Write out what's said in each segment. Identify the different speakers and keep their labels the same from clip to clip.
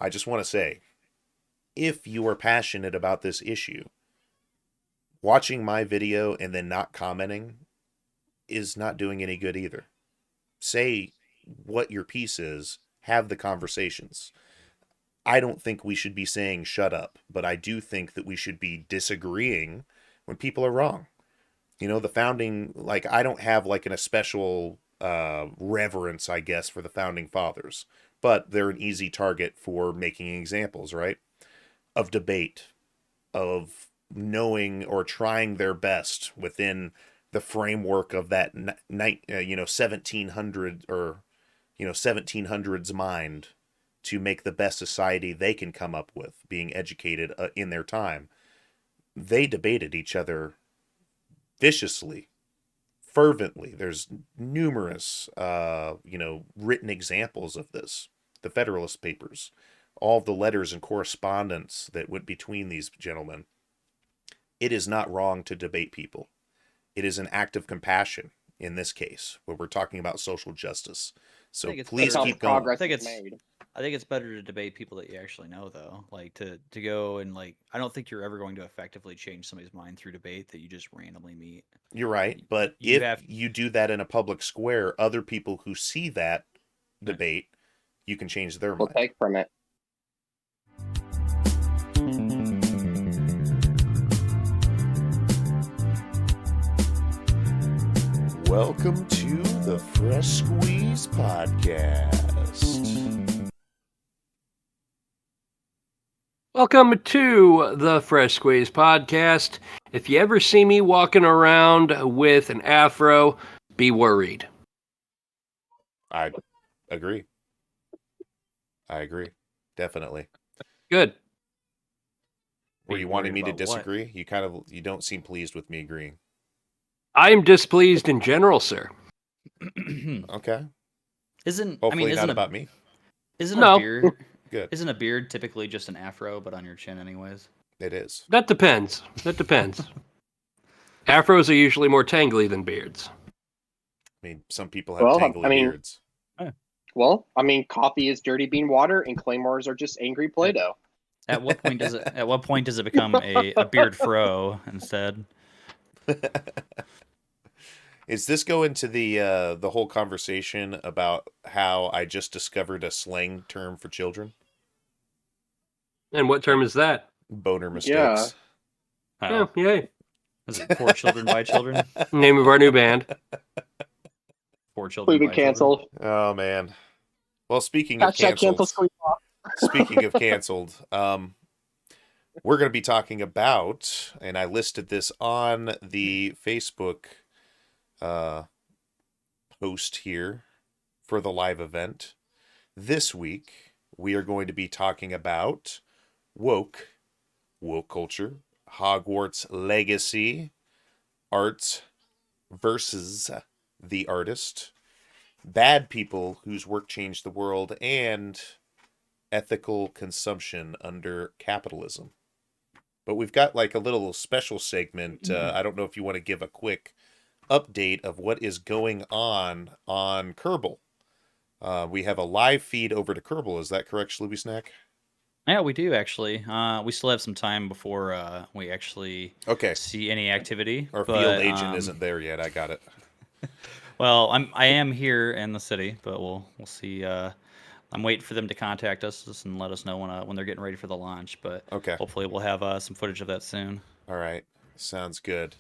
Speaker 1: I just want to say, if you are passionate about this issue, watching my video and then not commenting is not doing any good either. Say what your piece is, have the conversations. I don't think we should be saying shut up, but I do think that we should be disagreeing when people are wrong. You know, the founding, like, I don't have like an especial reverence, I guess, for the founding fathers, but they're an easy target for making examples, right? Of debate, of knowing or trying their best within the framework of that 1700 or 1700s mind to make the best society they can come up with, being educated in their time. They debated each other viciously, fervently. There's numerous written examples of this. The Federalist Papers, all the letters and correspondence that went between these gentlemen. It is not wrong to debate people. It is an act of compassion in this case, where we're talking about social justice. So please keep going.
Speaker 2: I think it's better to debate people that you actually know, though. Like to go and I don't think you're ever going to effectively change somebody's mind through debate that you just randomly meet.
Speaker 1: You're right, but if you do that in a public square, other people who see that debate, you can change their mind.
Speaker 3: We'll take from it.
Speaker 1: Welcome to the Fresh Squeeze Podcast.
Speaker 4: Welcome to the Fresh Squeeze Podcast. If you ever see me walking around with an afro, be worried.
Speaker 1: I agree. Definitely.
Speaker 4: Good.
Speaker 1: Were you wanting me to disagree? What? You don't seem pleased with me agreeing.
Speaker 4: I'm displeased in general, sir.
Speaker 1: Okay.
Speaker 2: Isn't
Speaker 1: about me?
Speaker 2: Isn't a beard
Speaker 1: good?
Speaker 2: Isn't a beard typically just an afro, but on your chin, anyways?
Speaker 1: It is.
Speaker 4: That depends. Afros are usually more tangly than beards.
Speaker 1: I mean, some people have tangly beards.
Speaker 3: Well, coffee is dirty bean water, and claymores are just angry Play-Doh.
Speaker 2: At what point does it become a beard fro instead?
Speaker 1: Is this go into the whole conversation about how I just discovered a slang term for children?
Speaker 4: And what term is that?
Speaker 1: Boner mistakes.
Speaker 4: Yeah. Yay.
Speaker 2: Is it For Children by Children?
Speaker 4: Name of our new band.
Speaker 2: For Children by
Speaker 3: canceled.
Speaker 2: Children.
Speaker 1: Oh man. Well, speaking of canceled, we're going to be talking about, and I listed this on the Facebook post here for the live event. This week, we are going to be talking about woke culture, Hogwarts Legacy, art versus the artist, bad people whose work changed the world, and ethical consumption under capitalism. But we've got like a little special segment. I don't know if you want to give a quick update of what is going on Kerbal. We have a live feed over to Kerbal. Is that correct, Schlooby Snack?
Speaker 2: Yeah, we do actually. We still have some time before we actually see any activity.
Speaker 1: Our field agent isn't there yet. I got it.
Speaker 2: Well, I am here in the city, but we'll see. I'm waiting for them to contact us and let us know when they're getting ready for the launch. But hopefully we'll have some footage of that soon.
Speaker 1: All right, sounds good.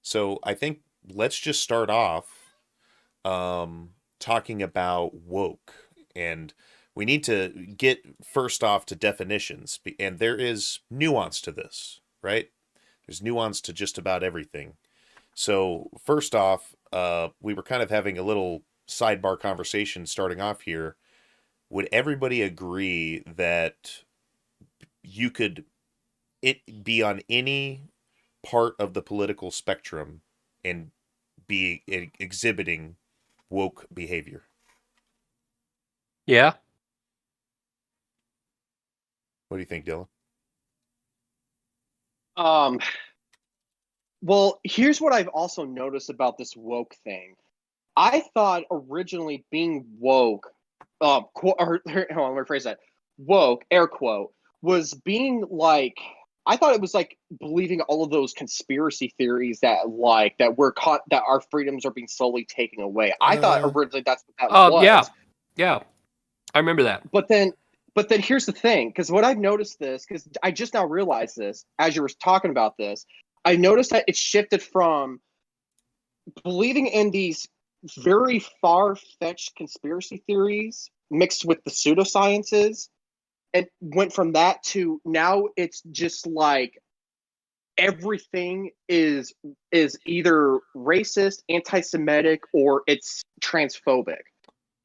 Speaker 1: So I think let's just start off talking about woke, and we need to get first off to definitions, and there is nuance to this, right? There's nuance to just about everything. So first off, we were kind of having a little sidebar conversation starting off here. Would everybody agree that it be on any part of the political spectrum and be exhibiting woke behavior?
Speaker 4: Yeah.
Speaker 1: What do you think, Dylan?
Speaker 3: Well, here's what I've also noticed about this woke thing. I thought originally being woke, hold on, let me rephrase that. woke, air quote, was being like, I thought it was like believing all of those conspiracy theories that we're caught, that our freedoms are being slowly taken away. I thought originally that's what that was.
Speaker 4: Yeah, I remember that.
Speaker 3: But then here's the thing, because what I've noticed this, because I just now realized this as you were talking about this, I noticed that it shifted from believing in these very far-fetched conspiracy theories mixed with the pseudosciences, and went from that to now it's just like everything is either racist, anti-Semitic, or it's transphobic.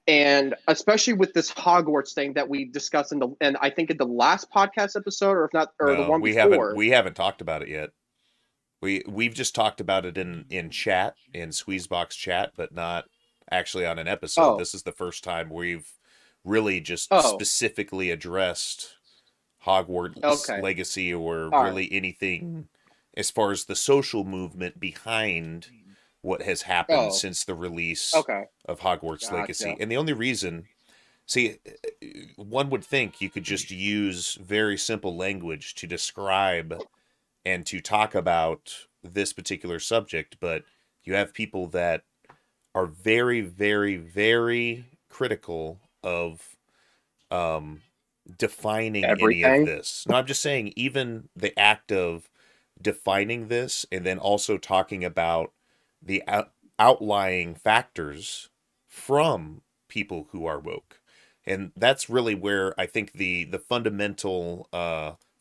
Speaker 3: And especially with this Hogwarts thing that we discussed and I think in the last podcast episode, or if not, or the one before.
Speaker 1: We haven't talked about it yet. We've just talked about it in chat, in Squeezebox chat, but not actually on an episode. This is the first time we've really just specifically addressed Hogwarts Legacy, or really anything as far as the social movement behind what has happened since the release of Hogwarts Legacy. And the only reason, see, one would think you could just use very simple language to describe and to talk about this particular subject, but you have people that are very, very, very critical of defining
Speaker 3: everything.
Speaker 1: Any of this. No, I'm just saying, even the act of defining this and then also talking about the outlying factors from people who are woke. And that's really where I think the fundamental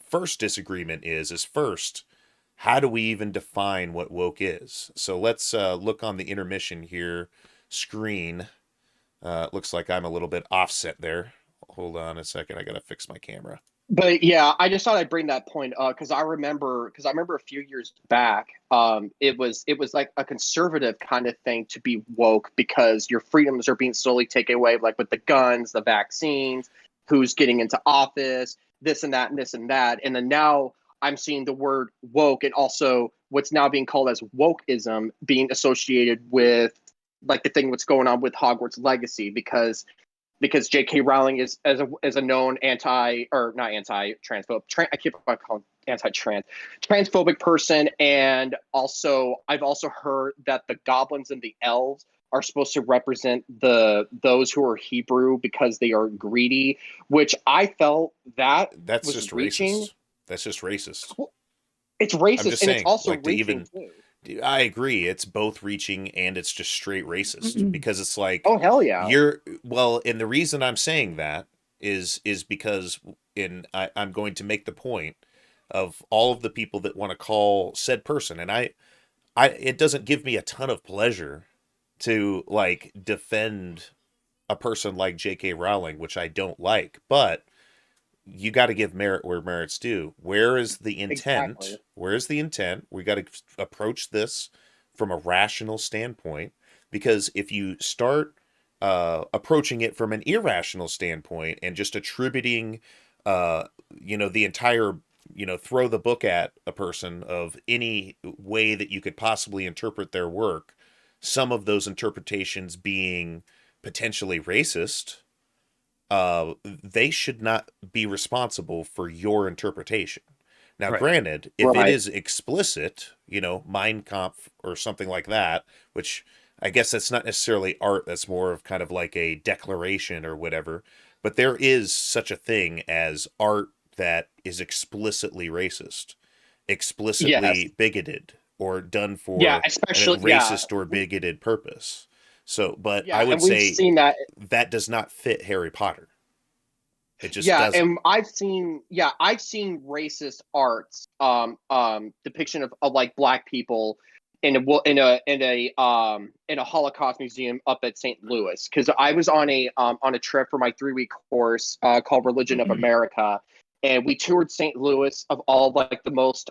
Speaker 1: first disagreement is first, how do we even define what woke is? So let's look on the intermission here screen. It looks like I'm a little bit offset there. Hold on a second. I got to fix my camera.
Speaker 3: But yeah, I just thought I'd bring that point up because I remember a few years back, it was like a conservative kind of thing to be woke because your freedoms are being slowly taken away, like with the guns, the vaccines, who's getting into office, this and that and this and that. And then now I'm seeing the word woke and also what's now being called as wokeism being associated with like the thing what's going on with Hogwarts Legacy because J.K. Rowling is as a known transphobic person, and also I've also heard that the goblins and the elves are supposed to represent those who are Hebrew because they are greedy, which I felt that's was
Speaker 1: just
Speaker 3: reaching.
Speaker 1: Racist. That's just racist.
Speaker 3: It's racist, and it's also
Speaker 1: like
Speaker 3: reaching too.
Speaker 1: I agree. It's both reaching and it's just straight racist because it's like,
Speaker 3: oh hell yeah,
Speaker 1: and the reason I'm saying that is because I'm going to make the point of all of the people that want to call said person, and it doesn't give me a ton of pleasure to like defend a person like J.K. Rowling, which I don't like, but you got to give merit where merit's due. Where is the intent?
Speaker 3: Exactly.
Speaker 1: Where is the intent? We got to approach this from a rational standpoint, because if you start approaching it from an irrational standpoint and just attributing, the entire, throw the book at a person of any way that you could possibly interpret their work, some of those interpretations being potentially racist, they should not be responsible for your interpretation. Now, granted, if it is explicit, Mein Kampf or something like that, which I guess that's not necessarily art, that's more of kind of like a declaration or whatever, but there is such a thing as art that is explicitly racist, explicitly bigoted, or done for
Speaker 3: especially
Speaker 1: a racist or bigoted purpose. So, but I would
Speaker 3: and we've
Speaker 1: say
Speaker 3: seen
Speaker 1: that does not fit Harry Potter. It just doesn't.
Speaker 3: And I've seen racist arts, depiction of like black people in a Holocaust museum up at St. Louis, because I was on a trip for my 3-week course called Religion of America, and we toured St. Louis of all like the most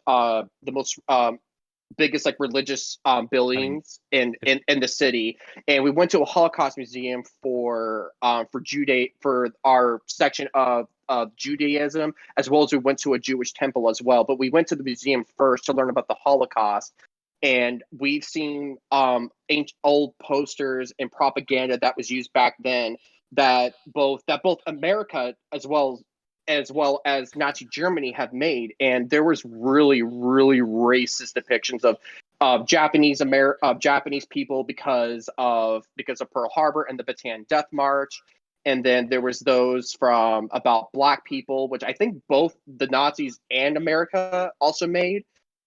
Speaker 3: biggest like religious buildings in the city, and we went to a Holocaust museum for our section of Judaism, as well as we went to a Jewish temple as well. But we went to the museum first to learn about the Holocaust, and we've seen ancient old posters and propaganda that was used back then that both America as well as well as Nazi Germany have made, and there was really, really racist depictions of Japanese people because of Pearl Harbor and the Bataan Death March, and then there was those from about black people, which I think both the Nazis and America also made.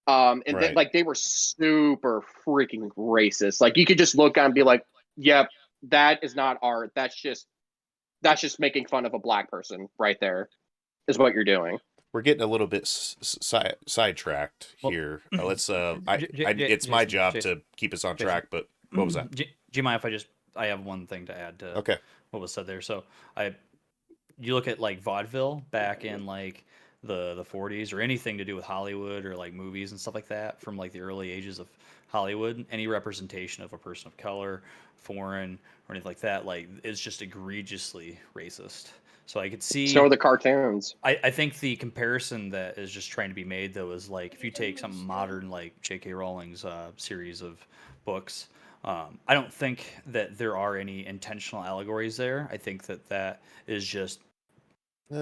Speaker 3: And
Speaker 1: Right.
Speaker 3: like they were super freaking racist. Like you could just look at and be like, "Yep, that is not art. That's just making fun of a black person right there." Is what you're doing.
Speaker 1: We're getting a little bit sidetracked here. Let's. It's my job to keep us on track. But what was that?
Speaker 2: Do you mind if I have one thing to add to what was said there? So you look at like vaudeville back in like the 40s, or anything to do with Hollywood or like movies and stuff like that from like the early ages of Hollywood. Any representation of a person of color, foreign, or anything like that, like, is just egregiously racist. So I could see.
Speaker 3: So are the cartoons.
Speaker 2: I think the comparison that is just trying to be made, though, is like if you take some modern, like J.K. Rowling's series of books, I don't think that there are any intentional allegories there. I think that is just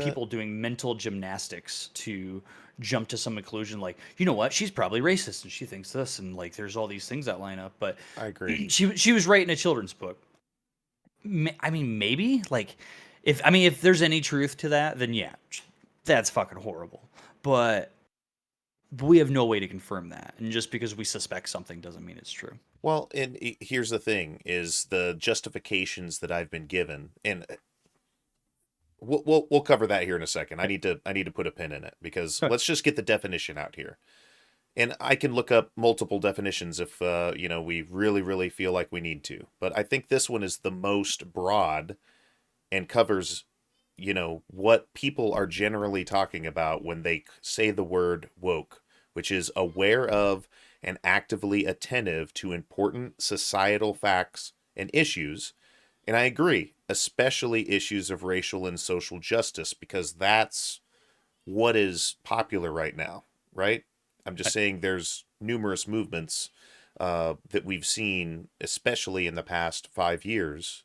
Speaker 2: people doing mental gymnastics to jump to some conclusion, like, you know what, she's probably racist and she thinks this, and like there's all these things that line up. But
Speaker 1: I agree.
Speaker 2: She was writing a children's book. I mean, maybe like if there's any truth to that, then yeah, that's fucking horrible. But we have no way to confirm that, and just because we suspect something doesn't mean it's true.
Speaker 1: Well, and here's the thing: is the justifications that I've been given, and we'll cover that here in a second. I need to put a pin in it because let's just get the definition out here. And I can look up multiple definitions if we really feel like we need to. But I think this one is the most broad and covers, what people are generally talking about when they say the word woke, which is aware of and actively attentive to important societal facts and issues. And I agree, especially issues of racial and social justice, because that's what is popular right now, right? I'm just saying there's numerous movements that we've seen, especially in the past 5 years,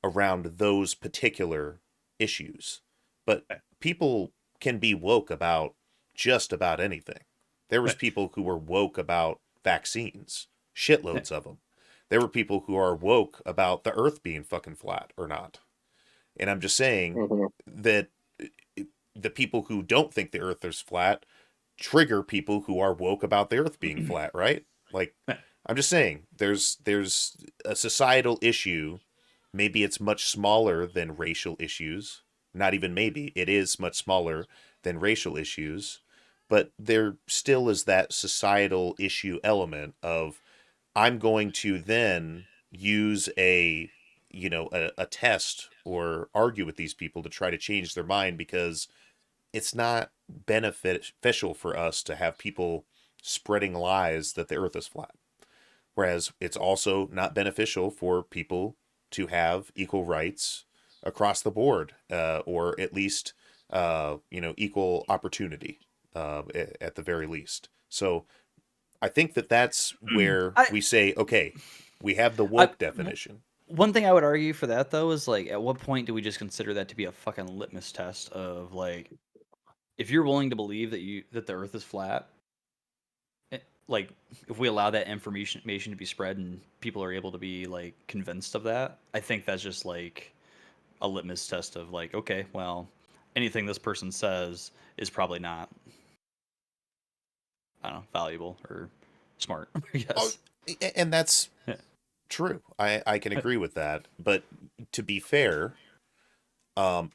Speaker 1: around those particular issues. But people can be woke about just about anything. There was people who were woke about vaccines, shitloads of them. There were people who are woke about the earth being fucking flat or not. And I'm just saying that the people who don't think the earth is flat trigger people who are woke about the earth being flat, right? Like, I'm just saying there's a societal issue. Maybe it's much smaller than racial issues. Not even maybe. It is much smaller than racial issues. But there still is that societal issue element of, I'm going to then use a test or argue with these people to try to change their mind, because it's not beneficial for us to have people spreading lies that the earth is flat. Whereas it's also not beneficial for people to have equal rights across the board, or at least, equal opportunity, at the very least. So I think that's where we say, okay, we have the woke definition.
Speaker 2: One thing I would argue for that, though, is like, at what point do we just consider that to be a fucking litmus test of like, if you're willing to believe that the earth is flat, like, if we allow that information to be spread and people are able to be like convinced of that, I think that's just like a litmus test of like, okay, well, anything this person says is probably not, I don't know, valuable or smart, I guess.
Speaker 1: And that's true. I can agree with that. But to be fair,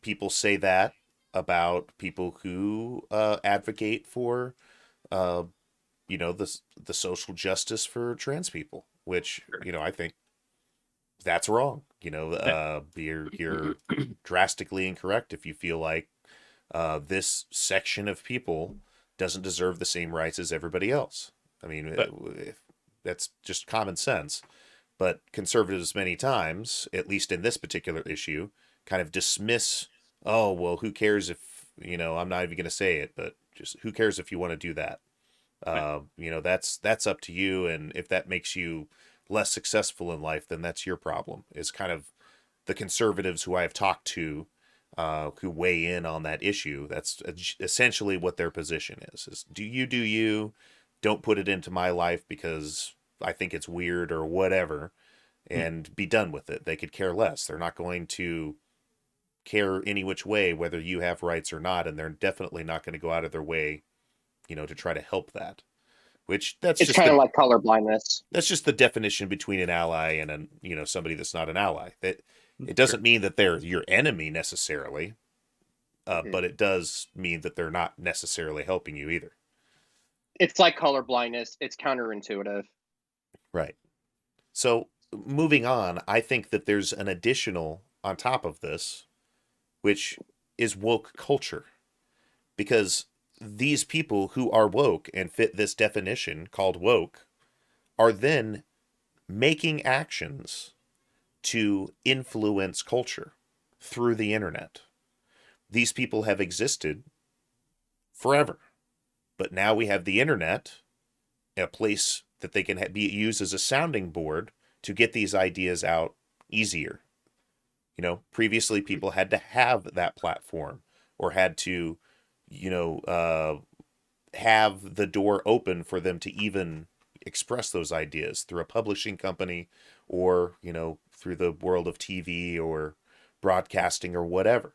Speaker 1: people say that about people who advocate for the social justice for trans people, which I think that's wrong. You're drastically incorrect if you feel like this section of people doesn't deserve the same rights as everybody else. I mean, that's just common sense. But conservatives many times, at least in this particular issue, kind of dismiss, oh, well, who cares if, I'm not even going to say it, but just who cares if you want to do that? That's up to you. And if that makes you less successful in life, then that's your problem, is kind of the conservatives who I have talked to who weigh in on that issue. That's essentially what their position is do you, don't put it into my life because I think it's weird or whatever, and be done with it. They could care less. They're not going to care any which way whether you have rights or not, and they're definitely not going to go out of their way, to try to help that. Which
Speaker 3: it's kind of like color blindness.
Speaker 1: That's just the definition between an ally and somebody that's not an ally. That it doesn't mean that they're your enemy necessarily, but it does mean that they're not necessarily helping you either.
Speaker 3: It's like color blindness. It's counterintuitive.
Speaker 1: Right. So moving on, I think that there's an additional on top of this, which is woke culture. Because these people who are woke and fit this definition called woke are then making actions to influence culture through the internet. These people have existed forever, but now we have the internet, a place that they can be used as a sounding board to get these ideas out easier. Previously people had to have that platform or had to, have the door open for them to even express those ideas through a publishing company or, through the world of TV or broadcasting or whatever.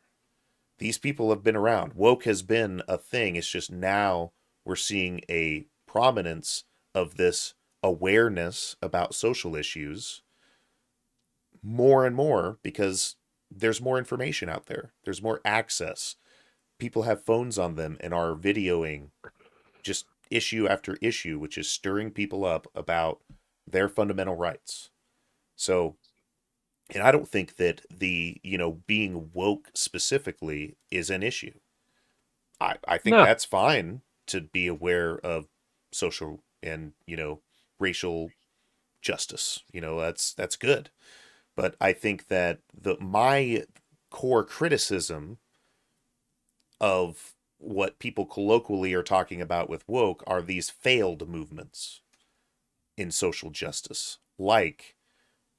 Speaker 1: These people have been around. Woke has been a thing. It's just now we're seeing a prominence of this awareness about social issues more and more because there's more information out there. There's more access. People have phones on them and are videoing just issue after issue, which is stirring people up about their fundamental rights. So, and I don't think that the, being woke specifically is an issue. I think that's fine to be aware of social and, racial justice. That's good. But I think that my core criticism of what people colloquially are talking about with woke are these failed movements in social justice, like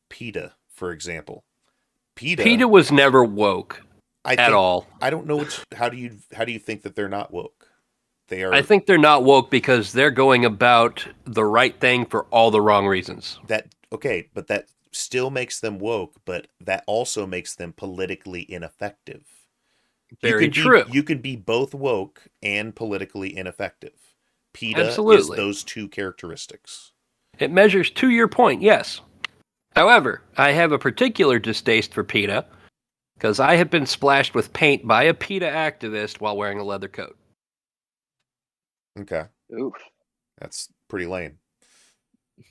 Speaker 1: PETA, for example.
Speaker 4: PETA was never woke at all.
Speaker 1: I don't know how do you think that they're not woke? They are.
Speaker 4: I think they're not woke because they're going about the right thing for all the wrong reasons.
Speaker 1: But that still makes them woke, but that also makes them politically ineffective.
Speaker 4: Very true.
Speaker 1: You can be both woke and politically ineffective. PETA
Speaker 4: Absolutely.
Speaker 1: is those two characteristics.
Speaker 4: It measures to your point, yes. However, I have a particular distaste for PETA because I have been splashed with paint by a PETA activist while wearing a leather coat.
Speaker 1: Okay.
Speaker 3: Oof.
Speaker 1: That's pretty lame.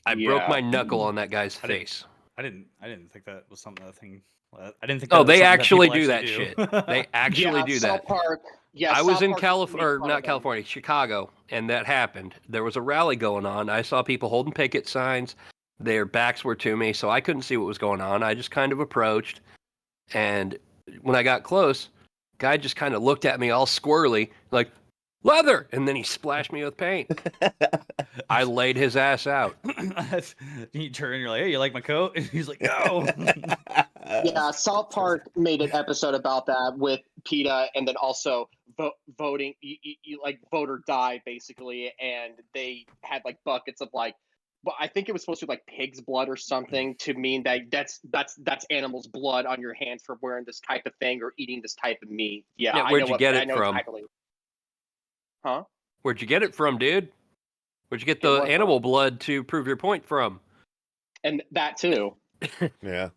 Speaker 4: I broke my knuckle on that guy's face.
Speaker 2: I didn't think that was something I didn't think.
Speaker 4: Oh, they actually do that shit. They actually do that.
Speaker 3: South Park. Yeah,
Speaker 4: I was in California, Chicago, and that happened. There was a rally going on. I saw people holding picket signs. Their backs were to me, so I couldn't see what was going on. I just kind of approached, and when I got close, guy just kind of looked at me all squirrely, like, leather! And then he splashed me with paint. I laid his ass out.
Speaker 2: You turn and you're like, hey, you like my coat? And he's like, no.
Speaker 3: Yeah, South Park made an episode about that with PETA, and then also voting, you like vote or die, basically. And they had like buckets of like, but I think it was supposed to be like pig's blood or something to mean that that's animal's blood on your hands for wearing this type of thing or eating this type of meat. Yeah,
Speaker 4: where'd you get it from?
Speaker 3: Exactly. Huh?
Speaker 4: Where'd you get it from, dude? Where'd you get the animal blood to prove your point from?
Speaker 3: And that too.
Speaker 1: Yeah.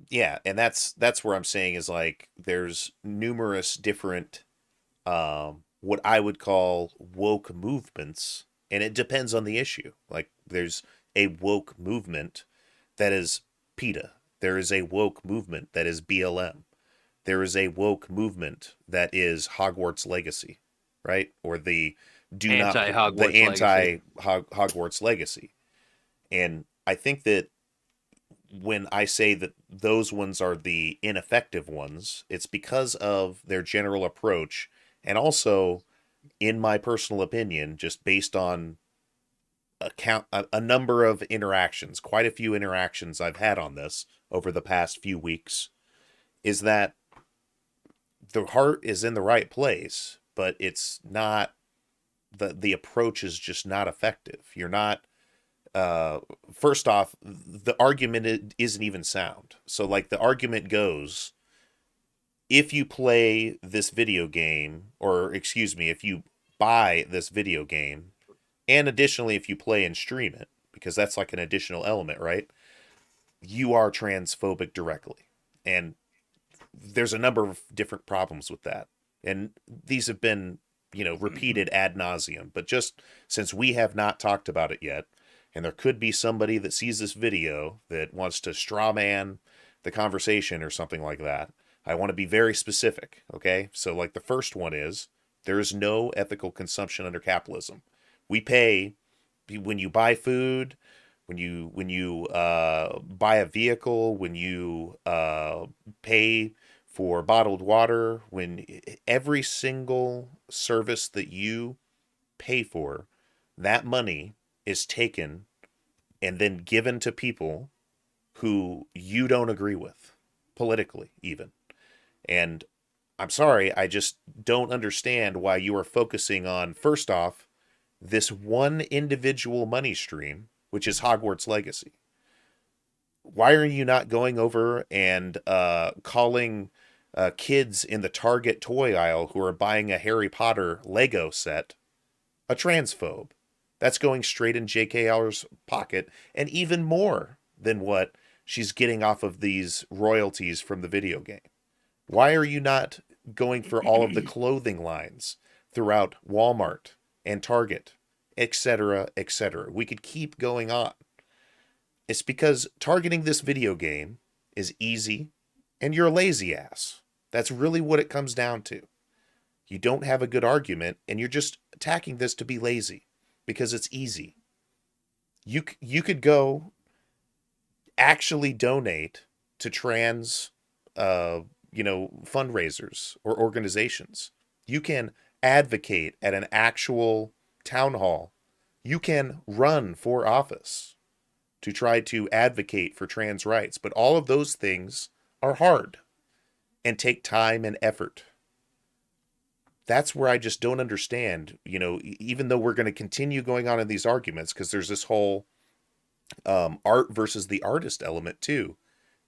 Speaker 1: Yeah, and that's where I'm saying is like there's numerous different what I would call woke movements, and it depends on the issue. Like there's a woke movement that is PETA. There is a woke movement that is BLM. There is a woke movement that is Hogwarts Legacy, right? Or the anti-Hogwarts Legacy. And I think that when I say that those ones are the ineffective ones, it's because of their general approach, and also, in my personal opinion, just based on a number of interactions, quite a few interactions I've had on this over the past few weeks, is that the heart is in the right place, but it's not, the approach is just not effective. You're not, first off, the argument isn't even sound. So like the argument goes, if you play this video game, or excuse me, if you buy this video game, and additionally if you play and stream it, because that's like an additional element, right? You are transphobic directly. And there's a number of different problems with that. And these have been, repeated ad nauseum. But just since we have not talked about it yet, and there could be somebody that sees this video that wants to straw man the conversation or something like that, I want to be very specific, okay? So like the first one is, there is no ethical consumption under capitalism. We pay, when you buy food, when you buy a vehicle, when you pay for bottled water, when every single service that you pay for, that money is taken and then given to people who you don't agree with, politically even. And I'm sorry, I just don't understand why you are focusing on, first off, this one individual money stream, which is Hogwarts Legacy. Why are you not going over and calling kids in the Target toy aisle who are buying a Harry Potter Lego set a transphobe? That's going straight in JKR's pocket, and even more than what she's getting off of these royalties from the video game. Why are you not going for all of the clothing lines throughout Walmart and Target, etc., etc.? We could keep going on. It's because targeting this video game is easy, and you're a lazy ass. That's really what it comes down to. You don't have a good argument, and you're just attacking this to be lazy because it's easy. You could go actually donate to trans, fundraisers or organizations. You can advocate at an actual town hall. You can run for office to try to advocate for trans rights. But all of those things are hard and take time and effort. That's where I just don't understand, even though we're going to continue going on in these arguments, because there's this whole art versus the artist element too,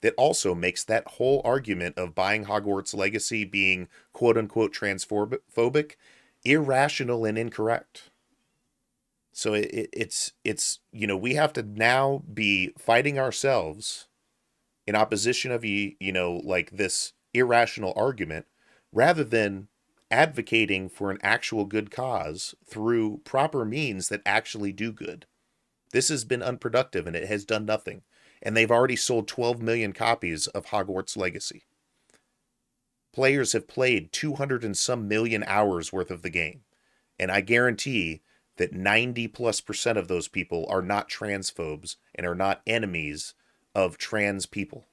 Speaker 1: that also makes that whole argument of buying Hogwarts Legacy being quote unquote transphobic irrational and incorrect. So it's we have to now be fighting ourselves in opposition of like this irrational argument, rather than advocating for an actual good cause through proper means that actually do good. This has been unproductive and it has done nothing. And they've already sold 12 million copies of Hogwarts Legacy. Players have played 200 and some million hours worth of the game. And I guarantee that 90+% of those people are not transphobes and are not enemies of trans people.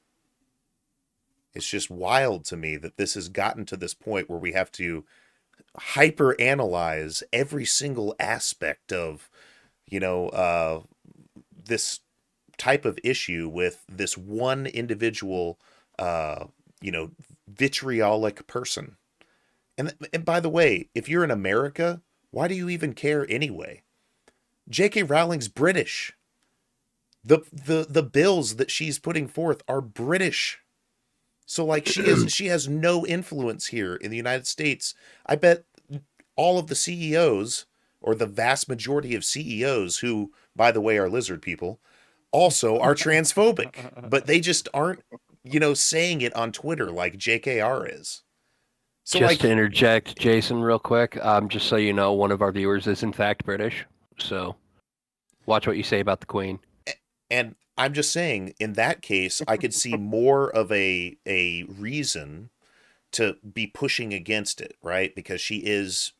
Speaker 1: It's just wild to me that this has gotten to this point where we have to hyper analyze every single aspect of, this type of issue with this one individual, vitriolic person. And by the way, if you're in America, why do you even care anyway? J.K. Rowling's British. The bills that she's putting forth are British. So like she has no influence here in the United States. I bet all of the CEOs, or the vast majority of CEOs, who, by the way, are lizard people, also are transphobic, but they just aren't, saying it on Twitter like JKR is.
Speaker 4: So just to interject, Jason, real quick, just so you know, one of our viewers is in fact British. So watch what you say about the Queen.
Speaker 1: And I'm just saying, in that case, I could see more of a reason to be pushing against it, right? Because she is,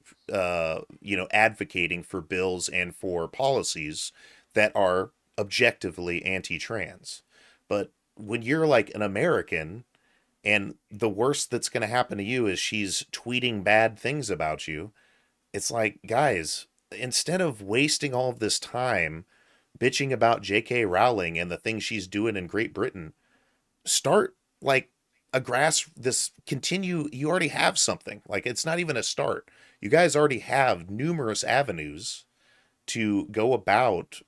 Speaker 1: advocating for bills and for policies that are objectively anti-trans. But when you're like an American, and the worst that's going to happen to you is she's tweeting bad things about you, it's like, guys, instead of wasting all of this time bitching about J.K. Rowling and the things she's doing in Great Britain, start like you already have something. Like, it's not even a start. You guys already have numerous avenues to go about,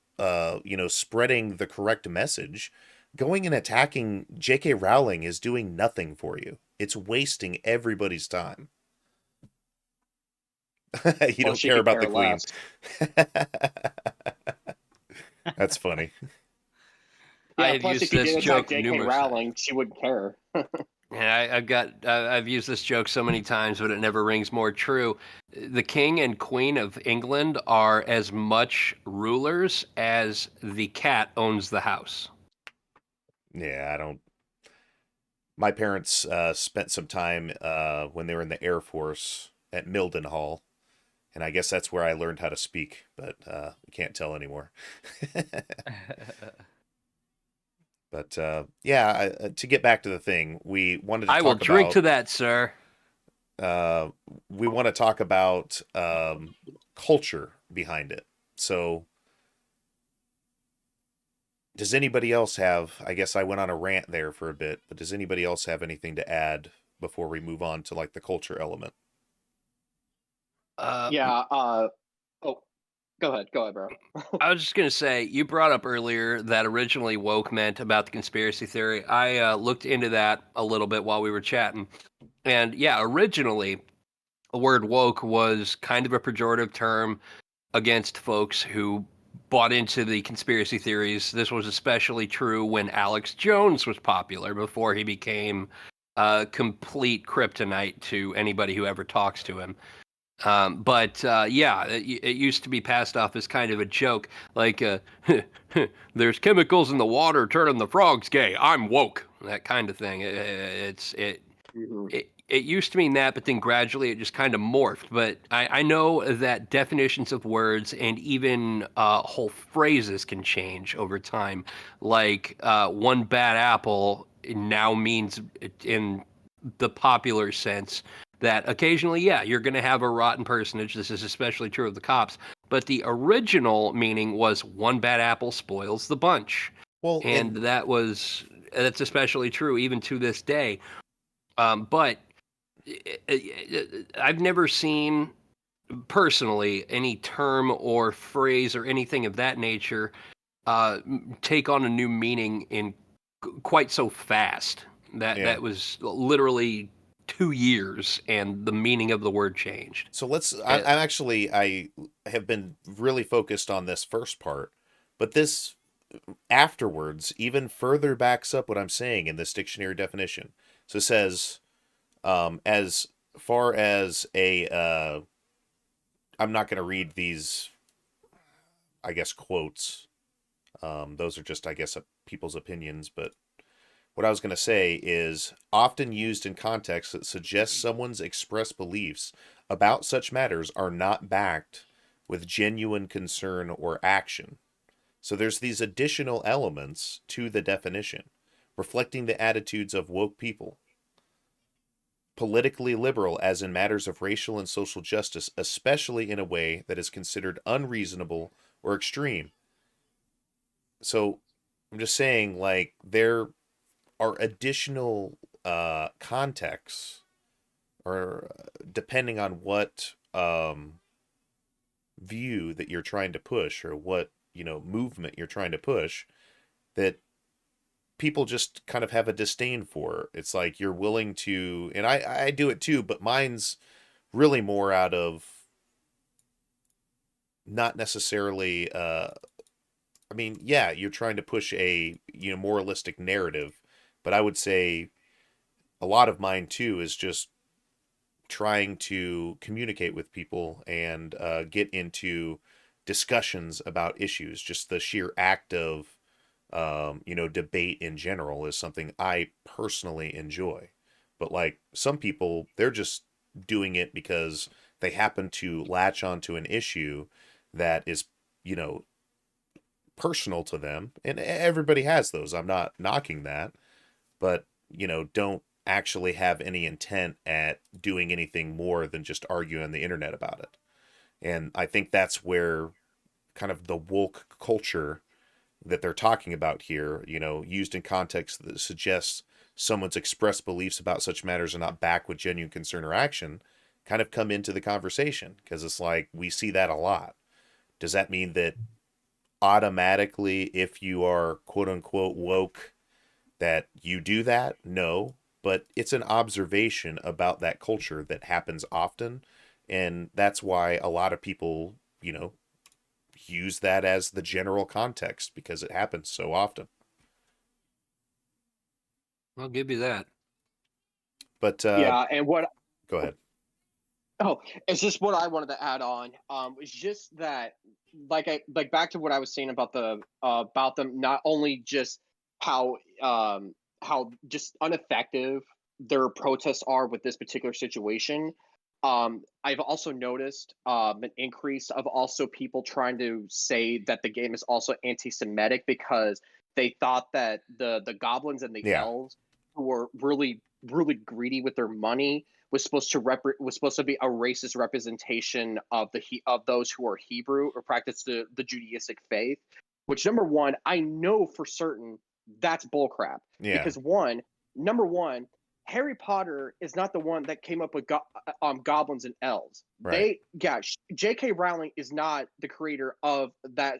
Speaker 1: spreading the correct message. Going and attacking J.K. Rowling is doing nothing for you. It's wasting everybody's time. You
Speaker 3: Well,
Speaker 1: don't
Speaker 3: she
Speaker 1: care
Speaker 3: could
Speaker 1: about the
Speaker 3: care
Speaker 1: queen.
Speaker 3: less.
Speaker 1: That's funny.
Speaker 4: I
Speaker 3: Yeah,
Speaker 4: have
Speaker 3: plus
Speaker 4: used
Speaker 3: if you
Speaker 4: this
Speaker 3: did attack
Speaker 4: joke
Speaker 3: J.K.
Speaker 4: numerous times.
Speaker 3: Rowling, she wouldn't care.
Speaker 4: And I've used this joke so many times, but it never rings more true. The King and Queen of England are as much rulers as the cat owns the house.
Speaker 1: Yeah, I don't. My parents spent some time when they were in the Air Force at Mildenhall, and I guess that's where I learned how to speak, but I can't tell anymore. But to get back to the thing, we wanted to
Speaker 4: I will
Speaker 1: talk
Speaker 4: drink
Speaker 1: about.
Speaker 4: to that, sir.
Speaker 1: We want to talk about culture behind it. So, does anybody else have? I guess I went on a rant there for a bit, but does anybody else have anything to add before we move on to like the culture element?
Speaker 3: Yeah. Oh, go ahead, bro.
Speaker 4: I was just going to say, you brought up earlier that originally woke meant about the conspiracy theory. I looked into that a little bit while we were chatting. And yeah, originally, the word woke was kind of a pejorative term against folks who bought into the conspiracy theories. This was especially true when Alex Jones was popular before he became complete kryptonite to anybody who ever talks to him. But yeah, it used to be passed off as kind of a joke, like "There's chemicals in the water turning the frogs gay. I'm woke." That kind of thing.
Speaker 3: Mm-hmm.
Speaker 4: It used to mean that, but then gradually it just kind of morphed. But I know that definitions of words and even whole phrases can change over time. Like one bad apple now means in the popular sense that occasionally, yeah, you're going to have a rotten personage. This is especially true of the cops. But the original meaning was one bad apple spoils the bunch.
Speaker 1: Well,
Speaker 4: And that's especially true even to this day. But I've never seen personally any term or phrase or anything of that nature take on a new meaning in quite so fast. That was literally 2 years, and the meaning of the word changed.
Speaker 1: So I have been really focused on this first part, but this afterwards even further backs up what I'm saying in this dictionary definition. So it says, as far as I'm not going to read these, I guess, quotes. Those are just, I guess, people's opinions, but what I was going to say is often used in context that suggests someone's expressed beliefs about such matters are not backed with genuine concern or action. So there's these additional elements to the definition, reflecting the attitudes of woke people. Politically liberal, as in matters of racial and social justice, especially in a way that is considered unreasonable or extreme. So I'm just saying, like, there are additional contexts, or depending on what view that you're trying to push, or what movement you're trying to push, that people just kind of have a disdain for. It's like you're willing to, and I do it too, but mine's really more out of not necessarily I mean, yeah, you're trying to push a moralistic narrative, but I would say a lot of mine too is just trying to communicate with people and get into discussions about issues. Just the sheer act of debate in general is something I personally enjoy. But like some people, they're just doing it because they happen to latch onto an issue that is, you know, personal to them. And everybody has those. I'm not knocking that, but don't actually have any intent at doing anything more than just argue on the internet about it. And I think that's where kind of the woke culture that they're talking about here, used in context that suggests someone's expressed beliefs about such matters are not backed with genuine concern or action kind of come into the conversation, because it's like we see that a lot. Does that mean that automatically, if you are quote unquote woke, that you do that? No, but it's an observation about that culture that happens often. And that's why a lot of people, use that as the general context, because it happens so often.
Speaker 4: I'll give you that.
Speaker 1: But
Speaker 3: yeah, and what?
Speaker 1: Go ahead.
Speaker 3: Oh, it's just what I wanted to add on. It's just that, like back to what I was saying about about them not only just how just ineffective their protests are with this particular situation. I've also noticed an increase of also people trying to say that the game is also anti-Semitic because they thought that the goblins and the elves, who were really greedy with their money, was supposed to be a racist representation of those who are Hebrew or practice the Judaistic faith. Which, number one, I know for certain that's bullcrap.
Speaker 1: Yeah.
Speaker 3: Because number one, Harry Potter is not the one that came up with goblins and elves.
Speaker 1: Right.
Speaker 3: J.K. Rowling is not the creator of that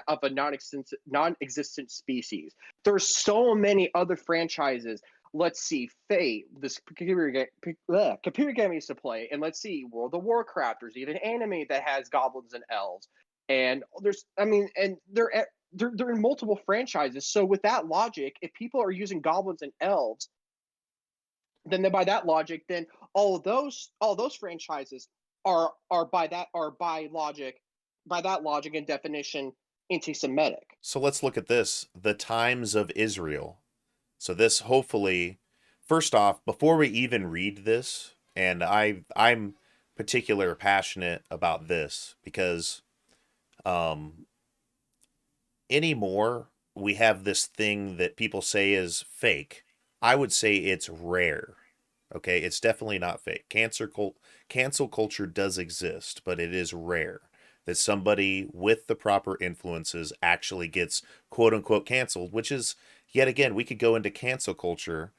Speaker 3: of a non-existent species. There's so many other franchises. Let's see, Fate, this computer game I used to play, and let's see, World of Warcraft. There's even anime that has goblins and elves, and they're in multiple franchises. So with that logic, if people are using goblins and elves, then by that logic, then all those franchises are by that logic and definition anti-Semitic.
Speaker 1: So let's look at this: the times of Israel. So this, hopefully, first off, before we even read this, and I'm particular passionate about this because anymore we have this thing that people say is fake. I would say it's rare. Okay, it's definitely not fake. Cancel culture does exist, but it is rare that somebody with the proper influences actually gets quote unquote canceled, which is, yet again, we could go into cancel culture,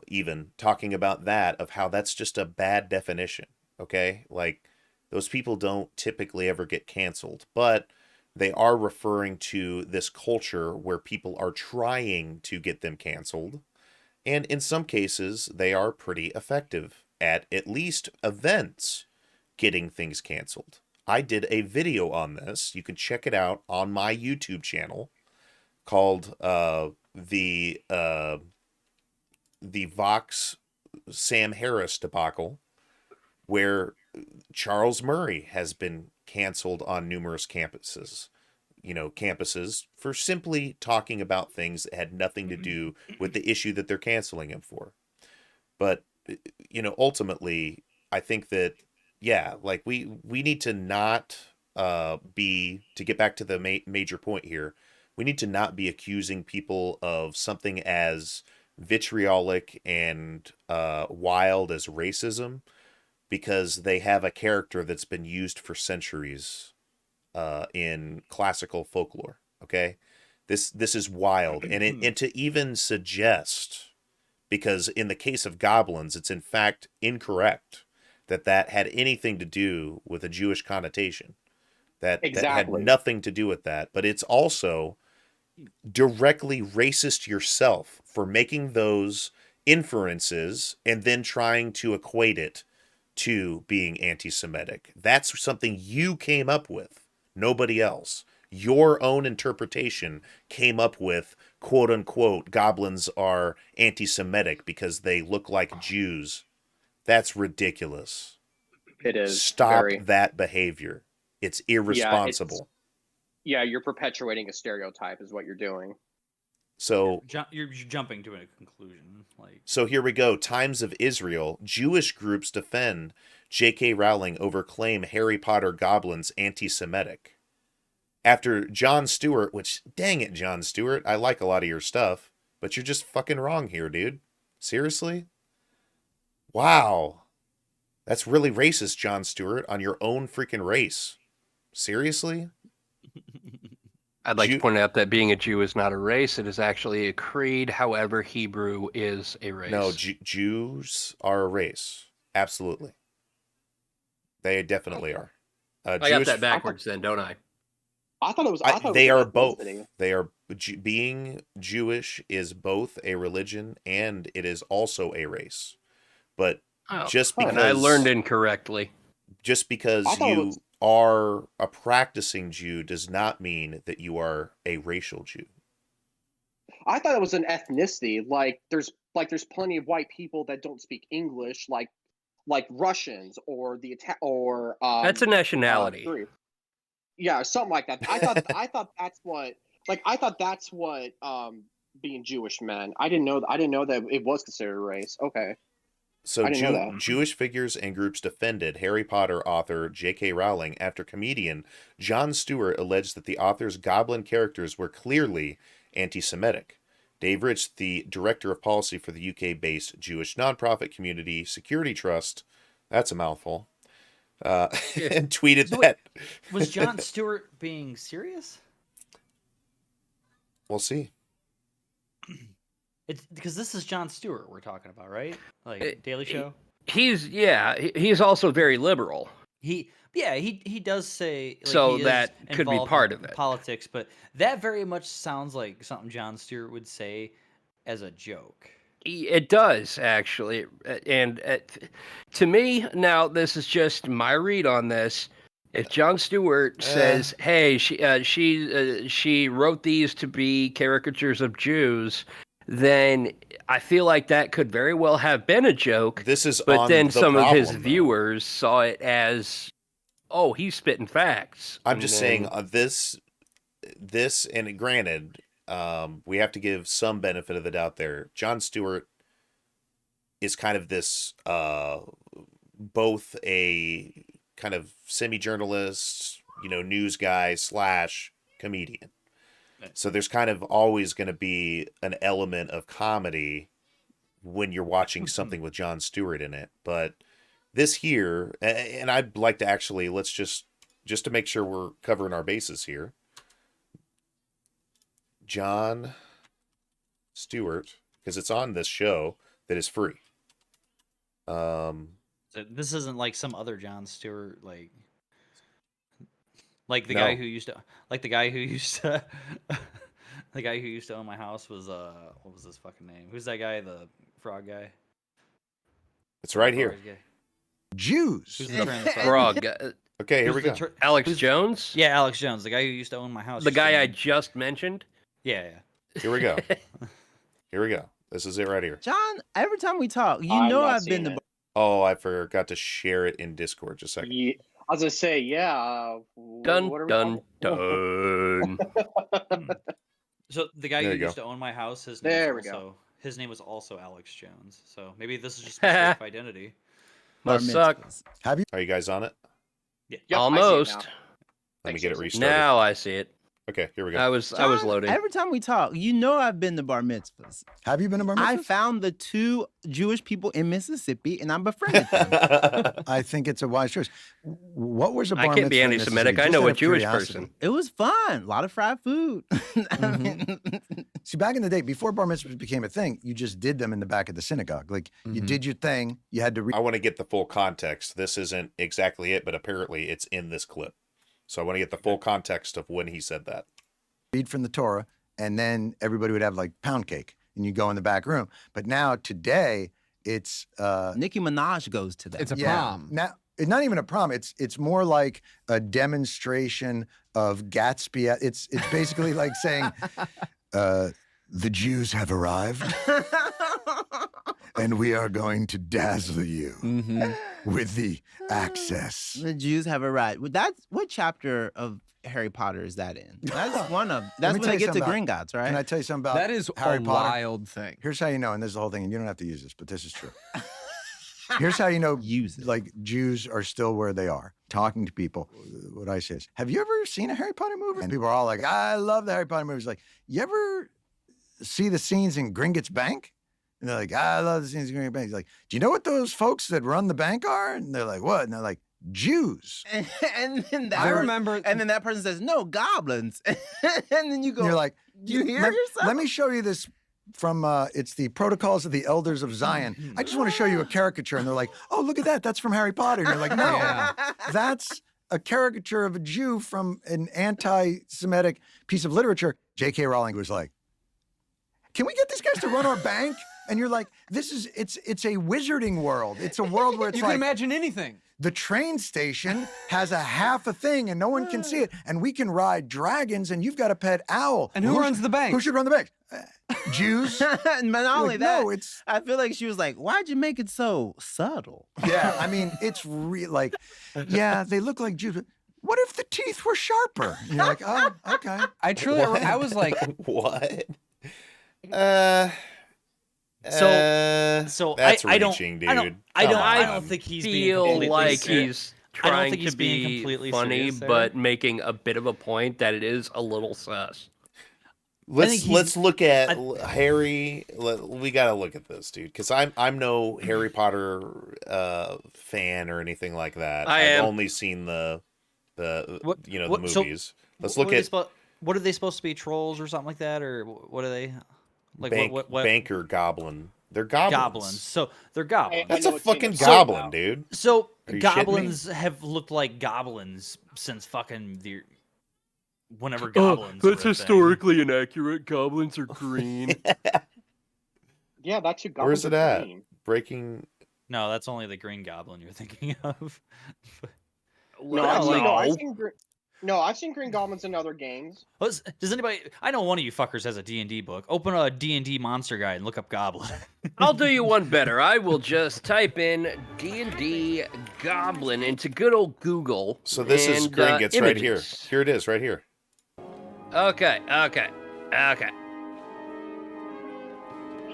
Speaker 1: even talking about that, of how that's just a bad definition. Okay, like those people don't typically ever get canceled, but they are referring to this culture where people are trying to get them canceled. And in some cases, they are pretty effective at least events getting things canceled. I did a video on this. You can check it out on my YouTube channel called the Vox Sam Harris debacle, where Charles Murray has been canceled on numerous campuses. For simply talking about things that had nothing to do with the issue that they're canceling him for. But, ultimately, I think that, yeah, like we need to not to get back to the major point here, we need to not be accusing people of something as vitriolic and wild as racism, because they have a character that's been used for centuries in classical folklore. Okay, this is wild, and to even suggest, because in the case of goblins, it's in fact incorrect that had anything to do with a Jewish connotation. That had nothing to do with that, but it's also directly racist yourself for making those inferences and then trying to equate it to being anti-Semitic. That's something you came up with, nobody else. Your own interpretation came up with, quote unquote, goblins are anti-Semitic because they look like Jews. That's ridiculous.
Speaker 3: It is.
Speaker 1: Stop that behavior. It's irresponsible.
Speaker 3: Yeah, you're perpetuating a stereotype is what you're doing.
Speaker 1: So
Speaker 2: you're jumping to a conclusion.
Speaker 1: So here we go. Times of Israel. Jewish groups defend J.K. Rowling over claim Harry Potter goblins anti-Semitic. After Jon Stewart, which, dang it, Jon Stewart, I like a lot of your stuff, but you're just fucking wrong here, dude. Seriously? Wow. That's really racist, Jon Stewart, on your own freaking race. Seriously?
Speaker 4: I'd like to point out that being a Jew is not a race. It is actually a creed. However, Hebrew is a race.
Speaker 1: No, Jews are a race. Absolutely. They definitely are.
Speaker 4: I got that backwards then, don't I?
Speaker 3: I thought it was.
Speaker 1: They are both. They are being Jewish is both a religion and it is also a race. But just because
Speaker 4: I learned incorrectly.
Speaker 1: Just because you are a practicing Jew does not mean that you are a racial Jew.
Speaker 3: I thought it was an ethnicity. Like there's plenty of white people that don't speak English, like Russians or
Speaker 4: that's a nationality.
Speaker 3: Yeah, something like that. I thought that's what being Jewish meant. I didn't know that it was considered a race. Okay.
Speaker 1: So Jewish figures and groups defended Harry Potter author J.K. Rowling after comedian Jon Stewart alleged that the author's goblin characters were clearly anti-Semitic. Dave Rich, the director of policy for the UK-based Jewish nonprofit community Security Trust, that's a mouthful, and tweeted that.
Speaker 2: Was Jon Stewart being serious?
Speaker 1: We'll see.
Speaker 2: It's because this is Jon Stewart we're talking about, right? Like Daily Show.
Speaker 4: He's also very liberal.
Speaker 2: He does say like,
Speaker 4: so that could be part of it.
Speaker 2: Politics, but that very much sounds like something Jon Stewart would say as a joke.
Speaker 4: It does actually, and to me now this is just my read on this. If Jon Stewart says, "Hey, she wrote these to be caricatures of Jews," then I feel like that could very well have been a joke. But then some of his viewers saw it as, "Oh, he's spitting facts."
Speaker 1: I'm just saying this, and granted, we have to give some benefit of the doubt there. Jon Stewart is kind of this, both a kind of semi-journalist, news guy / comedian. So there's kind of always going to be an element of comedy when you're watching something with Jon Stewart in it. But this here, and I'd like to actually, let's just to make sure we're covering our bases here. Jon Stewart, because it's on this show that is free.
Speaker 2: So this isn't like some other Jon Stewart, like the guy who used to, the guy who used to own my house was what was his fucking name? Who's that guy? The frog guy.
Speaker 1: It's right here.
Speaker 5: Jews.
Speaker 2: Who's the
Speaker 4: frog?
Speaker 1: Okay, here we go.
Speaker 4: Alex Jones?
Speaker 2: Yeah, Alex Jones, the guy who used to own my house.
Speaker 4: The guy I just mentioned?
Speaker 2: Yeah.
Speaker 1: Here we go. Here we go. This is it right here.
Speaker 5: John, every time we talk, I've been the...
Speaker 1: Oh, I forgot to share it in Discord. Just a second.
Speaker 3: Yeah, I was going to say,
Speaker 4: dun, dun, dun.
Speaker 2: So the guy who used to own my house, his name was also Alex Jones. So maybe this is just a identity.
Speaker 4: Must suck.
Speaker 1: Are you guys on it?
Speaker 2: Yeah.
Speaker 3: Yep,
Speaker 4: almost.
Speaker 1: Let me get it restarted.
Speaker 4: Now I see it.
Speaker 1: Okay, here we go.
Speaker 4: I was loading.
Speaker 5: Every time we talk, I've been to bar mitzvahs.
Speaker 6: Have you been to bar mitzvahs?
Speaker 5: I found the 2 Jewish people in Mississippi, and I'm befriended them.
Speaker 6: I think it's a wise choice. What was a bar mitzvah?
Speaker 4: I can't be anti-Semitic. I know a Jewish person.
Speaker 5: It was fun. A lot of fried food.
Speaker 6: See, back in the day, before bar mitzvahs became a thing, you just did them in the back of the synagogue. Like, you did your thing. You had to...
Speaker 1: I want to get the full context. This isn't exactly it, but apparently it's in this clip. So I want to get the full context of when he said that.
Speaker 6: Read from the Torah, and then everybody would have like pound cake, and you go in the back room. But now today, it's
Speaker 5: Nicki Minaj goes to that.
Speaker 6: It's a prom. Now, it's not even a prom. It's more like a demonstration of Gatsby. It's basically like saying, the Jews have arrived, and we are going to dazzle you with the access.
Speaker 5: The Jews have arrived. What chapter of Harry Potter is that in? That's one of. That's when they get to Gringotts, right?
Speaker 6: Can I tell you something about
Speaker 7: that? Is
Speaker 6: Harry
Speaker 7: a
Speaker 6: Potter?
Speaker 7: Wild thing.
Speaker 6: Here's how you know, and this is the whole thing, and you don't have to use this, but this is true. Here's how you know, like Jews are still where they are. Talking to people, what I say is, have you ever seen a Harry Potter movie? And people are all like, I love the Harry Potter movies. Like, you ever see the scenes in Gringotts Bank? And they're like, I love the scenes in Gringotts Bank. He's like, do you know what those folks that run the bank are? And they're like, what? And they're like, Jews.
Speaker 5: And then
Speaker 7: I remember,
Speaker 5: and then that person says, "No, goblins." And then you go,
Speaker 6: You're like,
Speaker 5: "You hear yourself?"
Speaker 6: Let me show you this from it's the Protocols of the Elders of Zion. I just want to show you a caricature, and they're like, "Oh, look at that! That's from Harry Potter." And you're like, "No, that's a caricature of a Jew from an anti-Semitic piece of literature." J.K. Rowling was like, "Can we get these guys to run our bank?" And you're like, "This is it's a wizarding world. It's a world where it's
Speaker 7: you
Speaker 6: like
Speaker 7: can imagine anything.
Speaker 6: The train station has a half a thing and no one can see it. And we can ride dragons and you've got a pet owl.
Speaker 7: And who runs the bank?
Speaker 6: Who should run the bank? Jews.
Speaker 5: And not only that,
Speaker 6: no, it's.
Speaker 5: I feel like she was like, "Why'd you make it so subtle?"
Speaker 6: Yeah, I mean, it's real. Like, yeah, they look like Jews. But what if the teeth were sharper? And you're like, oh, okay.
Speaker 7: I truly, I was like,
Speaker 1: what?
Speaker 2: So
Speaker 1: that's
Speaker 2: I don't,
Speaker 1: reaching, dude.
Speaker 2: I don't think he's
Speaker 4: feel
Speaker 2: being
Speaker 4: like
Speaker 2: serious.
Speaker 4: he's trying
Speaker 2: think he's
Speaker 4: to
Speaker 2: being
Speaker 4: be
Speaker 2: completely
Speaker 4: funny,
Speaker 2: serious there.
Speaker 4: but making a bit of a point that it is a little sus.
Speaker 1: Let's look at Harry. We got to look at this, dude, because I'm no Harry Potter fan or anything like that. I've only seen the movies. Let's look at
Speaker 2: what are they supposed to be, trolls or something like that, or what are they? Like what
Speaker 1: banker goblin. They're goblins.
Speaker 2: So they're goblins.
Speaker 1: That's a fucking goblin, dude.
Speaker 2: So goblins have looked like goblins since fucking the whenever goblins.
Speaker 4: That's historically inaccurate. Goblins are green.
Speaker 3: Yeah, that's who goblins.
Speaker 1: Where's it at? Breaking.
Speaker 2: No, that's only the green goblin you're thinking of.
Speaker 3: I've seen green goblins in other games.
Speaker 2: Does anybody? I know one of you fuckers has a D&D book. Open a D&D monster guide and look up goblin.
Speaker 4: I'll do you one better. I will just type in D&D goblin into good old Google.
Speaker 1: So this is Gringotts right here. Here it is, right here.
Speaker 4: Okay.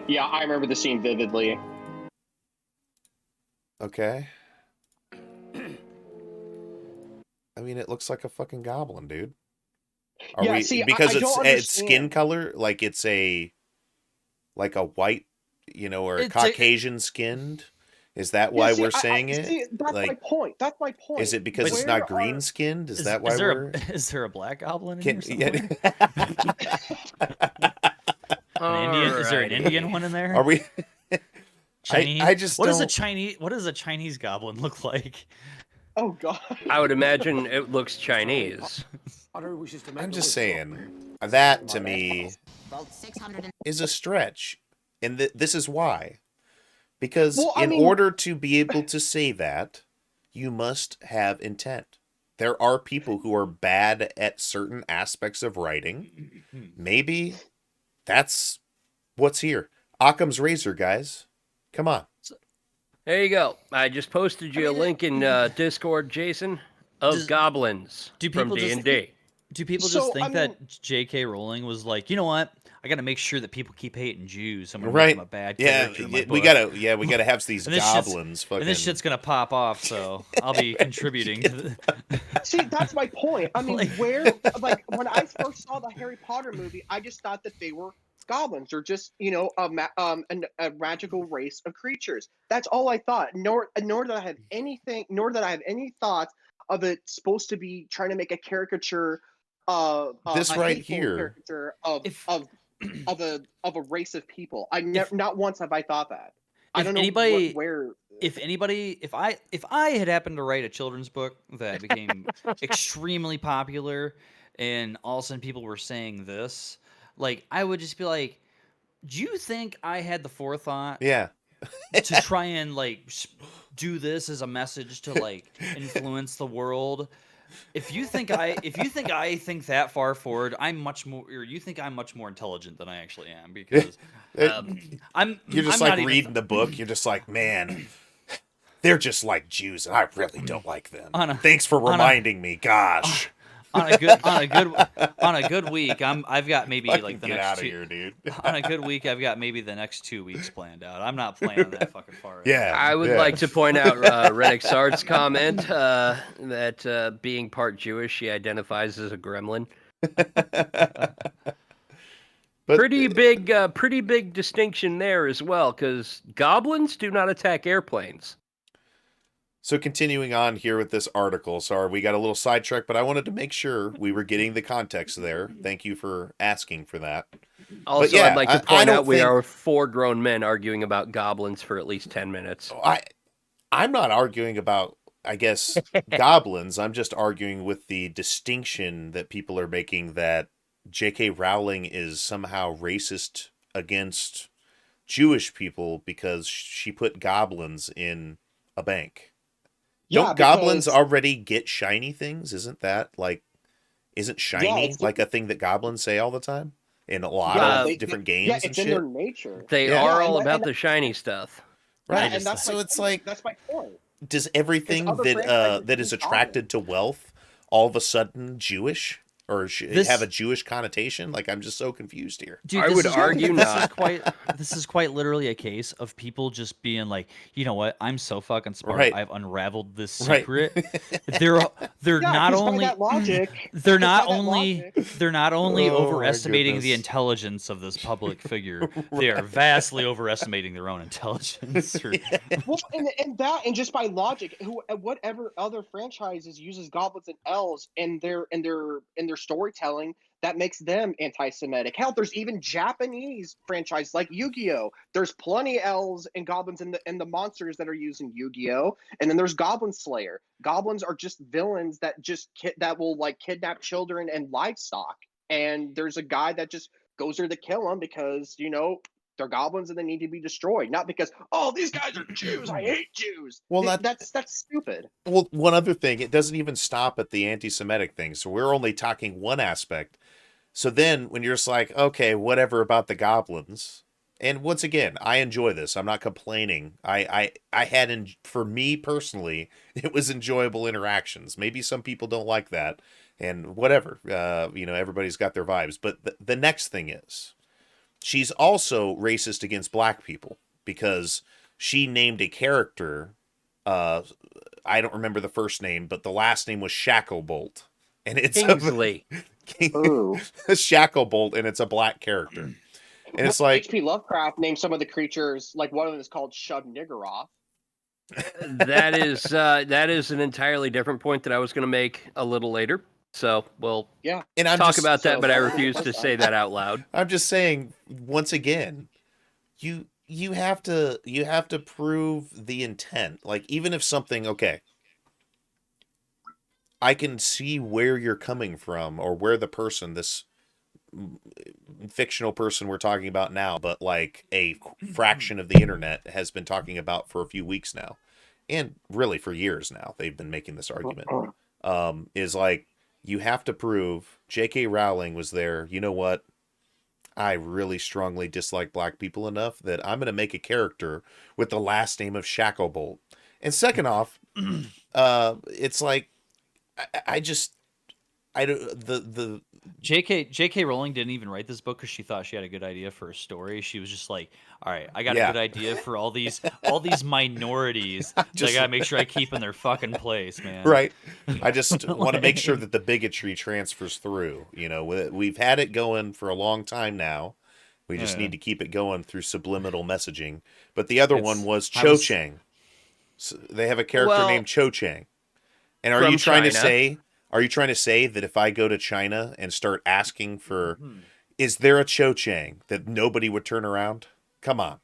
Speaker 3: Yeah, I remember the scene vividly.
Speaker 1: Okay. I mean, it looks like a fucking goblin, dude. Because it's skin color, like it's like a white, or a Caucasian skinned. Is that why we're saying it?
Speaker 3: That's my point. That's my point.
Speaker 1: Is it because it's not green skinned? Is that why
Speaker 2: is there a black goblin in here
Speaker 1: Indian?
Speaker 2: Is there an Indian one in there?
Speaker 1: Are we?
Speaker 2: Chinese?
Speaker 1: I just
Speaker 2: what does a Chinese goblin look like?
Speaker 3: Oh God!
Speaker 4: I would imagine it looks Chinese.
Speaker 1: I'm just saying that to me is a stretch, and this is why. Because in order to be able to say that, you must have intent. There are people who are bad at certain aspects of writing. Maybe that's what's here. Occam's razor, guys. Come on.
Speaker 4: There you go. I just posted you a link in Discord, Jason, of goblins from D&D.
Speaker 2: Do people just think that J.K. Rowling was like, you know what? I got to make sure that people keep hating Jews. So I'm gonna make them a bad character.
Speaker 1: We gotta have these goblins.
Speaker 2: And this shit's gonna pop off. So I'll be contributing to the.
Speaker 3: See, that's my point. I mean, when I first saw the Harry Potter movie, I just thought that they were goblins or just a magical race of creatures. That's all I thought. Nor that I have any thoughts of it supposed to be trying to make a caricature of
Speaker 1: this right here
Speaker 3: of a race of people. Not once have I thought that. I don't know where.
Speaker 2: If I had happened to write a children's book that became extremely popular, and all of a sudden people were saying this, like, I would just be like, do you think I had the forethought?
Speaker 1: Yeah.
Speaker 2: To try and do this as a message to influence the world? If you think I think that far forward, you think I'm much more intelligent than I actually am, because
Speaker 1: you're just reading the book. You're just like, man, they're just like Jews, and I really don't like them. Thanks for reminding me. Gosh.
Speaker 2: On a good week, I've got maybe the next
Speaker 1: get out of here, dude.
Speaker 2: On a good week, I've got maybe the next 2 weeks planned out. I'm not planning that fucking far.
Speaker 1: Yeah,
Speaker 4: I would like to point out Rennick Sart's comment that being part Jewish, she identifies as a gremlin. But pretty big distinction there as well, because goblins do not attack airplanes.
Speaker 1: So continuing on here with this article, sorry, we got a little sidetracked, but I wanted to make sure we were getting the context there. Thank you for asking for that.
Speaker 4: Also, I'd like to point out we are 4 grown men arguing about goblins for at least 10 minutes.
Speaker 1: I'm not arguing about, I guess, goblins. I'm just arguing with the distinction that people are making that J.K. Rowling is somehow racist against Jewish people because she put goblins in a bank. Don't goblins already get shiny things? Isn't shiny like a thing that goblins say all the time in a lot of different games?
Speaker 3: Yeah, it's in their nature.
Speaker 4: They are all about the shiny stuff,
Speaker 1: right? And that's my point. Does everything that is attracted to wealth all of a sudden Jewish? Or have a Jewish connotation? Like, I'm just so confused here.
Speaker 2: Dude, I would argue not. This is quite literally a case of people just being like, you know what? I'm so fucking smart. Right. I've unraveled this secret. Right. They're not only they're not only overestimating the intelligence of this public figure. Right. They are vastly overestimating their own intelligence.
Speaker 3: Well, and just by logic, whatever other franchises uses goblins and elves in their storytelling, that makes them anti-Semitic. Hell, there's even Japanese franchises like Yu-Gi-Oh! There's plenty elves and goblins in the monsters that are used in Yu-Gi-Oh! And then there's Goblin Slayer. Goblins are just villains that will like kidnap children and livestock. And there's a guy that just goes there to kill them because, they're goblins and they need to be destroyed, not because these guys are Jews. I hate Jews. Well, that's stupid.
Speaker 1: Well, one other thing, it doesn't even stop at the anti-Semitic thing. So we're only talking one aspect. So then when you're just like, okay, whatever about the goblins, and once again, I enjoy this. I'm not complaining. I had, for me personally, it was enjoyable interactions. Maybe some people don't like that, and whatever. Everybody's got their vibes. But the next thing is, she's also racist against black people because she named a character. I don't remember the first name, but the last name was Shacklebolt, and it's
Speaker 4: Kingsley.
Speaker 1: Shacklebolt, and it's a black character. And it's like
Speaker 3: H.P. Lovecraft named some of the creatures, like one of them is called Shub-Niggurath.
Speaker 4: That is an entirely different point that I was going to make a little later. So we'll talk about that, but I refuse to say that out loud.
Speaker 1: I'm just saying, once again, you have to prove the intent. Like, even if something, okay, I can see where you're coming from or where the person, this fictional person we're talking about now, but like a fraction of the internet has been talking about for a few weeks now, and really for years now, they've been making this argument. Is like, you have to prove J.K. Rowling was there. You know what? I really strongly dislike black people enough that I'm going to make a character with the last name of Shacklebolt. And second off, it's like, the
Speaker 2: J.K. Rowling didn't even write this book because she thought she had a good idea for a story. She was just like, all right, I got a good idea for all these minorities. I gotta make sure I keep in their fucking place, man.
Speaker 1: Right. I just want to make sure that the bigotry transfers through. We've had it going for a long time now. We just need to keep it going through subliminal messaging. But the other one was Cho Chang. So they have a character named Cho Chang. And are you trying to say that if I go to China and start asking for, is there a Cho Chang, that nobody would turn around? Come on.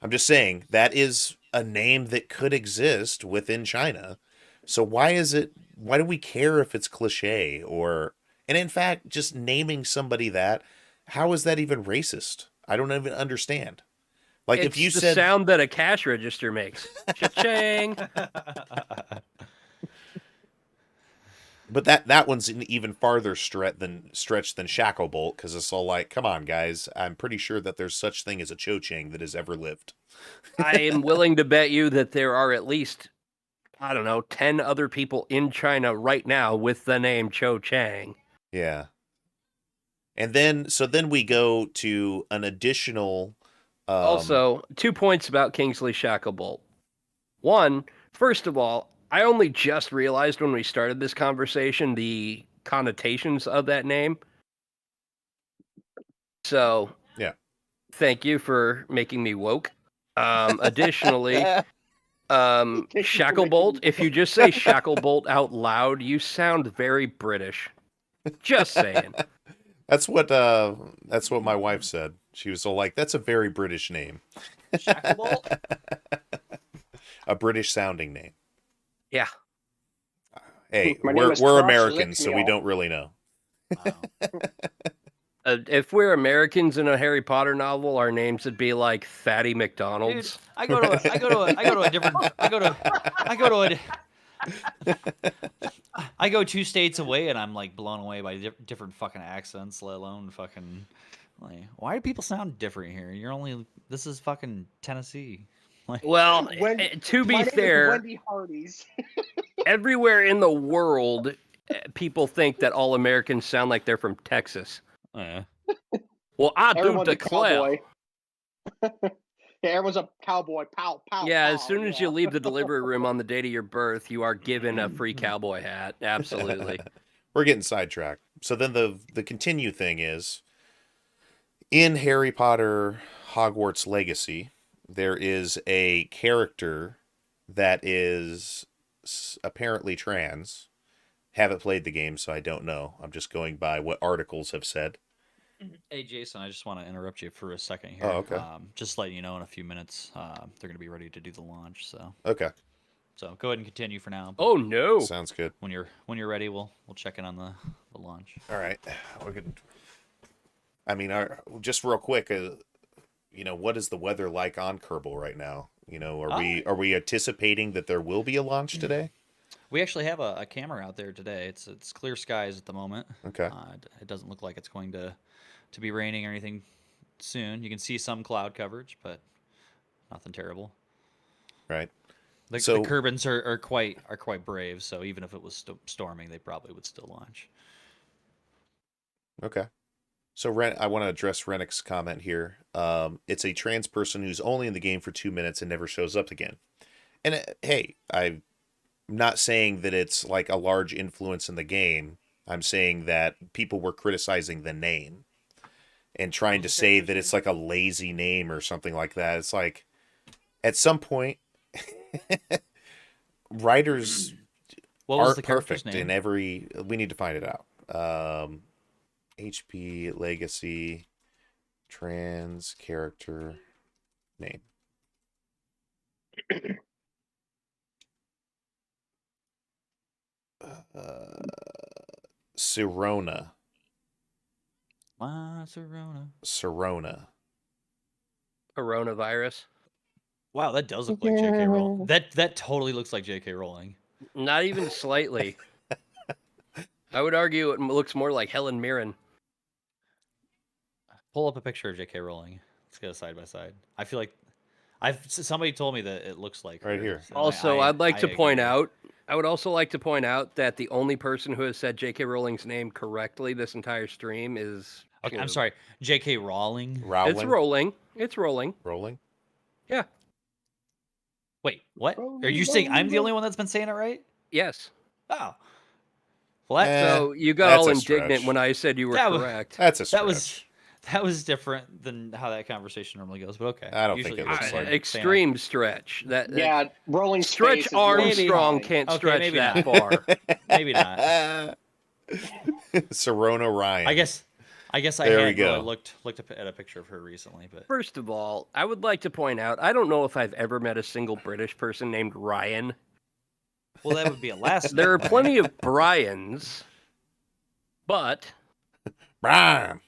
Speaker 1: I'm just saying that is a name that could exist within China. So why do we care if it's cliche and in fact, just naming somebody that, how is that even racist? I don't even understand. Like,
Speaker 4: it's
Speaker 1: if you
Speaker 4: the
Speaker 1: said
Speaker 4: sound that a cash register makes. Cha-ching.
Speaker 1: But that one's an even farther stretch than Shacklebolt, because it's all like, come on, guys. I'm pretty sure that there's such thing as a Cho Chang that has ever lived.
Speaker 4: I am willing to bet you that there are at least, 10 other people in China right now with the name Cho Chang.
Speaker 1: Yeah. And then we go to an additional...
Speaker 4: Also, 2 points about Kingsley Shacklebolt. One, first of all, I only just realized when we started this conversation the connotations of that name. So,
Speaker 1: yeah,
Speaker 4: thank you for making me woke. Additionally, Shacklebolt. If you just say Shacklebolt out loud, you sound very British. Just saying.
Speaker 1: That's what my wife said. She was so like, "That's a very British name."
Speaker 2: Shacklebolt?
Speaker 1: A British sounding name.
Speaker 4: Yeah.
Speaker 1: Hey, we're Americans, so we don't really know.
Speaker 2: Wow.
Speaker 4: If we're Americans in a Harry Potter novel, our names would be like Fatty McDonald's.
Speaker 2: Dude, I go I go 2 states away and I'm like blown away by different fucking accents, let alone fucking like, why do people sound different here? This is fucking Tennessee. Like,
Speaker 4: well, to be fair,
Speaker 3: Wendy Hardy's.
Speaker 4: everywhere in the world, people think that all Americans sound like they're from Texas.
Speaker 2: yeah.
Speaker 4: Well, I do
Speaker 3: Everyone's a
Speaker 4: declare.
Speaker 3: cowboy. Yeah, everyone's a cowboy. Pow, pow.
Speaker 4: Yeah,
Speaker 3: pow,
Speaker 4: as soon as you leave the delivery room on the date of your birth, you are given a free cowboy hat. Absolutely.
Speaker 1: We're getting sidetracked. So then the continue thing is, in Harry Potter Hogwarts Legacy, there is a character that is apparently trans. Haven't played the game, so I don't know. I'm just going by what articles have said.
Speaker 2: Hey Jason, I just want to interrupt you for a second here.
Speaker 1: Oh, okay.
Speaker 2: Just letting you know, in a few minutes, they're going to be ready to do the launch. So
Speaker 1: okay.
Speaker 2: So go ahead and continue for now.
Speaker 4: Oh no!
Speaker 1: Sounds good.
Speaker 2: When you're ready, we'll check in on the launch.
Speaker 1: All right. We're good. I mean, just real quick, what is the weather like on Kerbal right now? Are we anticipating that there will be a launch today?
Speaker 2: We actually have a camera out there today. It's clear skies at the moment.
Speaker 1: Okay.
Speaker 2: It doesn't look like it's going to be raining or anything soon. You can see some cloud coverage, but nothing terrible.
Speaker 1: Right.
Speaker 2: The Kerbins are quite brave. So even if it was storming, they probably would still launch.
Speaker 1: Okay. So I want to address Rennick's comment here. It's a trans person who's only in the game for 2 minutes and never shows up again. And hey, I'm not saying that it's like a large influence in the game. I'm saying that people were criticizing the name and trying to say that it's like a lazy name or something like that. It's like, at some point, writers aren't perfect in every. We need to find it out. HP Legacy trans character name. Sirona. Sirona.
Speaker 4: Coronavirus.
Speaker 2: Wow, that does look like J.K. Rowling. That totally looks like J.K. Rowling.
Speaker 4: Not even slightly. I would argue it looks more like Helen Mirren.
Speaker 2: Pull up a picture of J.K. Rowling. Let's go side by side. I feel like somebody told me that it looks like
Speaker 1: right here.
Speaker 4: Also, I'd like to point out. I would also like to point out that the only person who has said J.K. Rowling's name correctly this entire stream is.
Speaker 2: Okay, I'm sorry, J.K. Rowling.
Speaker 4: It's rolling. It's rolling.
Speaker 1: Rolling.
Speaker 4: Yeah.
Speaker 2: Wait, what? Are you saying I'm the only one that's been saying it right?
Speaker 4: Yes.
Speaker 2: Oh. Well,
Speaker 4: so you got all indignant when I said you were correct.
Speaker 1: That's a stretch.
Speaker 2: That was different than how that conversation normally goes, but okay.
Speaker 1: I don't think it looks like
Speaker 4: extreme stretch.
Speaker 3: Rolling
Speaker 4: Stretch Armstrong can't stretch that far.
Speaker 2: Maybe not.
Speaker 1: Sirona Ryan.
Speaker 2: I guess I had looked at a picture of her recently, but
Speaker 4: first of all, I would like to point out I don't know if I've ever met a single British person named Ryan.
Speaker 2: Well, that would be a last.
Speaker 4: There are plenty of Bryans, but
Speaker 1: Brian.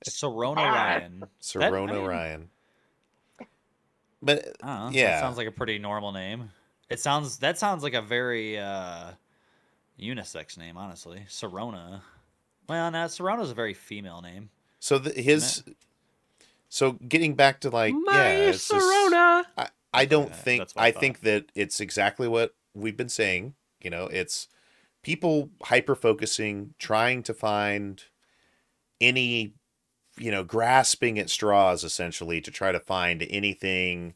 Speaker 2: Sirona Ryan.
Speaker 1: Sirona Ryan. But yeah,
Speaker 2: that sounds like a pretty normal name. That sounds like a very unisex name, honestly. Sirona. Well, no, Sirona's a very female name.
Speaker 1: So so getting back to like
Speaker 4: Sirona.
Speaker 1: I don't think I think that it's exactly what we've been saying. It's people hyper focusing, trying to find any, grasping at straws essentially to try to find anything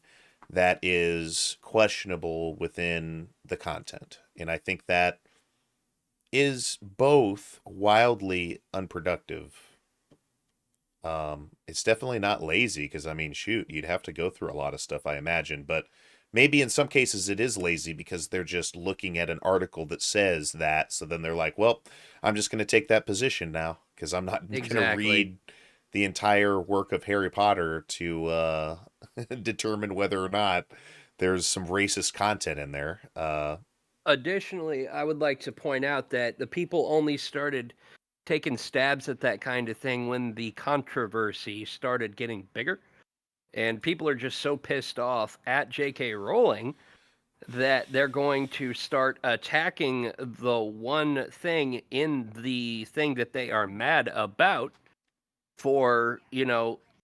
Speaker 1: that is questionable within the content. And I think that is both wildly unproductive. It's definitely not lazy because, I mean, shoot, you'd have to go through a lot of stuff, I imagine. But maybe in some cases it is lazy because they're just looking at an article that says that. So then they're like, well, I'm just going to take that position now because I'm not going to read the entire work of Harry Potter to determine whether or not there's some racist content in there.
Speaker 4: Additionally, I would like to point out that the people only started taking stabs at that kind of thing when the controversy started getting bigger. And people are just so pissed off at J.K. Rowling that they're going to start attacking the one thing in the thing that they are mad about for,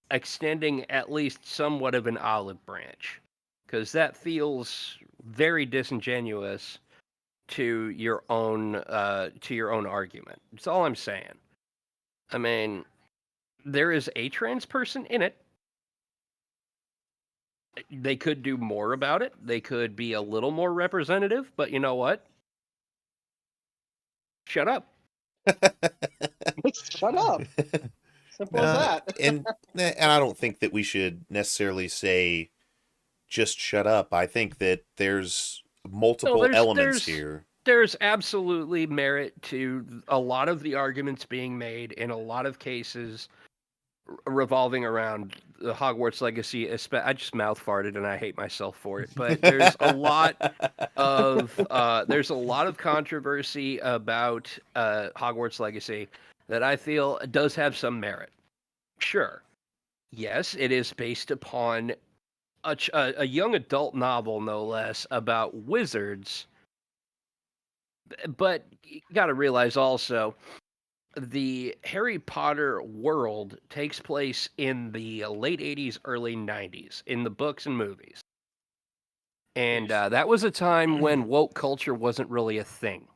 Speaker 4: extending at least somewhat of an olive branch. Because that feels very disingenuous to your own argument. That's all I'm saying. I mean, there is a trans person in it. They could do more about it. They could be a little more representative, but you know what? Shut up.
Speaker 3: Shut up. Simple as that.
Speaker 1: and I don't think that we should necessarily say just shut up. I think that there's multiple elements here.
Speaker 4: There's absolutely merit to a lot of the arguments being made in a lot of cases revolving around the Hogwarts Legacy. I just mouth farted and I hate myself for it. But there's a lot of controversy about Hogwarts Legacy that I feel does have some merit. Sure, yes, it is based upon a young adult novel, no less, about wizards. But you got to realize also, the Harry Potter world takes place in the late 80s, early 90s, in the books and movies. And that was a time when woke culture wasn't really a thing.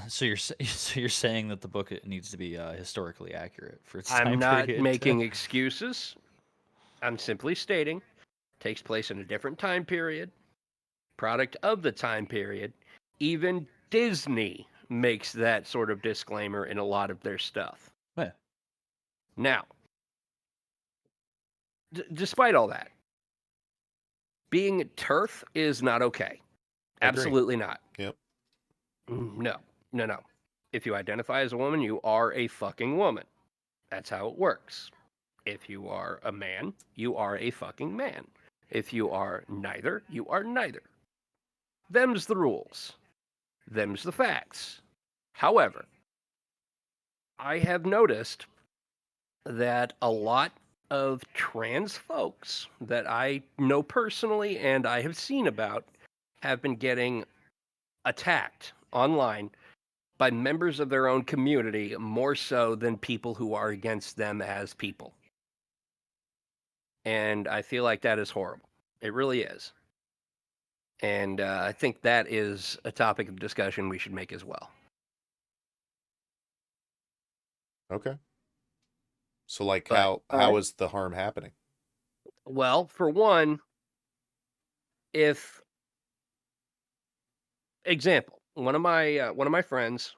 Speaker 2: So you're saying that the book needs to be historically accurate for its
Speaker 4: time period?
Speaker 2: I'm
Speaker 4: not making excuses. I'm simply stating it takes place in a different time period, product of the time period. Even Disney makes that sort of disclaimer in a lot of their stuff.
Speaker 2: Yeah.
Speaker 4: Now, despite all that, being TERF is not okay. Absolutely not.
Speaker 1: Yep.
Speaker 4: No. If you identify as a woman, you are a fucking woman. That's how it works. If you are a man, you are a fucking man. If you are neither, you are neither. Them's the rules. Them's the facts. However, I have noticed that a lot of trans folks that I know personally and I have seen about have been getting attacked online by members of their own community more so than people who are against them as people. And I feel like that is horrible. It really is. And I think that is a topic of discussion we should make as well.
Speaker 1: Okay. So, like, how is the harm happening?
Speaker 4: Well, for one, if example, one of my friends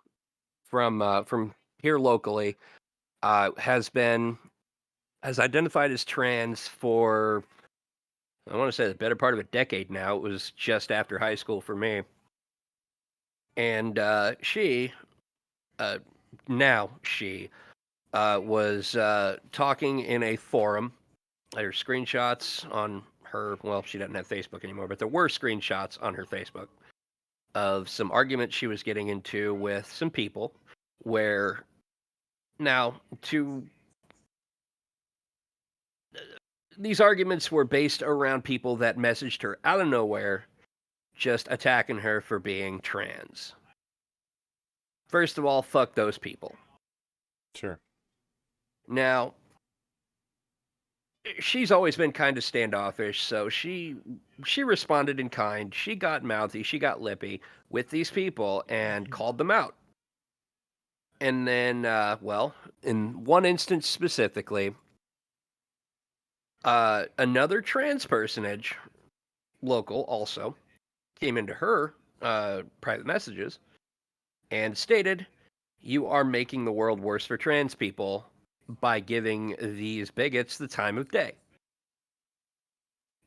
Speaker 4: from here locally has identified as trans for, I want to say, the better part of a decade now. It was just after high school for me. And she was talking in a forum. There are screenshots on her, well, she doesn't have Facebook anymore, but there were screenshots on her Facebook of some arguments she was getting into with some people where, now, these arguments were based around people that messaged her out of nowhere, just attacking her for being trans. First of all, fuck those people.
Speaker 1: Sure.
Speaker 4: Now, she's always been kind of standoffish, so she responded in kind. She got mouthy, she got lippy with these people and called them out. And then, in one instance specifically, another trans personage, local also, came into her private messages and stated, "You are making the world worse for trans people by giving these bigots the time of day."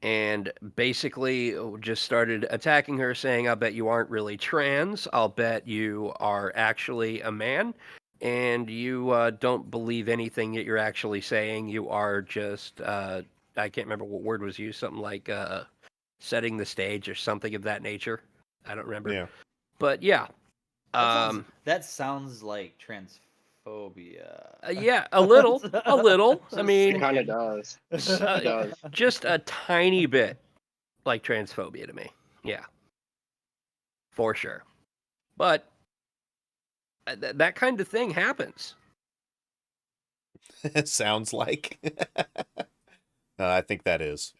Speaker 4: and basically just started attacking her, saying, "I'll bet you aren't really trans. I'll bet you are actually a man, and you don't believe anything that you're actually saying. You are just, I can't remember what word was used, something like setting the stage or something of that nature. I don't remember.
Speaker 1: Yeah.
Speaker 4: But yeah.
Speaker 2: That sounds like transphobia.
Speaker 4: Yeah, a little. I mean,
Speaker 3: It kind of does. It does.
Speaker 4: Just a tiny bit like transphobia to me. Yeah, for sure. But that kind of thing happens.
Speaker 1: It sounds like. I think that is.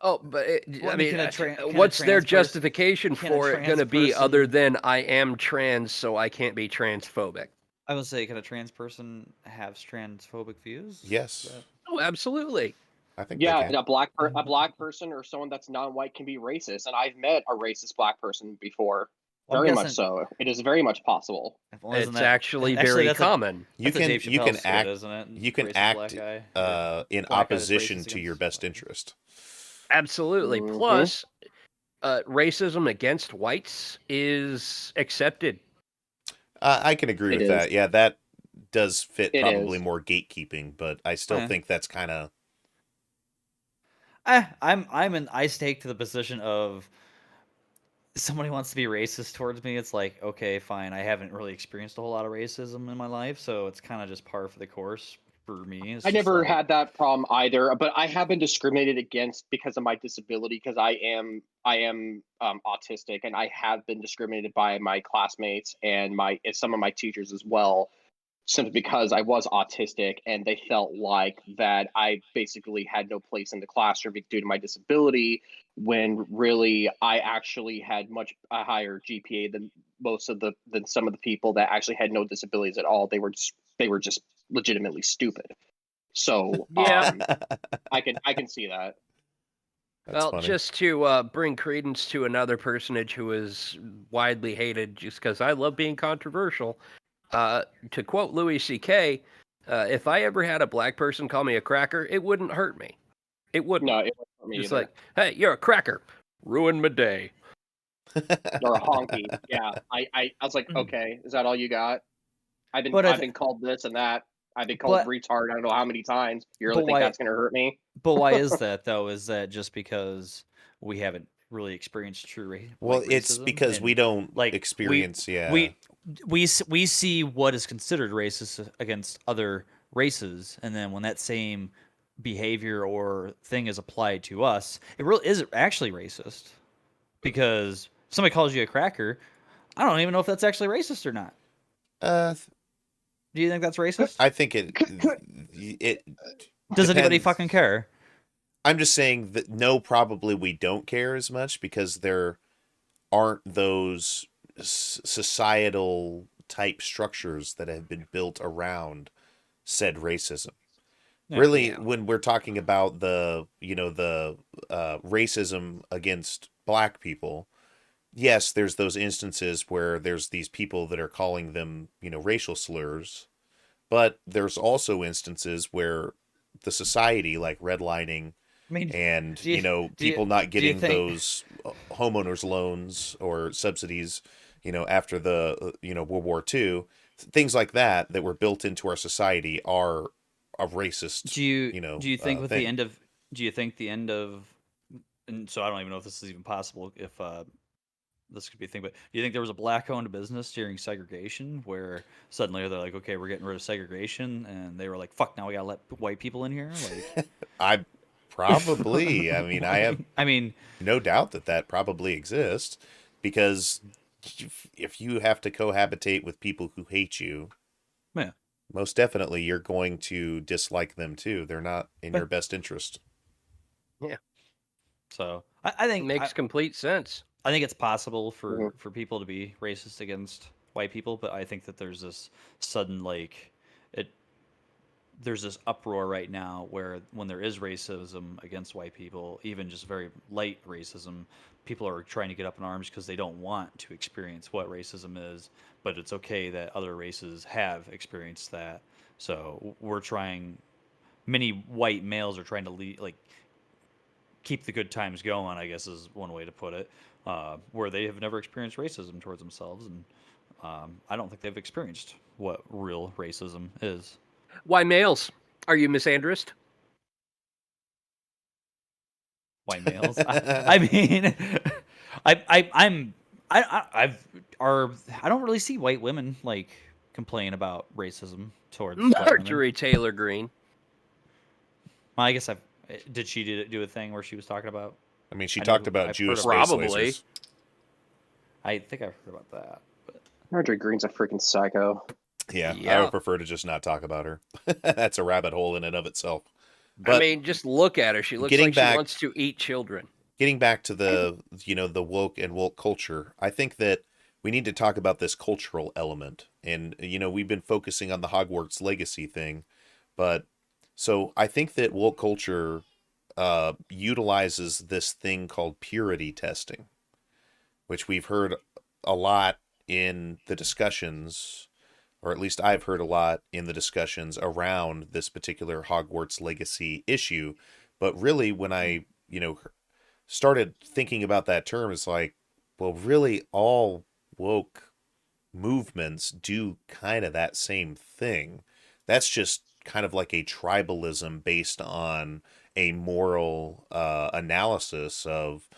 Speaker 4: Oh, but
Speaker 2: Well,
Speaker 4: I mean,
Speaker 2: can
Speaker 4: what's
Speaker 2: a
Speaker 4: their
Speaker 2: trans
Speaker 4: justification
Speaker 2: can a
Speaker 4: for it
Speaker 2: trans
Speaker 4: going to be
Speaker 2: person-
Speaker 4: other than I am trans, so I can't be transphobic?
Speaker 2: I would say, can a trans person have transphobic views?
Speaker 1: Yes.
Speaker 4: Oh, absolutely.
Speaker 1: I think
Speaker 3: Yeah,
Speaker 1: they can.
Speaker 3: a black person or someone that's non-white can be racist, and I've met a racist black person before.
Speaker 2: Well, I'm
Speaker 3: Very much
Speaker 2: guessing-
Speaker 3: so. It is very much possible.
Speaker 2: Well, isn't
Speaker 4: It's
Speaker 2: that-
Speaker 4: actually very
Speaker 2: that's a-
Speaker 4: common.
Speaker 2: That's a Dave
Speaker 1: you
Speaker 2: Chappelle
Speaker 1: can
Speaker 2: skit,
Speaker 1: act
Speaker 2: isn't it?
Speaker 1: you can
Speaker 2: Racist
Speaker 1: act
Speaker 2: black guy,
Speaker 1: in
Speaker 2: black guy that's
Speaker 1: opposition
Speaker 2: racist
Speaker 1: to your
Speaker 2: against
Speaker 1: best
Speaker 2: black.
Speaker 1: interest.
Speaker 4: Absolutely.
Speaker 3: Mhm.
Speaker 4: Plus, racism against whites is accepted.
Speaker 1: I can agree
Speaker 3: It
Speaker 1: with
Speaker 3: is.
Speaker 1: that. Yeah, that does fit
Speaker 3: It
Speaker 1: probably
Speaker 3: is.
Speaker 1: more gatekeeping, but I still
Speaker 2: Yeah.
Speaker 1: think that's kind of
Speaker 2: I stake to the position of somebody wants to be racist towards me. It's like, okay, fine. I haven't really experienced a whole lot of racism in my life, so it's kind of just par for the course for me. It's
Speaker 3: I
Speaker 2: just
Speaker 3: never
Speaker 2: like,
Speaker 3: had that problem either, but I have been discriminated against because of my disability, because I am autistic, and I have been discriminated by my classmates and some of my teachers as well, simply because I was autistic, and they felt like that I basically had no place in the classroom due to my disability, when really I actually had a higher GPA than some of the people that actually had no disabilities at all. They were just legitimately stupid. So
Speaker 4: Yeah.
Speaker 3: I can see that.
Speaker 1: that's
Speaker 4: Well,
Speaker 1: funny.
Speaker 4: just to bring credence to another personage who is widely hated, just because I love being controversial, to quote Louis C.K., if I ever had a black person call me a cracker, it wouldn't hurt me. It wouldn't.
Speaker 3: No, it wasn't for me
Speaker 4: Just
Speaker 3: either.
Speaker 4: like, hey, you're a cracker. Ruined my day.
Speaker 3: Or a honky. Yeah, I was like, okay, is that all you got? I've been called this and that. I've been called retard. I don't know how many times. You really think that's gonna hurt me?
Speaker 2: But why is that though? Is that just because we haven't really experienced true
Speaker 1: Well, it's
Speaker 2: racism?
Speaker 1: because
Speaker 2: And,
Speaker 1: we don't
Speaker 2: like
Speaker 1: experience.
Speaker 2: we see what is considered racist against other races, and then when that same behavior or thing is applied to us, it really is actually racist. Because if somebody calls you a cracker, I don't even know if that's actually racist or not. Do you think that's racist?
Speaker 1: I think it
Speaker 2: Does anybody
Speaker 1: depends.
Speaker 2: fucking care?
Speaker 1: I'm just saying that no, probably we don't care as much because there aren't those societal type structures that have been built around said racism.
Speaker 2: Yeah.
Speaker 1: Really,
Speaker 4: Yeah.
Speaker 1: when we're talking about the racism against black people, yes, there's those instances where there's these people that are calling them, racial slurs, but there's also instances where the society, like redlining, and people not getting those homeowners loans or subsidies, after the World War II, things like that were built into our society are a racist.
Speaker 2: Do you think with
Speaker 1: thing.
Speaker 2: the end of and so I don't even know if this is even possible, if this could be a thing, but do you think there was a black-owned business during segregation where suddenly they're like, okay, we're getting rid of segregation, and they were like, fuck, now we gotta let white people in here? Like,
Speaker 1: I probably. I
Speaker 2: mean,
Speaker 1: no doubt that probably exists, because if you have to cohabitate with people who hate you,
Speaker 2: yeah,
Speaker 1: most definitely you're going to dislike them too. They're not in your best interest.
Speaker 4: Yeah.
Speaker 2: So I think
Speaker 4: it makes complete sense.
Speaker 2: I think it's possible for people to be racist against white people, but I think that there's this sudden there's this uproar right now where when there is racism against white people, even just very light racism, people are trying to get up in arms because they don't want to experience what racism is, but it's okay that other races have experienced that. So many white males are trying to keep the good times going, I guess is one way to put it, where they have never experienced racism towards themselves, and I don't think they've experienced what real racism is.
Speaker 4: Why males? Are you misandrist?
Speaker 2: White males. I mean, I don't really see white women like complain about racism towards white women.
Speaker 4: Marjorie Taylor Greene.
Speaker 2: Well, I guess did she do a thing where she was talking about?
Speaker 1: I mean, she talked about Jewish space lasers.
Speaker 2: I think I've heard about that. But
Speaker 3: Marjorie Greene's a freaking psycho.
Speaker 1: Yeah, I would prefer to just not talk about her. That's a rabbit hole in and of itself. But
Speaker 4: I mean, just look at her. She looks like she wants to eat children.
Speaker 1: Getting back to the woke and woke culture, I think that we need to talk about this cultural element. And, we've been focusing on the Hogwarts Legacy thing. But so I think that woke culture utilizes this thing called purity testing, which we've heard a lot in the discussions, or at least I've heard a lot in the discussions around this particular Hogwarts Legacy issue. But really, when I, started thinking about that term, it's like, well, really all woke movements do kind of that same thing. That's just kind of like a tribalism based on a moral analysis of,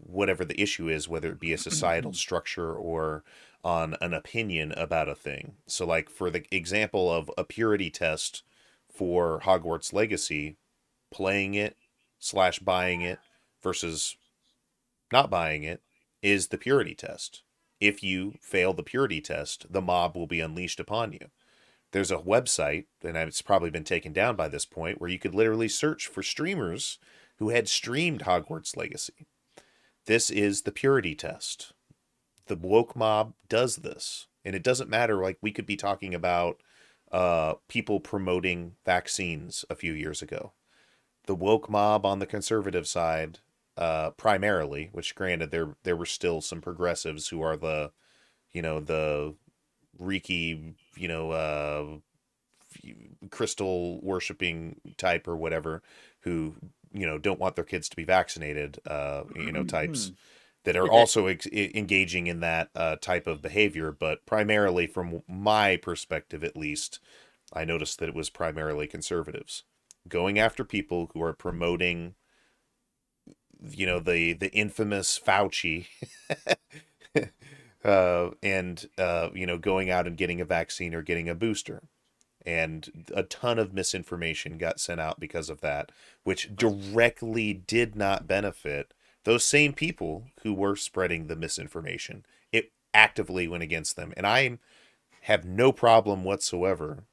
Speaker 1: whatever the issue is, whether it be a societal structure or on an opinion about a thing. So like for the example of a purity test for Hogwarts Legacy, playing it / buying it versus not buying it is the purity test. If you fail the purity test, the mob will be unleashed upon you. There's a website, and it's probably been taken down by this point, where you could literally search for streamers who had streamed Hogwarts Legacy. This is the purity test. The woke mob does this. And it doesn't matter, like we could be talking about people promoting vaccines a few years ago. The woke mob on the conservative side, primarily, which granted there were still some progressives who are the Reiki, crystal worshipping type or whatever, who don't want their kids to be vaccinated, types that are also engaging in that type of behavior. But primarily, from my perspective at least, I noticed that it was primarily conservatives going after people who are promoting, the infamous Fauci, and going out and getting a vaccine or getting a booster. And a ton of misinformation got sent out because of that, which directly did not benefit those same people who were spreading the misinformation. It actively went against them. And I have no problem whatsoever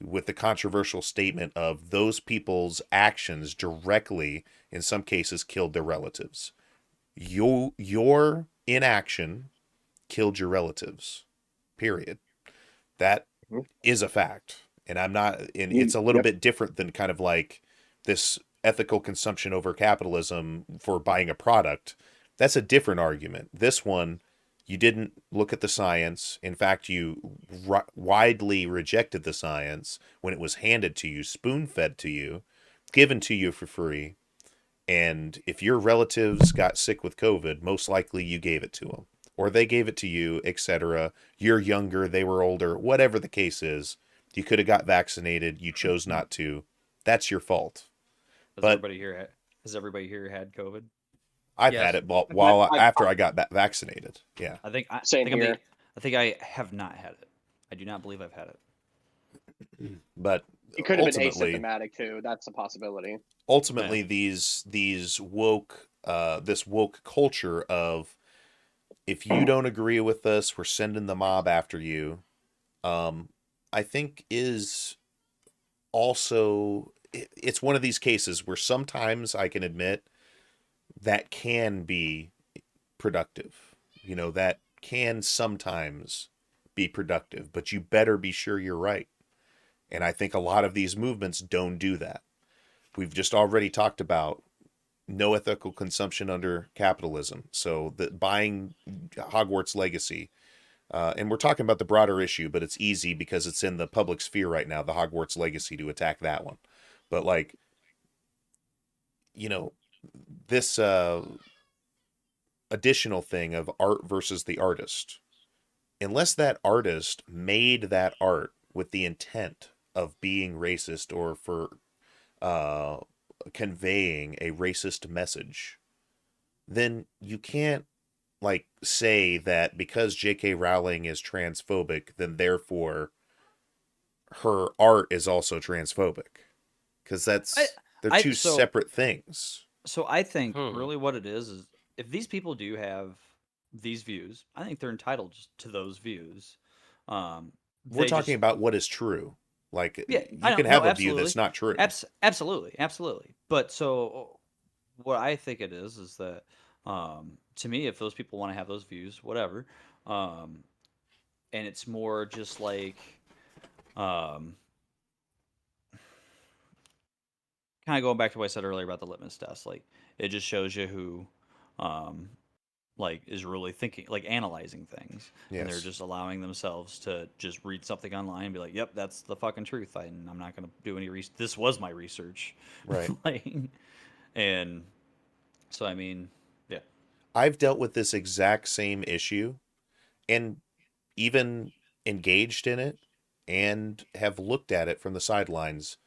Speaker 1: with the controversial statement of those people's actions directly, in some cases, killed their relatives. Your inaction killed your relatives, period. That is a fact. And I'm not, and it's a little bit different than kind of like this ethical consumption over capitalism for buying a product. That's a different argument. This one, you didn't look at the science. In fact, you widely rejected the science when it was handed to you, spoon-fed to you, given to you for free. And if your relatives got sick with COVID, most likely you gave it to them. Or they gave it to you, etc. You're younger, they were older, whatever the case is. You could have got vaccinated. You chose not to. That's your fault.
Speaker 2: Has everybody here had COVID?
Speaker 1: I've had it after I got vaccinated. Yeah.
Speaker 2: I think I have not had it. I do not believe I've had it.
Speaker 1: But
Speaker 3: you could have been asymptomatic too. That's a possibility.
Speaker 1: Ultimately, these woke, this woke culture of, if you don't agree with us, we're sending the mob after you. I think is also, it's one of these cases where sometimes I can admit that can be productive. That can sometimes be productive, but you better be sure you're right. And I think a lot of these movements don't do that. We've just already talked about no ethical consumption under capitalism. So that buying Hogwarts Legacy, and we're talking about the broader issue, but it's easy because it's in the public sphere right now, the Hogwarts Legacy, to attack that one. But this additional thing of art versus the artist, unless that artist made that art with the intent of being racist or for conveying a racist message, then you can't like say that because J.K. Rowling is transphobic, then therefore her art is also transphobic, because they're two separate things.
Speaker 2: So I think really what it is if these people do have these views, I think they're entitled to those views.
Speaker 1: We're talking about what is true. Like,
Speaker 2: yeah,
Speaker 1: you can have a view that's not true.
Speaker 2: Absolutely. But so what I think it is that to me, if those people want to have those views, whatever, and it's more just like kind of going back to what I said earlier about the litmus test, like it just shows you who like is really thinking, like analyzing things. Yes. And they're just allowing themselves to just read something online and be like, yep, that's the fucking truth. I'm not going to do any research. This was my research.
Speaker 1: Right.
Speaker 2: Like, and so, I mean, yeah.
Speaker 1: I've dealt with this exact same issue and even engaged in it and have looked at it from the sidelines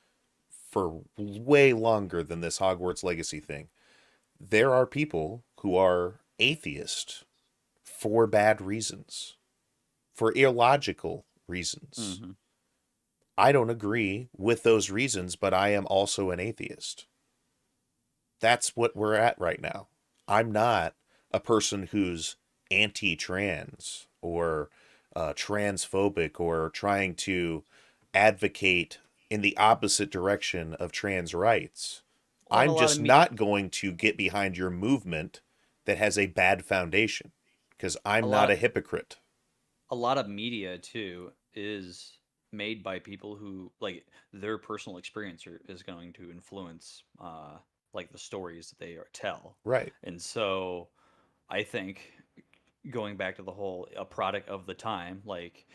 Speaker 1: for way longer than this Hogwarts Legacy thing. There are people who are atheist for bad reasons, for illogical reasons. Mm-hmm. I don't agree with those reasons, but I am also an atheist. That's what we're at right now. I'm not a person who's anti-trans or transphobic or trying to advocate in the opposite direction of trans rights. I'm just not going to get behind your movement that has a bad foundation, because I'm not a hypocrite.
Speaker 2: A lot of media, too, is made by people who, like, their personal experience is going to influence, like, the stories that they tell.
Speaker 1: Right.
Speaker 2: And so I think going back to the whole a product of the time, like,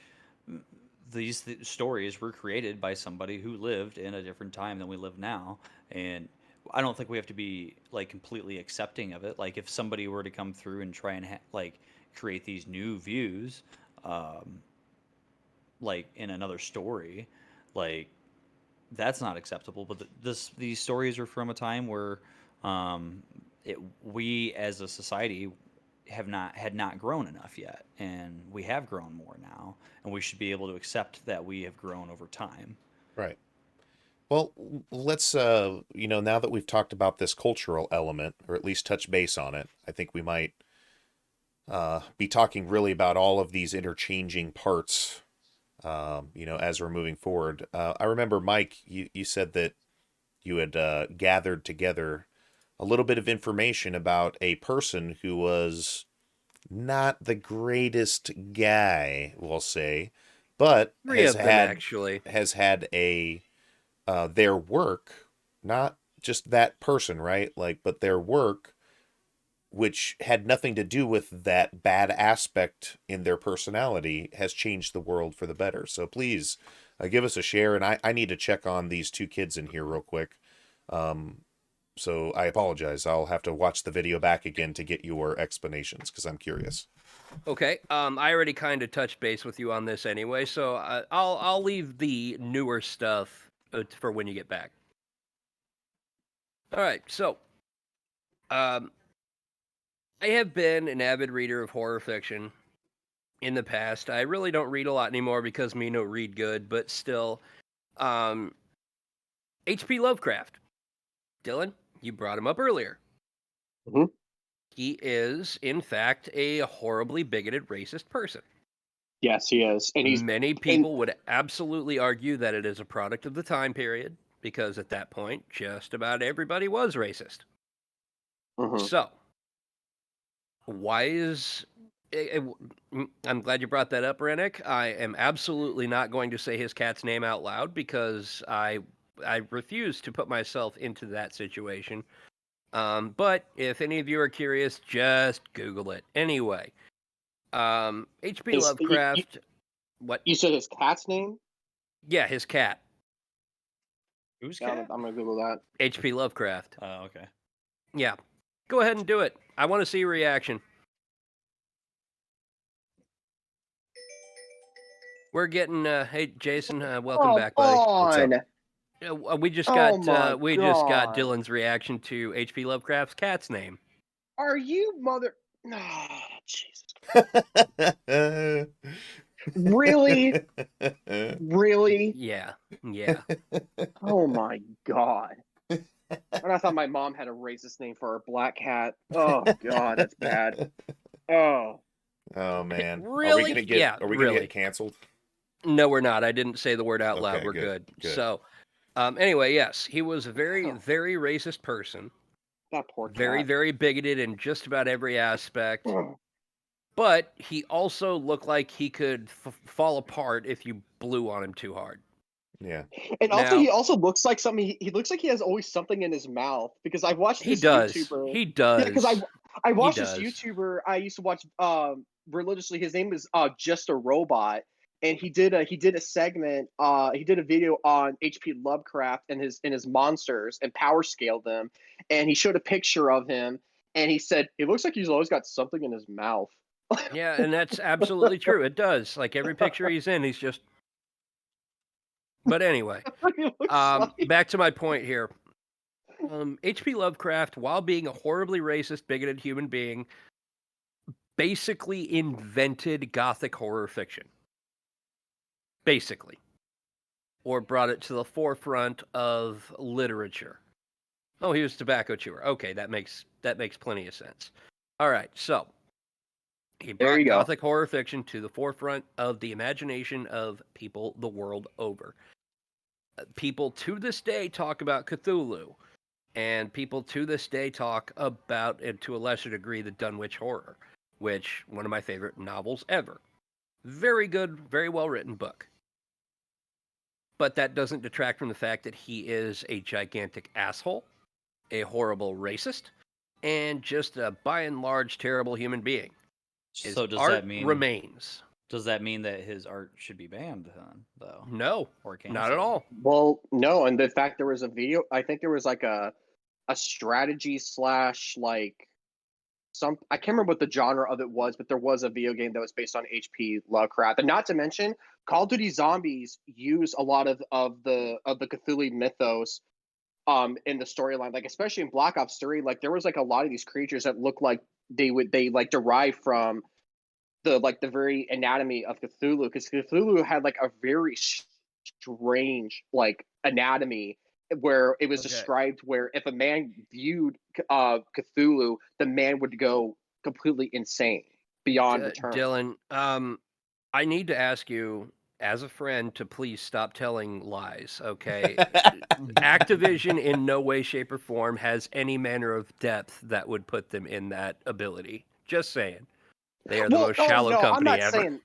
Speaker 2: these stories were created by somebody who lived in a different time than we live now. And I don't think we have to be like completely accepting of it. Like if somebody were to come through and try and like create these new views, like in another story, like that's not acceptable. But these stories are from a time where we as a society had not grown enough yet, and we have grown more now, and we should be able to accept that we have grown over time.
Speaker 1: Right. Well, let's now that we've talked about this cultural element, or at least touch base on it, I think we might be talking really about all of these interchanging parts as we're moving forward. I remember, Mike, you said that you had gathered together a little bit of information about a person who was not the greatest guy, we'll say, but has had a their work, not just that person, right? Like, but their work, which had nothing to do with that bad aspect in their personality, has changed the world for the better. So please give us a share. And I need to check on these two kids in here real quick. So I apologize. I'll have to watch the video back again to get your explanations, because I'm curious.
Speaker 4: Okay. I already kind of touched base with you on this anyway, so I'll leave the newer stuff for when you get back. All right. So, I have been an avid reader of horror fiction in the past. I really don't read a lot anymore because me no read good, but still, H.P. Lovecraft. Dylan, you brought him up earlier.
Speaker 3: Mm-hmm.
Speaker 4: He is, in fact, a horribly bigoted, racist person.
Speaker 3: Yes, he is. And
Speaker 4: many people would absolutely argue that it is a product of the time period, because at that point, just about everybody was racist. Mm-hmm. So, why is... I'm glad you brought that up, Rennick. I am absolutely not going to say his cat's name out loud, because I refuse to put myself into that situation. But if any of you are curious, just Google it. Anyway, H.P. Lovecraft... What?
Speaker 3: You said his cat's name?
Speaker 4: Yeah, his cat.
Speaker 2: Whose cat?
Speaker 3: I'm going to Google that.
Speaker 4: H.P. Lovecraft.
Speaker 2: Oh, okay.
Speaker 4: Yeah. Go ahead and do it. I want to see your reaction. We're getting. Hey, Jason, welcome back, buddy.
Speaker 1: What's up?
Speaker 4: We just
Speaker 3: Oh
Speaker 4: got
Speaker 3: my God.
Speaker 4: Dylan's reaction to H.P. Lovecraft's cat's name.
Speaker 3: Are you mother? Oh, Jesus. Really? Really?
Speaker 4: Yeah.
Speaker 3: Oh my God. And I thought my mom had a racist name for her black cat. Oh God, that's bad. Oh.
Speaker 1: Oh man.
Speaker 4: Really?
Speaker 1: Are we gonna get canceled?
Speaker 4: No, we're not. I didn't say the word out loud.
Speaker 1: Okay,
Speaker 4: We're good.
Speaker 1: good.
Speaker 4: So, anyway, yes, he was a very, very racist person.
Speaker 3: That poor cat.
Speaker 4: Very, very bigoted in just about every aspect. But he also looked like he could fall apart if you blew on him too hard.
Speaker 1: Yeah.
Speaker 3: And also, he also looks like something. He looks like he has always something in his mouth, because I watched this YouTuber.
Speaker 4: He does.
Speaker 3: Yeah, because I watched this YouTuber I used to watch religiously. His name is Just a Robot, and he did a segment. He did a video on H.P. Lovecraft and his monsters and power scaled them, and he showed a picture of him, and he said it looks like he's always got something in his mouth.
Speaker 4: Yeah, and that's absolutely true. It does. Like every picture he's in, he's just. But anyway, back to my point here. H.P. Lovecraft, while being a horribly racist, bigoted human being, basically invented Gothic horror fiction. Basically. Or brought it to the forefront of literature. Oh, he was a tobacco chewer. Okay, that makes plenty of sense. All right, so he brought Gothic horror fiction to the forefront of the imagination of people the world over. People to this day talk about Cthulhu, and people to this day talk about, and to a lesser degree, the Dunwich Horror, which one of my favorite novels ever. Very good, very well written book. But that doesn't detract from the fact that he is a gigantic asshole, a horrible racist, and just a by and large terrible human being. His
Speaker 2: so does
Speaker 4: art
Speaker 2: that mean
Speaker 4: remains?
Speaker 2: Does that mean that his art should be banned then, though?
Speaker 4: No,
Speaker 2: or
Speaker 4: not at all.
Speaker 3: Well, no, and the fact there was a video, I think there was like a strategy / like I can't remember what the genre of it was, but there was a video game that was based on H.P. Lovecraft. And not to mention, Call of Duty Zombies use a lot of the Cthulhu mythos in the storyline, like especially in Black Ops 3. Like there was like a lot of these creatures that look like they like derive from the very anatomy of Cthulhu, because Cthulhu had like a very strange like anatomy, where it was described where if a man viewed Cthulhu, the man would go completely insane beyond return.
Speaker 4: Dylan, I need to ask you, as a friend, to please stop telling lies, okay? Activision in no way, shape, or form has any manner of depth that would put them in that ability. Just saying. They are the most shallow company ever.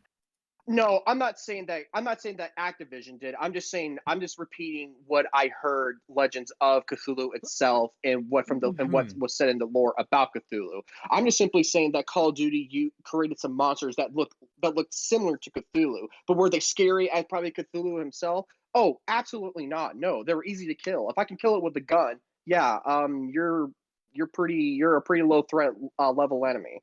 Speaker 3: I'm not saying that Activision did. I'm just repeating what I heard Legends of Cthulhu itself, and what was said in the lore about Cthulhu. I'm just simply saying that Call of Duty, you created some monsters that looked similar to Cthulhu, but were they scary as probably Cthulhu himself? Oh, absolutely not. No, they were easy to kill. If I can kill it with a gun, yeah, you're a pretty low threat level enemy.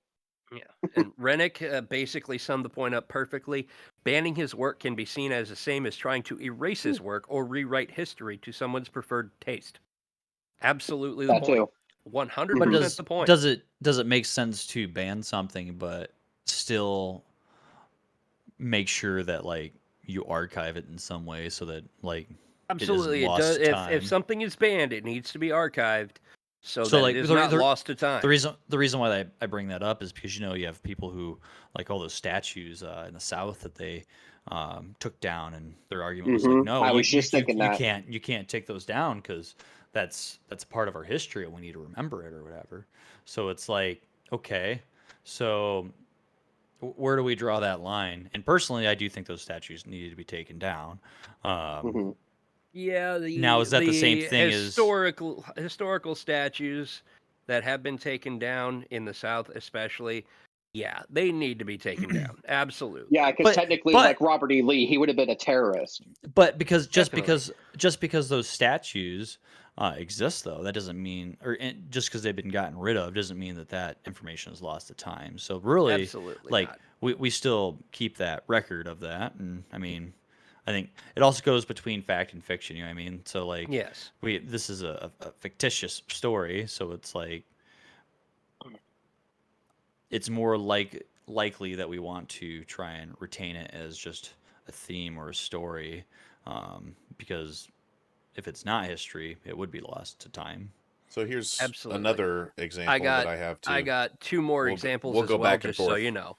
Speaker 4: Yeah, and Rennick basically summed the point up perfectly. Banning his work can be seen as the same as trying to erase his work or rewrite history to someone's preferred taste. Absolutely the point. 100% the point.
Speaker 2: Does it make sense to ban something but still make sure that like you archive it in some way so that like
Speaker 4: absolutely
Speaker 2: it does?
Speaker 4: If something is banned, it needs to be archived. So that like, it is not lost to time.
Speaker 2: The reason why I bring that up is because you have people who like all those statues in the South that they took down, and their argument was like, no, you can't take those down because that's part of our history and we need to remember it or whatever. So it's like, okay, so where do we draw that line? And personally, I do think those statues needed to be taken down.
Speaker 4: Yeah.
Speaker 2: Now, is that the same thing
Speaker 4: historical statues that have been taken down in the South, especially? Yeah, they need to be taken down. Absolutely.
Speaker 3: Yeah, because technically, like Robert E. Lee, he would have been a terrorist.
Speaker 2: But because those statues exist, though, that doesn't mean, just because they've been gotten rid of, doesn't mean that information is lost to time. So really,
Speaker 4: absolutely
Speaker 2: like
Speaker 4: not.
Speaker 2: we still keep that record of that, and I mean, I think it also goes between fact and fiction. You know what I mean? So like,
Speaker 4: yes,
Speaker 2: this is a fictitious story, so it's like it's more likely that we want to try and retain it as just a theme or a story, because if it's not history, it would be lost to time.
Speaker 1: So here's
Speaker 4: absolutely
Speaker 1: another example that I have too.
Speaker 4: I got two more examples.
Speaker 1: We'll go back and
Speaker 4: just
Speaker 1: forth.
Speaker 4: So you know,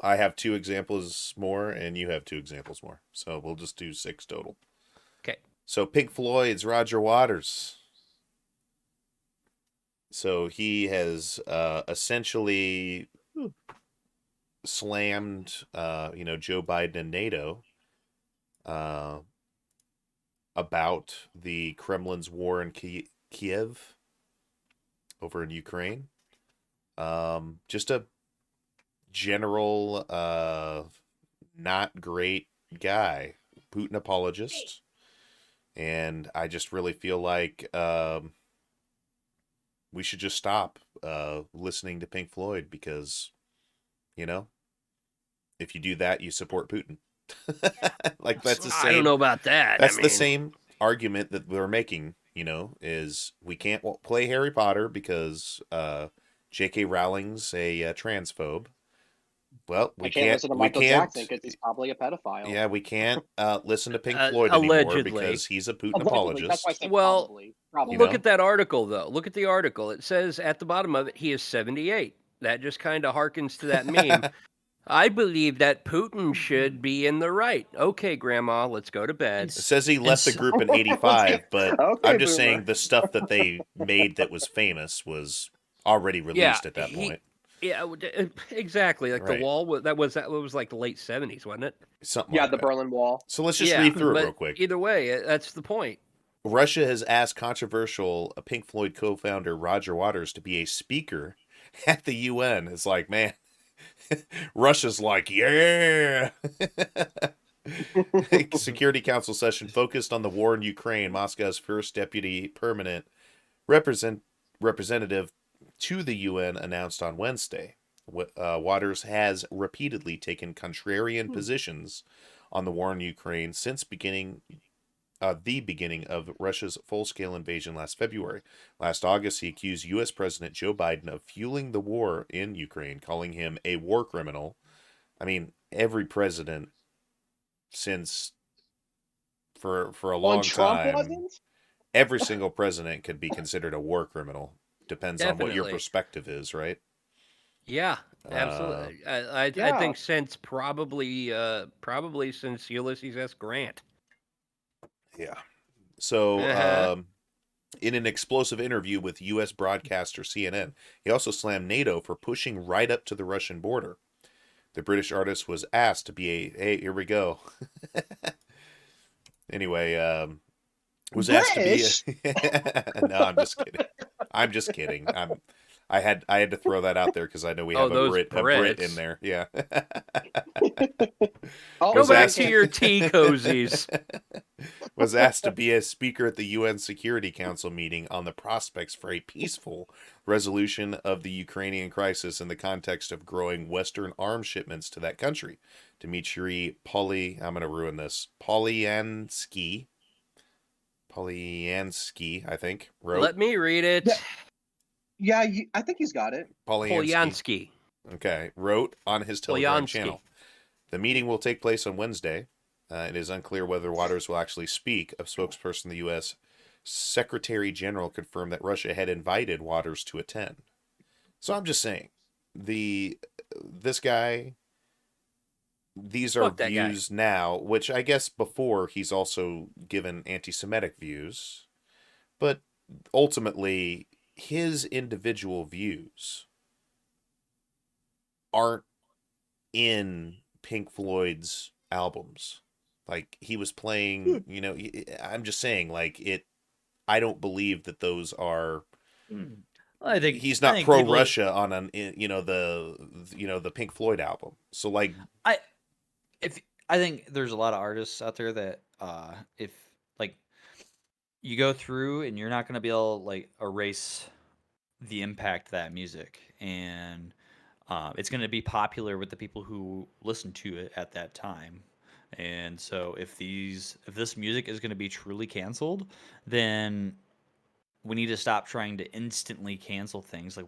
Speaker 1: I have 2 examples more, and you have 2 examples more. So we'll just do 6 total.
Speaker 4: Okay.
Speaker 1: So Pink Floyd's Roger Waters. So he has essentially slammed, Joe Biden and NATO about the Kremlin's war in Kiev over in Ukraine. Just a general not great guy, Putin apologist, and I just really feel like we should just stop listening to Pink Floyd because, if you do that, you support Putin. Like that's the same.
Speaker 4: I don't know about that.
Speaker 1: That's the same argument that we're making. Is we can't play Harry Potter because J.K. Rowling's a transphobe. Well, we can't
Speaker 3: listen to Michael Jackson because he's probably a pedophile.
Speaker 1: Yeah, we can't listen to Pink Floyd anymore because he's a Putin apologist.
Speaker 3: That's why I said probably.
Speaker 4: Look at that article, though. Look at the article. It says at the bottom of it, he is 78. That just kind of harkens to that meme. I believe that Putin should be in the right. Okay, Grandma, let's go to bed.
Speaker 1: It says he left the group in 85, but I'm just saying the stuff that they made that was famous was already released at that point.
Speaker 4: Yeah, exactly. Like the wall that was like the late 70s, wasn't it?
Speaker 1: Something like
Speaker 3: the Berlin Wall.
Speaker 1: So let's just read through it real quick.
Speaker 4: Either way, that's the point.
Speaker 1: Russia has asked controversial Pink Floyd co-founder Roger Waters to be a speaker at the UN. It's like, man, Russia's like, yeah. Security Council session focused on the war in Ukraine. Moscow's first deputy permanent representative to the UN announced on Wednesday. Waters has repeatedly taken contrarian positions on the war in Ukraine since the beginning of Russia's full-scale invasion last February. Last August, he accused U.S. President Joe Biden of fueling the war in Ukraine, calling him a war criminal. I mean, every president since for a long time, every single president could be considered a war criminal. Depends on what your perspective is, right?
Speaker 4: Yeah, absolutely. I think since probably since Ulysses S. Grant.
Speaker 1: Yeah. So, in an explosive interview with U.S. broadcaster CNN, he also slammed NATO for pushing right up to the Russian border. The British artist was asked to be hey, here we go. Anyway, was asked to be no, I'm just kidding. I'm just kidding. I had to throw that out there because I know we have a Brit in there. Yeah.
Speaker 4: Go back to your tea cozies.
Speaker 1: Was asked to be a speaker at the UN Security Council meeting on the prospects for a peaceful resolution of the Ukrainian crisis in the context of growing Western arms shipments to that country. Dmitry I'm going to ruin this. Polyansky, I think, wrote.
Speaker 4: Let me read it.
Speaker 3: Yeah, I think he's got it.
Speaker 4: Polyansky.
Speaker 1: Okay, wrote on his Telegram channel. The meeting will take place on Wednesday. It is unclear whether Waters will actually speak. A spokesperson of the U.S. Secretary General confirmed that Russia had invited Waters to attend. So I'm just saying, this guy, these are views now, which I guess before he's also given anti-Semitic views, but ultimately his individual views aren't in Pink Floyd's albums. Like, he was playing, I'm just saying, like, I don't believe that those are
Speaker 2: I think
Speaker 1: he's not
Speaker 2: think
Speaker 1: pro
Speaker 2: people-
Speaker 1: Russia on the Pink Floyd album. So like
Speaker 2: I think there's a lot of artists out there that if like you go through and you're not going to be able to like erase the impact of that music, and it's going to be popular with the people who listen to it at that time. And so if this music is going to be truly canceled, then we need to stop trying to instantly cancel things. Like,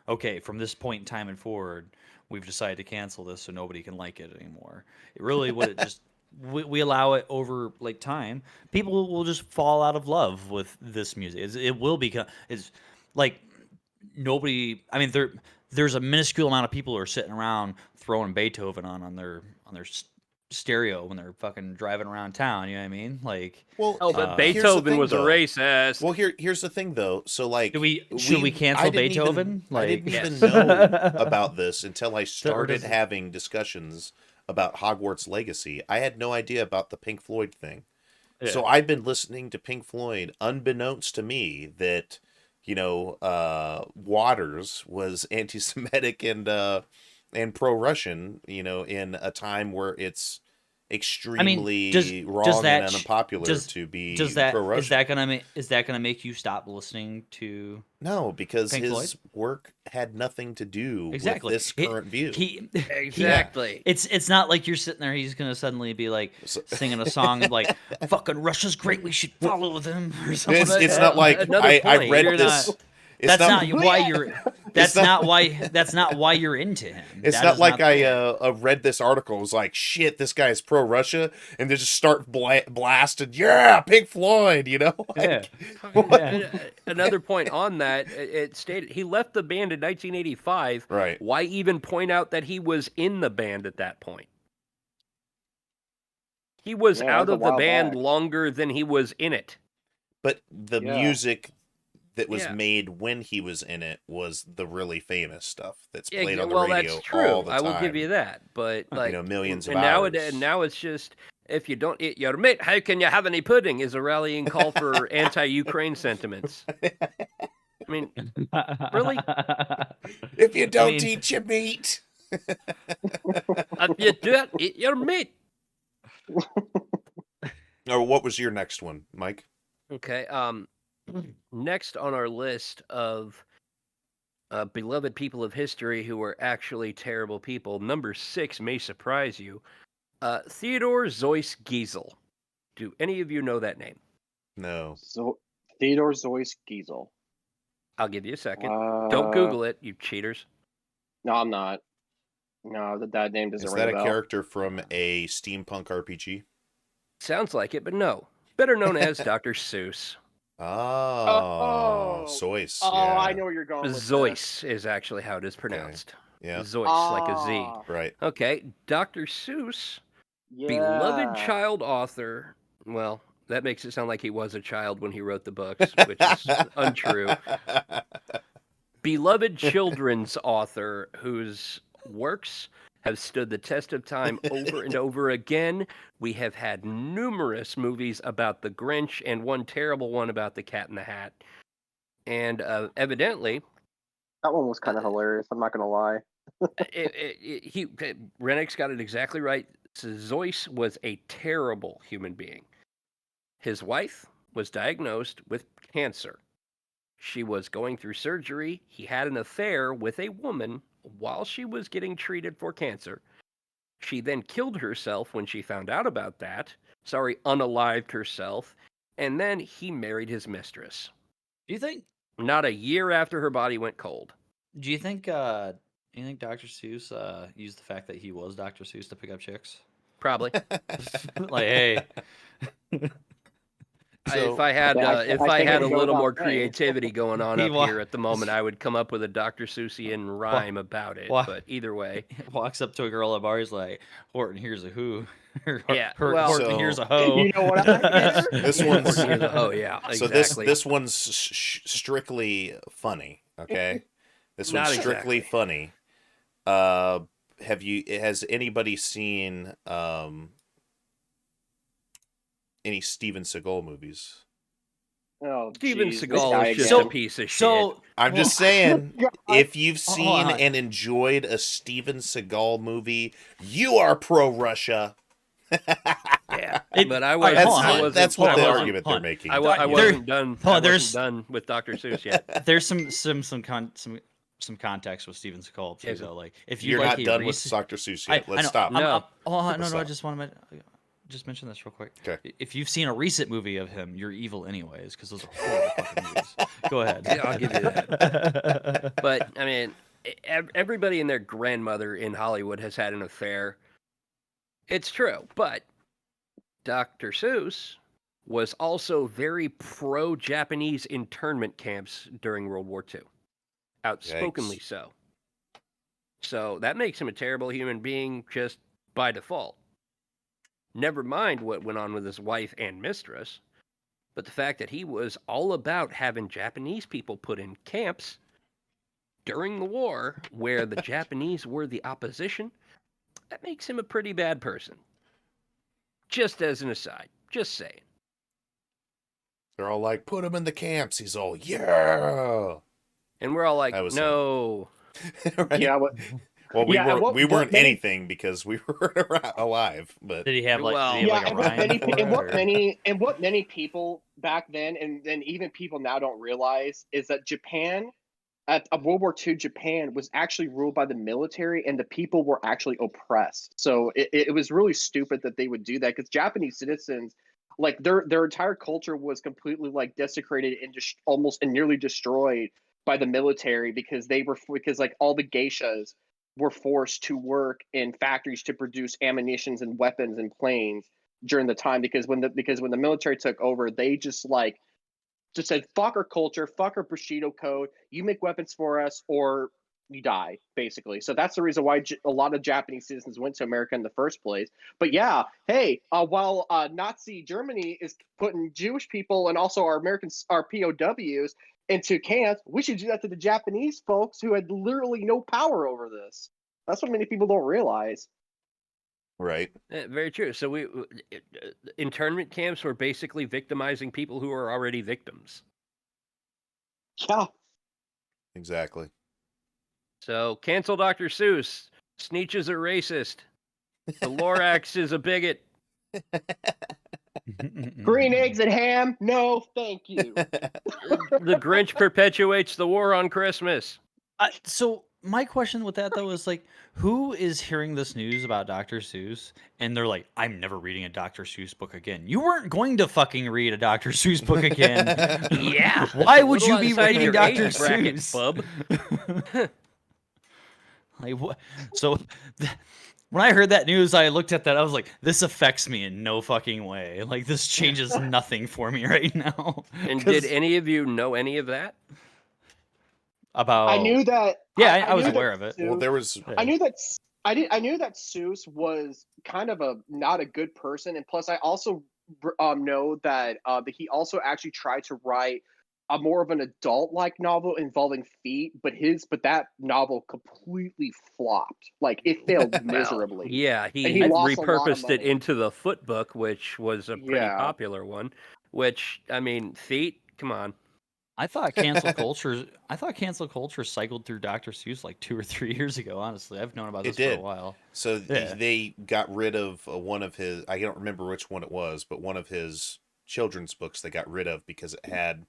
Speaker 2: okay, from this point in time and forward, we've decided to cancel this so nobody can like it anymore. It really what it just we allow it over like time. People will just fall out of love with this music. It will become it's like nobody. I mean, there's a minuscule amount of people who are sitting around throwing Beethoven on their stereo when they're fucking driving around town. You know what I mean? Like,
Speaker 1: well,
Speaker 4: but Beethoven was a racist.
Speaker 1: Well, here's the thing though. So like,
Speaker 2: should we cancel Beethoven?
Speaker 1: I didn't even know about this until I started
Speaker 2: does-
Speaker 1: having discussions about Hogwarts Legacy. I had no idea about the Pink Floyd thing.
Speaker 2: Yeah.
Speaker 1: So I've been listening to Pink Floyd unbeknownst to me that, Waters was anti-Semitic and pro-Russian, in a time where it's extremely wrong and unpopular to be pro-Russian.
Speaker 2: Is that gonna make you stop listening to?
Speaker 1: No, because
Speaker 2: Pink
Speaker 1: his
Speaker 2: Floyd?
Speaker 1: work had nothing to do with
Speaker 2: Exactly.
Speaker 1: this current view.
Speaker 4: Exactly.
Speaker 2: It's not like you're sitting there. He's gonna suddenly be like singing a song like "fucking Russia's great. We should follow them" or something.
Speaker 1: It's not like I read this.
Speaker 2: That's not why you're. That's not why you're into him.
Speaker 1: It's not like I read this article. It was like, shit, this guy's pro Russia, and they just start blasting, yeah, Pink Floyd, Like,
Speaker 4: Another point on that, it stated he left the band in 1985.
Speaker 1: Right.
Speaker 4: Why even point out that he was in the band at that point? He was out of the band longer than he was in it.
Speaker 1: But the music that was made when he was in it was the really famous stuff that's played on the radio
Speaker 4: that's true.
Speaker 1: all the time.
Speaker 4: I will give you that, but like
Speaker 1: millions of
Speaker 4: hours.
Speaker 1: And
Speaker 4: now it's just if you don't eat your meat, how can you have any pudding? Is a rallying call for anti-Ukraine sentiments. I mean, really?
Speaker 1: If you don't eat your meat,
Speaker 4: if you don't eat your meat.
Speaker 1: Or what was your next one, Mike?
Speaker 4: Okay. Next on our list of beloved people of history who were actually terrible people, number 6 may surprise you. Theodor Zeuss Giesel. Do any of you know that name?
Speaker 1: No.
Speaker 3: So Theodor Zeuss Giesel.
Speaker 4: I'll give you a second. Don't Google it, you cheaters.
Speaker 3: No, I'm not. No, that name doesn't ring a bell.
Speaker 1: Is that a character from a steampunk RPG?
Speaker 4: Sounds like it, but no. Better known as Dr. Seuss.
Speaker 1: Zeuss.
Speaker 3: Oh,
Speaker 1: yeah.
Speaker 3: I know where you're going with
Speaker 4: Zeuss is actually how it is pronounced.
Speaker 1: Okay. Yeah.
Speaker 4: Zeuss, like a Z.
Speaker 1: Right.
Speaker 4: Okay, Dr. Seuss, beloved child author. Well, that makes it sound like he was a child when he wrote the books, which is untrue. Beloved children's author whose works have stood the test of time over and over again. We have had numerous movies about the Grinch and one terrible one about the Cat in the Hat. And evidently...
Speaker 3: That one was kind of hilarious, I'm not going to lie.
Speaker 4: Rennick's got it exactly right. Zeuss was a terrible human being. His wife was diagnosed with cancer. She was going through surgery. He had an affair with a woman while she was getting treated for cancer. She then killed herself when she found out about that. Unalived herself. And then he married his mistress.
Speaker 2: Do you think?
Speaker 4: Not a year after her body went cold.
Speaker 2: Do you think Dr. Seuss used the fact that he was Dr. Seuss to pick up chicks?
Speaker 4: Probably.
Speaker 2: Like, hey.
Speaker 4: If I had a little more creativity going on up here at the moment, I would come up with a Dr. Seussian rhyme about it. But either way,
Speaker 2: walks up to a girl at a bar. He's like, "Horton, here's a who."
Speaker 4: Horton,
Speaker 2: here's a hoe.
Speaker 3: You know what I mean?
Speaker 1: This one's
Speaker 4: here's a hoe. Yeah, exactly.
Speaker 1: So this one's strictly funny. Okay, this one's strictly funny. Has anybody seen any Steven Seagal movies?
Speaker 3: Oh,
Speaker 4: Steven
Speaker 3: geez, this
Speaker 4: Seagal
Speaker 3: guy
Speaker 4: is just
Speaker 3: again.
Speaker 4: a piece of shit.
Speaker 2: So
Speaker 1: I'm just saying,
Speaker 3: God.
Speaker 1: if you've seen and enjoyed a Steven Seagal movie, you are pro-Russia.
Speaker 4: Yeah,
Speaker 2: It-
Speaker 4: but I
Speaker 2: all right,
Speaker 4: was.
Speaker 2: hold on,
Speaker 4: I
Speaker 2: hold on.
Speaker 4: wasn't.
Speaker 1: That's what
Speaker 4: I
Speaker 1: the
Speaker 4: wasn't-
Speaker 1: argument they're making.
Speaker 4: I wasn't done.
Speaker 2: hold on,
Speaker 4: I
Speaker 2: there's-
Speaker 4: wasn't done with Dr. Seuss yet.
Speaker 2: There's some context with Steven Seagal too,
Speaker 4: Yes,
Speaker 2: though. Like, if you
Speaker 1: You're
Speaker 2: like
Speaker 1: not done with Dr. Seuss yet. Let's stop.
Speaker 4: No.
Speaker 2: No, I
Speaker 1: stop.
Speaker 2: just want to just mention this real quick.
Speaker 1: Okay.
Speaker 2: If you've seen a recent movie of him, you're evil anyways, because those are horrible fucking movies. Go ahead.
Speaker 4: Yeah, I'll give you that. But I mean, everybody and their grandmother in Hollywood has had an affair. It's true, but Dr. Seuss was also very pro-Japanese internment camps during World War II. Outspokenly so. So that makes him a terrible human being just by default. Never mind what went on with his wife and mistress, but the fact that he was all about having Japanese people put in camps during the war where the Japanese were the opposition, that makes him a pretty bad person. Just as an aside. Just saying.
Speaker 1: They're all like, put him in the camps. He's all, yeah.
Speaker 4: And we're all like,
Speaker 1: That was
Speaker 4: no.
Speaker 1: Right?
Speaker 3: Yeah,
Speaker 1: Well, we
Speaker 3: what
Speaker 1: weren't
Speaker 3: many-
Speaker 1: anything because we were alive. But
Speaker 2: Did he have like?
Speaker 4: Well,
Speaker 2: did he have, like, a rhyme for it, or-
Speaker 3: what many people back then, and even people now don't realize, is that Japan, at World War II, Japan was actually ruled by the military, and the people were actually oppressed. So it was really stupid that they would do that, because Japanese citizens, like their entire culture was completely like desecrated and just almost and nearly destroyed by the military, because like all the geishas were forced to work in factories to produce ammunitions and weapons and planes during the time, because when the military took over, they just said, fuck our culture, fuck our Bushido code, you make weapons for us or you die, basically. So that's the reason why a lot of Japanese citizens went to America in the first place. But yeah, hey, while Nazi Germany is putting Jewish people and also our POWs into camps, we should do that to the Japanese folks who had literally no power over this. That's what many people don't realize.
Speaker 1: right.
Speaker 4: Very true. So internment camps were basically victimizing people who are already victims.
Speaker 3: Yeah.
Speaker 1: Exactly.
Speaker 4: So cancel Dr. Seuss. Sneetch is a racist. The Lorax is a bigot.
Speaker 3: Green eggs and ham? No, thank you.
Speaker 4: The Grinch perpetuates the war on Christmas.
Speaker 2: So my question with that though is like, who is hearing this news about Dr. Seuss and they're like, I'm never reading a Dr. Seuss book again. You weren't going to fucking read a Dr. Seuss book again.
Speaker 4: Yeah.
Speaker 2: Why would you be
Speaker 4: Outside
Speaker 2: reading
Speaker 4: your
Speaker 2: Dr.
Speaker 4: age bracket,
Speaker 2: Seuss?
Speaker 4: bub.
Speaker 2: Like what? So when I heard that news, I looked at that. I was like, this affects me in no fucking way. Like this changes nothing for me right now.
Speaker 4: And did any of you know any of that?
Speaker 2: About?
Speaker 3: I knew that.
Speaker 2: Yeah, I was
Speaker 3: knew
Speaker 2: aware
Speaker 3: that
Speaker 2: of it.
Speaker 1: Well, there was.
Speaker 3: I knew that. I knew that Seuss was kind of not a good person, and plus, I also know that he also actually tried to write a more of an adult-like novel involving feet, but that novel completely flopped. Like it failed miserably.
Speaker 4: Yeah, he
Speaker 3: lost a lot of
Speaker 4: repurposed it
Speaker 3: money.
Speaker 4: into the Foot book, which was a pretty popular one. Which, I mean, feet, come on.
Speaker 2: I thought cancel culture cycled through Dr. Seuss like 2 or 3 years ago. Honestly, I've known about this for a while.
Speaker 1: So
Speaker 2: Yeah.
Speaker 1: they got rid of one of his. I don't remember which one it was, but one of his children's books they got rid of because it had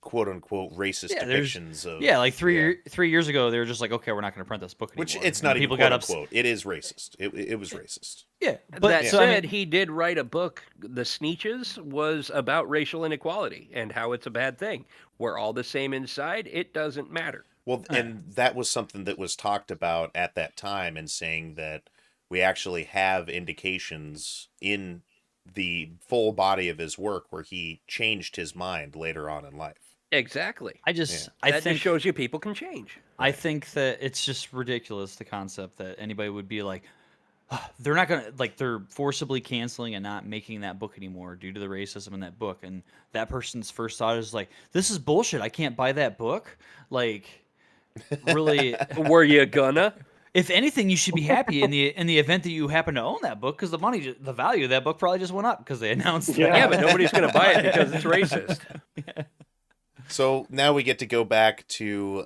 Speaker 1: quote unquote racist depictions of.
Speaker 2: Yeah, like 3 years ago, they were just like, okay, we're not going to print this book anymore.
Speaker 1: Which it's not
Speaker 2: and
Speaker 1: even
Speaker 2: people
Speaker 1: quote
Speaker 2: got
Speaker 1: unquote. It is racist. It was racist.
Speaker 2: Yeah,
Speaker 4: But that said, he did write a book. The Sneetches was about racial inequality and how it's a bad thing. We're all the same inside. It doesn't matter.
Speaker 1: Well, and that was something that was talked about at that time, and saying that we actually have indications in the full body of his work where he changed his mind later on in life.
Speaker 4: Exactly.
Speaker 2: I think
Speaker 4: just shows you people can change.
Speaker 2: I think that it's just ridiculous, the concept that anybody would be like, they're not gonna, like, they're forcibly canceling and not making that book anymore due to the racism in that book, and that person's first thought is like, this is bullshit, I can't buy that book. Like, really?
Speaker 4: Were you gonna?
Speaker 2: If anything, you should be happy in the event that you happen to own that book, because the value of that book probably just went up because they announced that.
Speaker 4: Yeah, but nobody's going to buy it because it's racist.
Speaker 2: Yeah.
Speaker 1: So now we get to go back to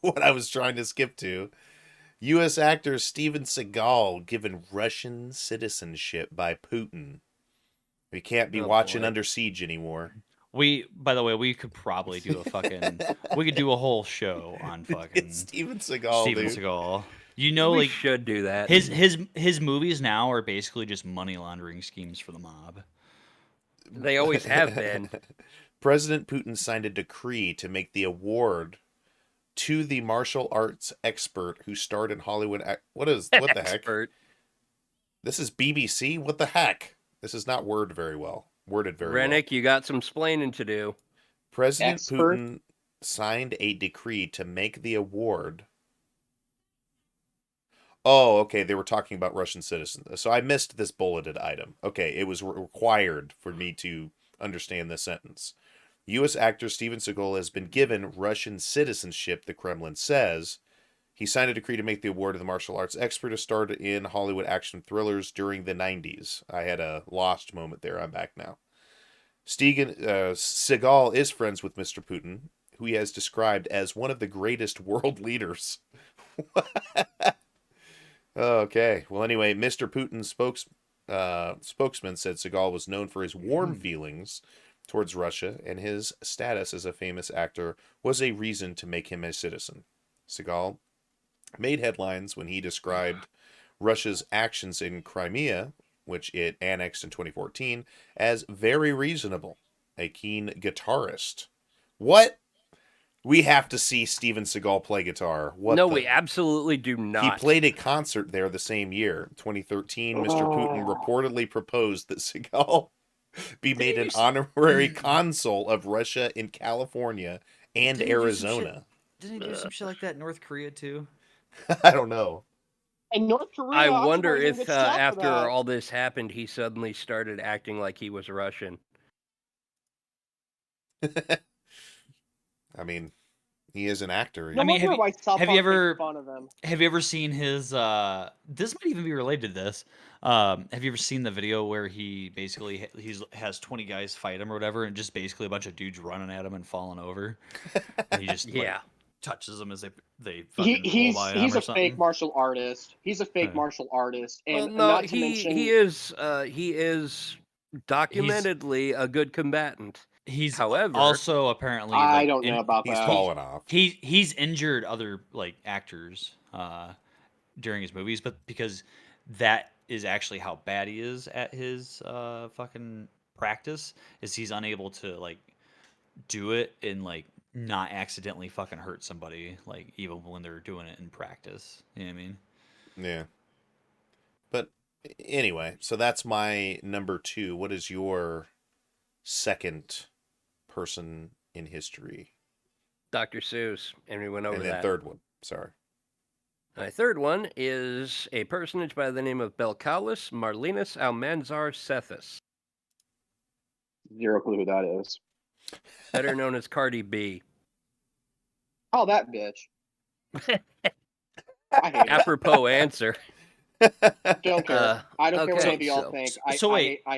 Speaker 1: what I was trying to skip to. U.S. actor Steven Seagal given Russian citizenship by Putin. We can't be watching
Speaker 4: boy.
Speaker 1: Under Siege anymore.
Speaker 2: By the way, we could probably do we could do a whole show on fucking
Speaker 1: It's Steven Seagal,
Speaker 2: Steven
Speaker 1: dude.
Speaker 2: Seagal. You know,
Speaker 4: We
Speaker 2: like
Speaker 4: should do that.
Speaker 2: his movies now are basically just money laundering schemes for the mob.
Speaker 4: They always have been.
Speaker 1: President Putin signed a decree to make the award to the martial arts expert who starred in Hollywood. What the heck?
Speaker 4: Expert.
Speaker 1: This is BBC? What the heck? This is not worded very well.
Speaker 4: Rennick, you got some splaining to do.
Speaker 1: President
Speaker 3: Expert?
Speaker 1: Putin signed a decree to make the award. Oh, okay. They were talking about Russian citizens. So I missed this bulleted item. Okay, it was required for me to understand this sentence. U.S. actor Steven Seagal has been given Russian citizenship, the Kremlin says. He signed a decree to make the award of the martial arts expert who starred in Hollywood action thrillers during the 90s. I had a lost moment there. I'm back now. Seagal is friends with Mr. Putin, who he has described as one of the greatest world leaders. Okay. Well, anyway, Mr. Putin's spokesman said Seagal was known for his warm feelings towards Russia, and his status as a famous actor was a reason to make him a citizen. Seagal made headlines when he described Russia's actions in Crimea, which it annexed in 2014, as very reasonable. A keen guitarist. What? We have to see Steven Seagal play guitar.
Speaker 4: We absolutely do not.
Speaker 1: He played a concert there the same year, 2013. Mr. Putin reportedly proposed that Seagal be made an honorary consul of Russia in California and Arizona.
Speaker 2: Didn't he do some shit like that in North Korea too?
Speaker 1: I don't know.
Speaker 3: In North Korea,
Speaker 4: I
Speaker 3: I'm
Speaker 4: wonder
Speaker 3: surprised he
Speaker 4: if
Speaker 3: didn't get shot for
Speaker 4: after
Speaker 3: that.
Speaker 4: all this happened, he suddenly started acting like he was Russian.
Speaker 1: I mean, he is an actor.
Speaker 3: No wonder why South
Speaker 2: have
Speaker 3: Park
Speaker 2: you ever
Speaker 3: makes fun of him.
Speaker 2: have you ever seen his this might even be related to this. Have you ever seen the video where he basically has 20 guys fight him or whatever, and just basically a bunch of dudes running at him and falling over? And he just touches them as they fucking roll by him
Speaker 3: he's
Speaker 2: or
Speaker 3: a
Speaker 2: something.
Speaker 3: fake martial artist. He's a fake martial artist, and
Speaker 4: Well, no,
Speaker 3: not to mention
Speaker 4: he is documentedly a good combatant.
Speaker 2: He's
Speaker 4: however
Speaker 2: also apparently
Speaker 3: I don't know about
Speaker 1: he's
Speaker 3: that.
Speaker 1: fallen off.
Speaker 2: He's injured other like actors during his movies, but because that is actually how bad he is at his fucking practice, is he's unable to like do it and like not accidentally fucking hurt somebody, like even when they're doing it in practice. You know what I mean?
Speaker 1: Yeah. But anyway, so that's my number 2. What is your second person in history?
Speaker 4: Dr. Seuss, and we went over
Speaker 1: and then
Speaker 4: that.
Speaker 1: Third one. Sorry.
Speaker 4: My third one is a personage by the name of Belcalis Marlinus Almanzar Cephas.
Speaker 3: Zero clue who that is.
Speaker 4: Better known as Cardi B.
Speaker 3: Oh, that bitch. I hate her.
Speaker 4: Apropos answer.
Speaker 3: Don't care. I don't care what
Speaker 4: okay,
Speaker 3: any of y'all think. I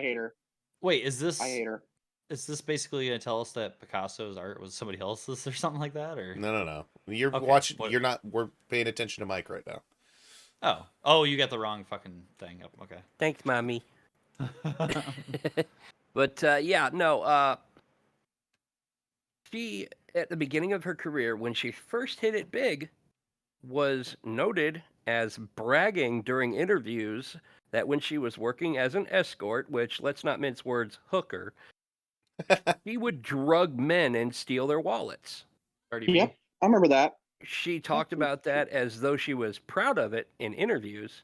Speaker 3: hate her.
Speaker 2: Wait, is this?
Speaker 3: I hate her.
Speaker 2: Is this basically gonna tell us that Picasso's art was somebody else's or something like that? Or
Speaker 1: No. You're
Speaker 2: Okay,
Speaker 1: watching.
Speaker 2: what-
Speaker 1: You're not. We're paying attention to Mike right now.
Speaker 2: oh, you got the wrong fucking thing up. Okay.
Speaker 4: Thanks, mommy. But she, at the beginning of her career, when she first hit it big, was noted as bragging during interviews that when she was working as an escort, which, let's not mince words, hooker, she would drug men and steal their wallets.
Speaker 3: Yep, I remember that.
Speaker 4: She talked about that as though she was proud of it in interviews,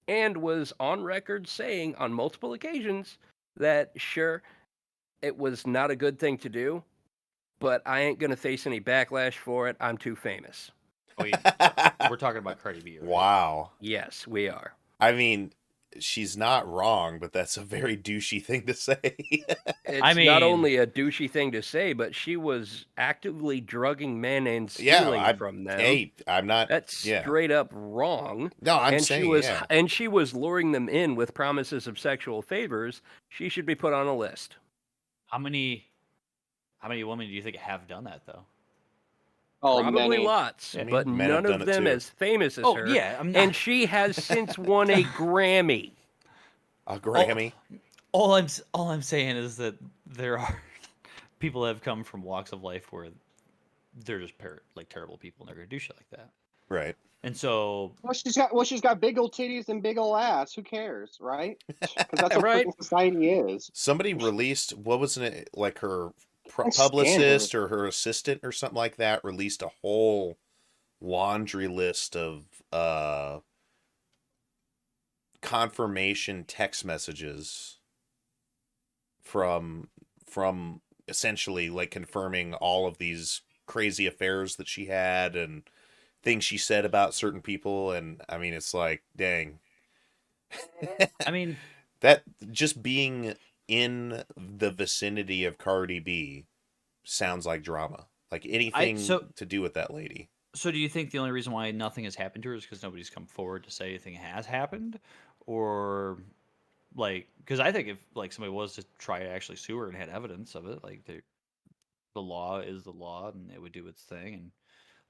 Speaker 4: and was on record saying on multiple occasions that, sure, it was not a good thing to do, but I ain't going to face any backlash for it. I'm too famous.
Speaker 2: Wait, we're talking about Cardi B, right?
Speaker 1: Wow.
Speaker 4: Yes, we are.
Speaker 1: I mean, she's not wrong, but that's a very douchey thing to say.
Speaker 4: It's not only a douchey thing to say, but she was actively drugging men and stealing from them.
Speaker 1: Hey, I'm not.
Speaker 4: That's straight up wrong.
Speaker 1: No, I'm
Speaker 4: and
Speaker 1: saying,
Speaker 4: and she was luring them in with promises of sexual favors. She should be put on a list.
Speaker 2: How many women do you think have done that though?
Speaker 3: Oh,
Speaker 4: probably
Speaker 3: many.
Speaker 4: lots,
Speaker 1: Many.
Speaker 4: but
Speaker 1: Men
Speaker 4: none of them as famous as her.
Speaker 2: Yeah,
Speaker 4: and she has since won a Grammy.
Speaker 1: A Grammy.
Speaker 2: All I'm saying is that there are people that have come from walks of life where they're just terrible people and they're gonna do shit like that.
Speaker 1: Right.
Speaker 2: And so
Speaker 3: she's got big old titties and big old ass. Who cares, right? Because that's what freaking society is.
Speaker 1: Somebody released, what wasn't it, like her publicist or her assistant or something like that released a whole laundry list of confirmation text messages from essentially like confirming all of these crazy affairs that she had and things she said about certain people. And I mean, it's like, dang.
Speaker 2: I mean,
Speaker 1: that just being in the vicinity of Cardi B sounds like drama. Like anything to do with that lady.
Speaker 2: So do you think the only reason why nothing has happened to her is because nobody's come forward to say anything has happened? Or like, because I think if like somebody was to try to actually sue her and had evidence of it, like the law is the law and it would do its thing. And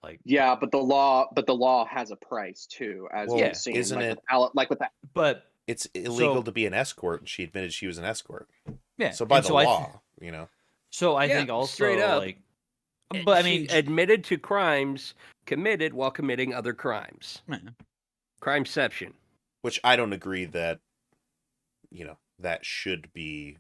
Speaker 2: like,
Speaker 3: yeah, but the law has a price too, as we've seen.
Speaker 1: Isn't
Speaker 3: like
Speaker 1: it
Speaker 3: with that?
Speaker 2: But
Speaker 1: it's illegal to be an escort, and she admitted she was an escort.
Speaker 2: Yeah.
Speaker 1: So by the law, you know.
Speaker 2: So I think also
Speaker 4: straight up,
Speaker 2: like, but I mean,
Speaker 4: she admitted to crimes committed while committing other crimes. Crimeception.
Speaker 1: Which I don't agree that, you know, that should be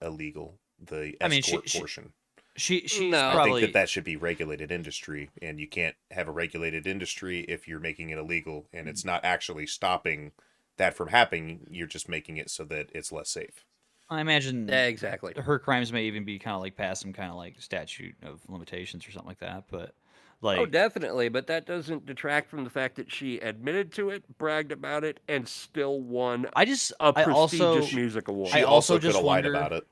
Speaker 1: illegal. The escort portion.
Speaker 2: She's
Speaker 1: I
Speaker 2: probably
Speaker 1: think that should be regulated industry, and you can't have a regulated industry if you're making it illegal, and it's not actually stopping that from happening. You're just making it so that it's less safe.
Speaker 2: I imagine
Speaker 4: exactly
Speaker 2: her crimes may even be kind of like past some kind of like statute of limitations or something like that. But like,
Speaker 4: definitely. But that doesn't detract from the fact that she admitted to it, bragged about it, and still won a prestigious music award.
Speaker 1: She also could have lied about it.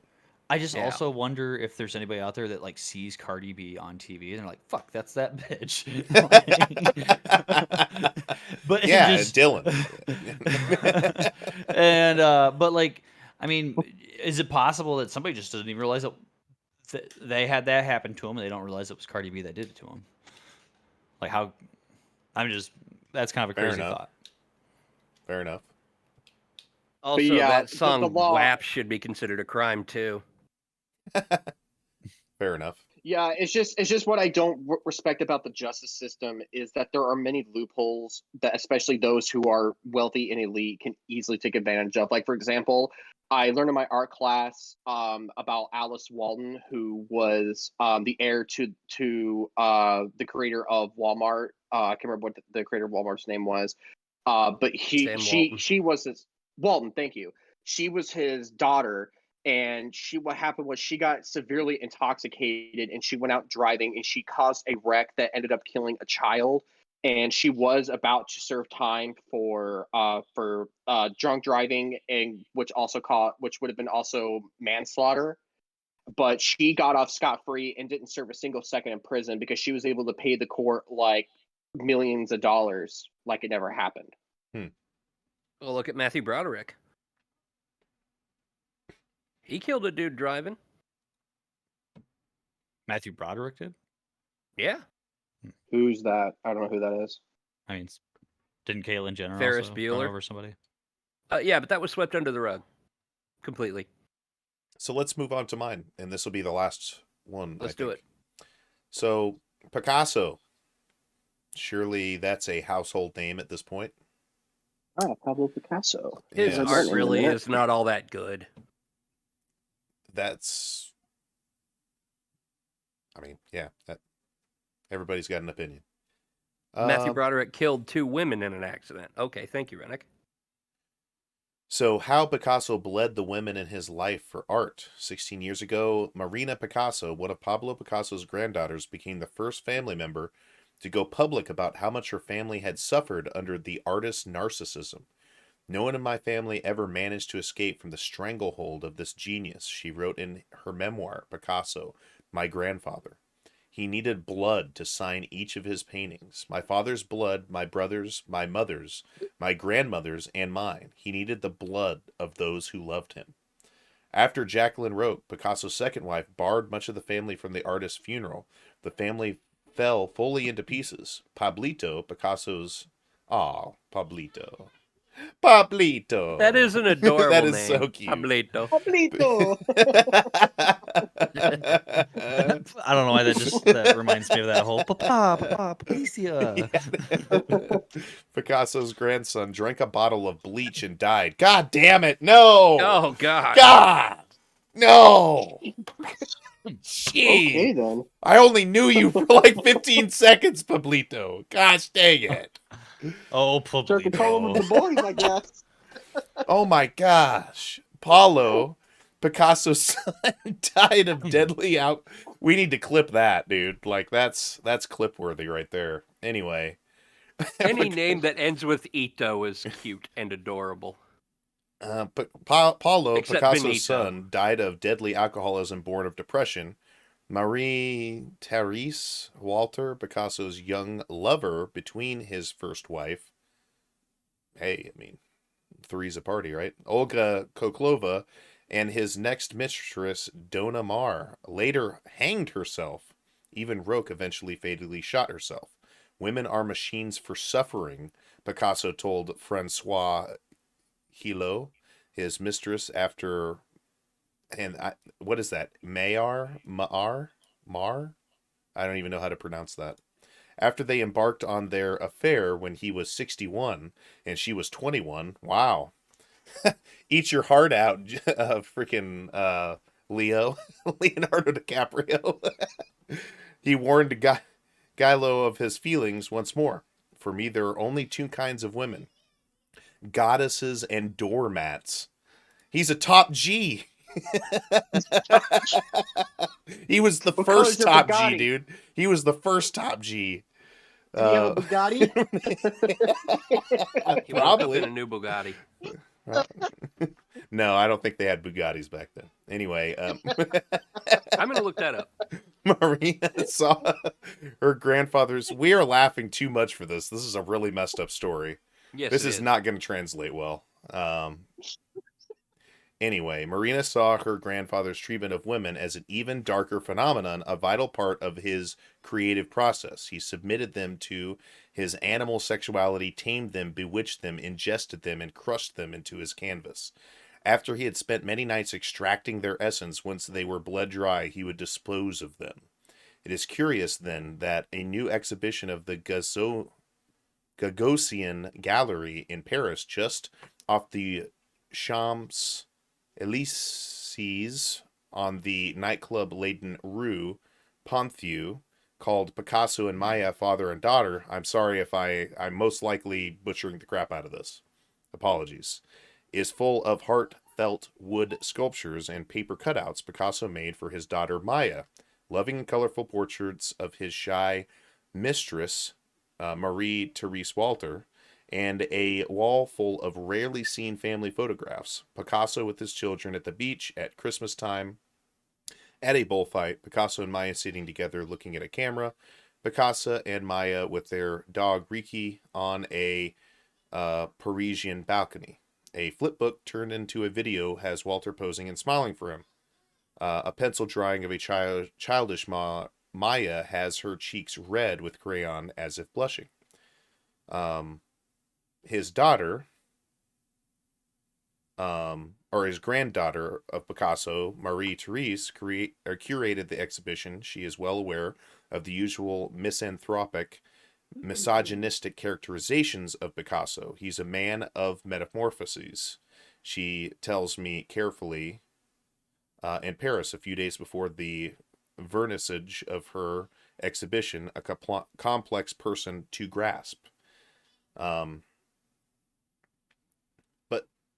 Speaker 2: I just also wonder if there's anybody out there that like sees Cardi B on TV and they're like, "Fuck, that's that bitch." But
Speaker 1: yeah, Dylan.
Speaker 2: And but like, I mean, is it possible that somebody just doesn't even realize that they had that happen to them and they don't realize it was Cardi B that did it to them? Like how? That's kind of a crazy thought.
Speaker 1: Fair enough.
Speaker 4: Also, that song "WAP" should be considered a crime too.
Speaker 1: Fair enough.
Speaker 3: Yeah, it's just what I don't respect about the justice system is that there are many loopholes that especially those who are wealthy and elite can easily take advantage of. Like, for example, I learned in my art class about Alice Walton, who was the heir to the creator of Walmart. I can't remember what the creator of Walmart's name was, but she was his Walton. Thank you. She was his daughter. And what happened was she got severely intoxicated and she went out driving and she caused a wreck that ended up killing a child. And she was about to serve time for drunk driving, and which would have been also manslaughter. But she got off scot-free and didn't serve a single second in prison because she was able to pay the court like millions of dollars like it never happened.
Speaker 4: Well, look at Matthew Broderick. He killed a dude driving.
Speaker 2: Matthew Broderick did?
Speaker 4: Yeah.
Speaker 3: Who's that? I don't know who that is.
Speaker 2: I mean, didn't Caitlyn Jenner
Speaker 4: Ferris
Speaker 2: also
Speaker 4: Bueller
Speaker 2: run over somebody?
Speaker 4: Yeah, but that was swept under the rug. Completely.
Speaker 1: So let's move on to mine, and this will be the last one.
Speaker 4: Let's do it.
Speaker 1: So, Picasso. Surely that's a household name at this point.
Speaker 3: Pablo Picasso.
Speaker 4: His art really is not all that good.
Speaker 1: That's, I mean, yeah, everybody's got an opinion.
Speaker 4: Matthew Broderick killed 2 women in an accident. Okay, thank you, Rennick.
Speaker 1: So how Picasso bled the women in his life for art. 16 years ago, Marina Picasso, one of Pablo Picasso's granddaughters, became the first family member to go public about how much her family had suffered under the artist's narcissism. No one in my family ever managed to escape from the stranglehold of this genius, she wrote in her memoir, Picasso, my grandfather. He needed blood to sign each of his paintings. My father's blood, my brother's, my mother's, my grandmother's, and mine. He needed the blood of those who loved him. After Jacqueline Roque, Picasso's second wife, barred much of the family from the artist's funeral, the family fell fully into pieces. Pablito, Picasso's... Aw, Pablito. Pablito.
Speaker 4: That is an adorable
Speaker 1: That is
Speaker 4: name.
Speaker 1: so cute.
Speaker 4: Pablito.
Speaker 3: Pablito.
Speaker 2: I don't know why that reminds me of that whole Papa, Patricia.
Speaker 1: Picasso's grandson drank a bottle of bleach and died. God damn it, no!
Speaker 4: Oh, God.
Speaker 1: God! No! Gee.
Speaker 3: Okay, then.
Speaker 1: I only knew you for like 15 seconds, Pablito. Gosh dang it.
Speaker 2: Oh,
Speaker 3: Jerking home with the boys, I guess.
Speaker 1: Oh my gosh. Paulo, Picasso's son, died of deadly out. We need to clip that, dude. Like that's clip worthy right there. Anyway.
Speaker 4: Any name that ends with Ito is cute and adorable.
Speaker 1: Paulo,
Speaker 4: Except
Speaker 1: Picasso's
Speaker 4: Benito.
Speaker 1: son, died of deadly alcoholism born of depression. Marie Therese Walter, Picasso's young lover between his first wife. Hey, I mean, three's a party, right? Olga Koklova and his next mistress, Dona Maar, later hanged herself. Even Roque eventually fatally shot herself. Women are machines for suffering, Picasso told Francois Hilo, his mistress, after... And what is that? Mar? I don't even know how to pronounce that. After they embarked on their affair when he was 61 and she was 21. Wow. Eat your heart out, freaking Leonardo DiCaprio. He warned Gilo of his feelings once more. For me, there are only two kinds of women. Goddesses and doormats. He's a top G. He was the first top G, dude. He was the first top G.
Speaker 3: Did he have a Bugatti?
Speaker 4: He would have been a new Bugatti.
Speaker 1: No, I don't think they had Bugattis back then. Anyway,
Speaker 4: I'm going to look that up.
Speaker 1: Marina saw her grandfather's... We are laughing too much for this. This is a really messed up story.
Speaker 4: Yes,
Speaker 1: this is not going to translate well. Anyway, Marina saw her grandfather's treatment of women as an even darker phenomenon, a vital part of his creative process. He submitted them to his animal sexuality, tamed them, bewitched them, ingested them, and crushed them into his canvas. After he had spent many nights extracting their essence, once they were bled dry, he would dispose of them. It is curious, then, that a new exhibition of the Gagosian Gallery in Paris, just off the Champs-Élysées on the nightclub-laden Rue Ponthieu, called Picasso and Maya, Father and Daughter. I'm sorry if I'm most likely butchering the crap out of this. Apologies. Is full of heartfelt wood sculptures and paper cutouts Picasso made for his daughter Maya, loving and colorful portraits of his shy mistress, Marie Therese Walter, and a wall full of rarely seen family photographs. Picasso with his children at the beach at Christmas time, at a bullfight, Picasso and Maya sitting together looking at a camera, Picasso and Maya with their dog Riki on a Parisian balcony. A flipbook turned into a video has Walter posing and smiling for him. A pencil drawing of a childish Maya has her cheeks red with crayon as if blushing. His daughter, or his granddaughter of Picasso, Marie Therese, curated the exhibition. She is well aware of the usual misanthropic, misogynistic characterizations of Picasso. He's a man of metamorphoses, she tells me carefully, in Paris a few days before the vernissage of her exhibition, a complex person to grasp. But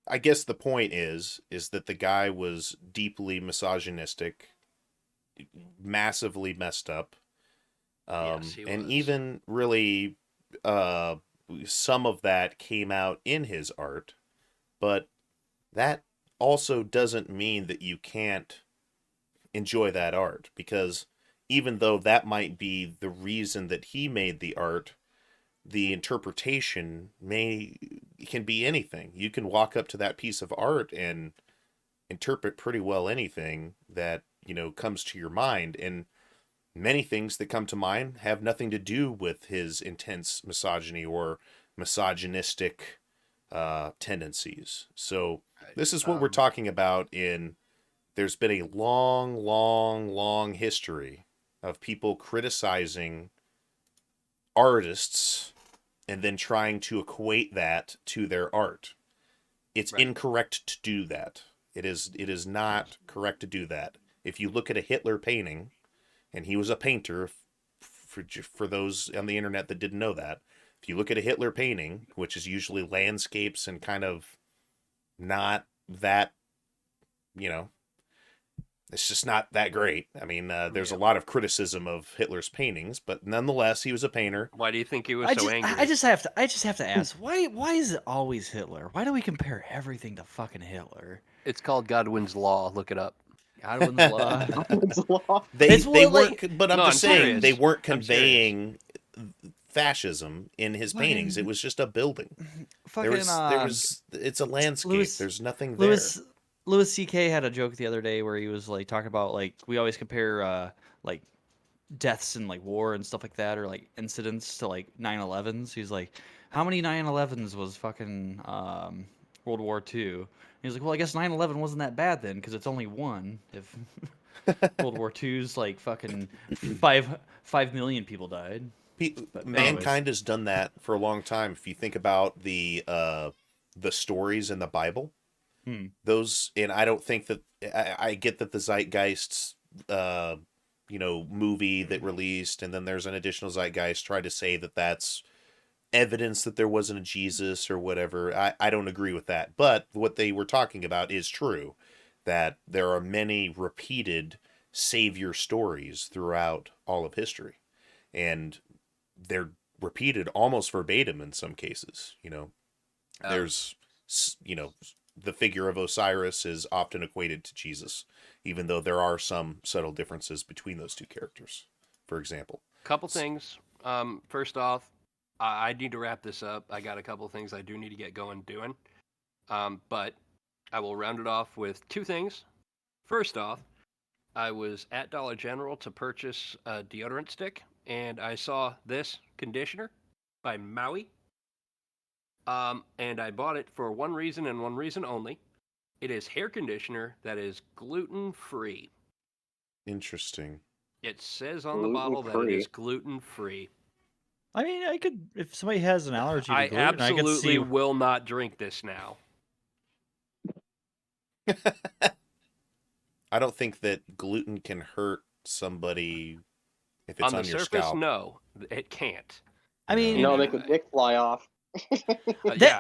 Speaker 1: I guess the point is that the guy was deeply misogynistic, massively messed up.
Speaker 4: Yes, he
Speaker 1: and
Speaker 4: was.
Speaker 1: even really some of that came out in his art. But that also doesn't mean that you can't enjoy that art, because even though that might be the reason that he made the art, the interpretation can be anything. You can walk up to that piece of art and interpret pretty well anything that, comes to your mind. And many things that come to mind have nothing to do with his intense misogyny or misogynistic tendencies. So this is what we're talking about. There's been a long, long, long history of people criticizing artists and then trying to equate that to their art. It's incorrect to do that. It is not correct to do that. If you look at a Hitler painting, and he was a painter, for those on the internet that didn't know that, if you look at a Hitler painting, which is usually landscapes and kind of not that, it's just not that great. I mean, there's a lot of criticism of Hitler's paintings, but nonetheless, he was a painter.
Speaker 4: Why do you think he was so angry?
Speaker 2: I just have to ask, why is it always Hitler? Why do we compare everything to fucking Hitler?
Speaker 4: It's called Godwin's Law. Look it up.
Speaker 2: Godwin's Law.
Speaker 3: Godwin's Law.
Speaker 1: They weren't, but I'm saying they weren't conveying fascism in his paintings. It was just a building. It's a landscape. There's nothing there.
Speaker 2: Louis C.K. had a joke the other day where he was like talking about like we always compare like deaths in like war and stuff like that, or like incidents to like 9/11s. He's like, how many 9/11s was fucking World War II? He's like, well, I guess 9/11 wasn't that bad then, because it's only one. If World War II's like fucking 5 million people died.
Speaker 1: Mankind has done that for a long time. If you think about the stories in the Bible, those, and I don't think that I get that the Zeitgeist movie that released, and then there's an additional Zeitgeist tried to say that that's evidence that there wasn't a Jesus or whatever. I don't agree with that. But what they were talking about is true, that there are many repeated savior stories throughout all of history. And they're repeated almost verbatim in some cases. There's, the figure of Osiris is often equated to Jesus, even though there are some subtle differences between those two characters, for example.
Speaker 4: Couple things. First off, I need to wrap this up. I got a couple things I do need to get going doing. But I will round it off with two things. First off, I was at Dollar General to purchase a deodorant stick, and I saw this conditioner by Maui. And I bought it for one reason and one reason only. It is hair conditioner that is gluten-free.
Speaker 1: Interesting.
Speaker 4: It says on the bottle that it is gluten-free.
Speaker 2: I mean, I could, if somebody has an allergy to gluten,
Speaker 4: I absolutely
Speaker 2: I could see...
Speaker 4: will not drink this now.
Speaker 1: I don't think that gluten can hurt somebody if it's on your
Speaker 4: surface,
Speaker 1: scalp.
Speaker 4: No, it can't.
Speaker 2: I mean,
Speaker 3: they could dick fly off.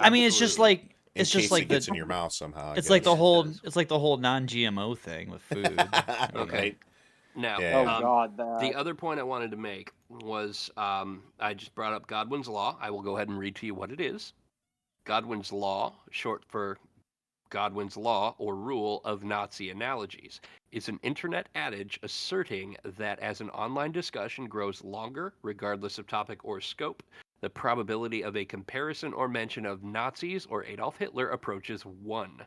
Speaker 2: I mean, it's just like
Speaker 1: it's just like it gets in your mouth somehow.
Speaker 2: It's like the whole non-GMO thing with food.
Speaker 4: Okay. Now, the other point I wanted to make was I just brought up Godwin's Law. I will go ahead and read to you what it is. Godwin's Law, short for Godwin's Law or Rule of Nazi Analogies, is an internet adage asserting that as an online discussion grows longer, regardless of topic or scope, the probability of a comparison or mention of Nazis or Adolf Hitler approaches 1.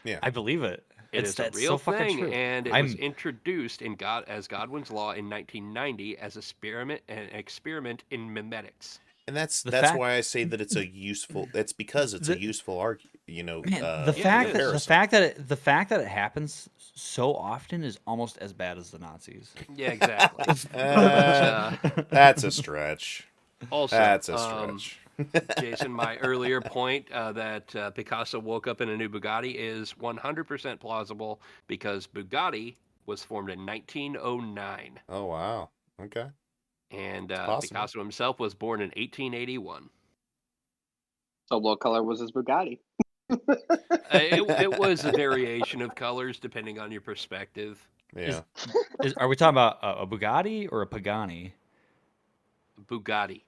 Speaker 1: Yeah,
Speaker 2: I believe it.
Speaker 4: It's a real thing, and it was introduced as Godwin's Law in 1990 as an experiment in memetics.
Speaker 1: And that's why I say that it's a useful. That's because it's a useful argument.
Speaker 2: The fact that it happens so often is almost as bad as the Nazis.
Speaker 4: Yeah, exactly.
Speaker 1: That's a stretch.
Speaker 4: Also,
Speaker 1: that's a stretch.
Speaker 4: Jason, my earlier point that Picasso woke up in a new Bugatti is 100% plausible because Bugatti was formed in 1909.
Speaker 1: Oh wow! Okay.
Speaker 4: And Picasso himself was born in 1881.
Speaker 3: So what color was his Bugatti?
Speaker 4: It was a variation of colors depending on your perspective.
Speaker 1: Yeah.
Speaker 2: Are we talking about a Bugatti or a Pagani?
Speaker 4: Bugatti.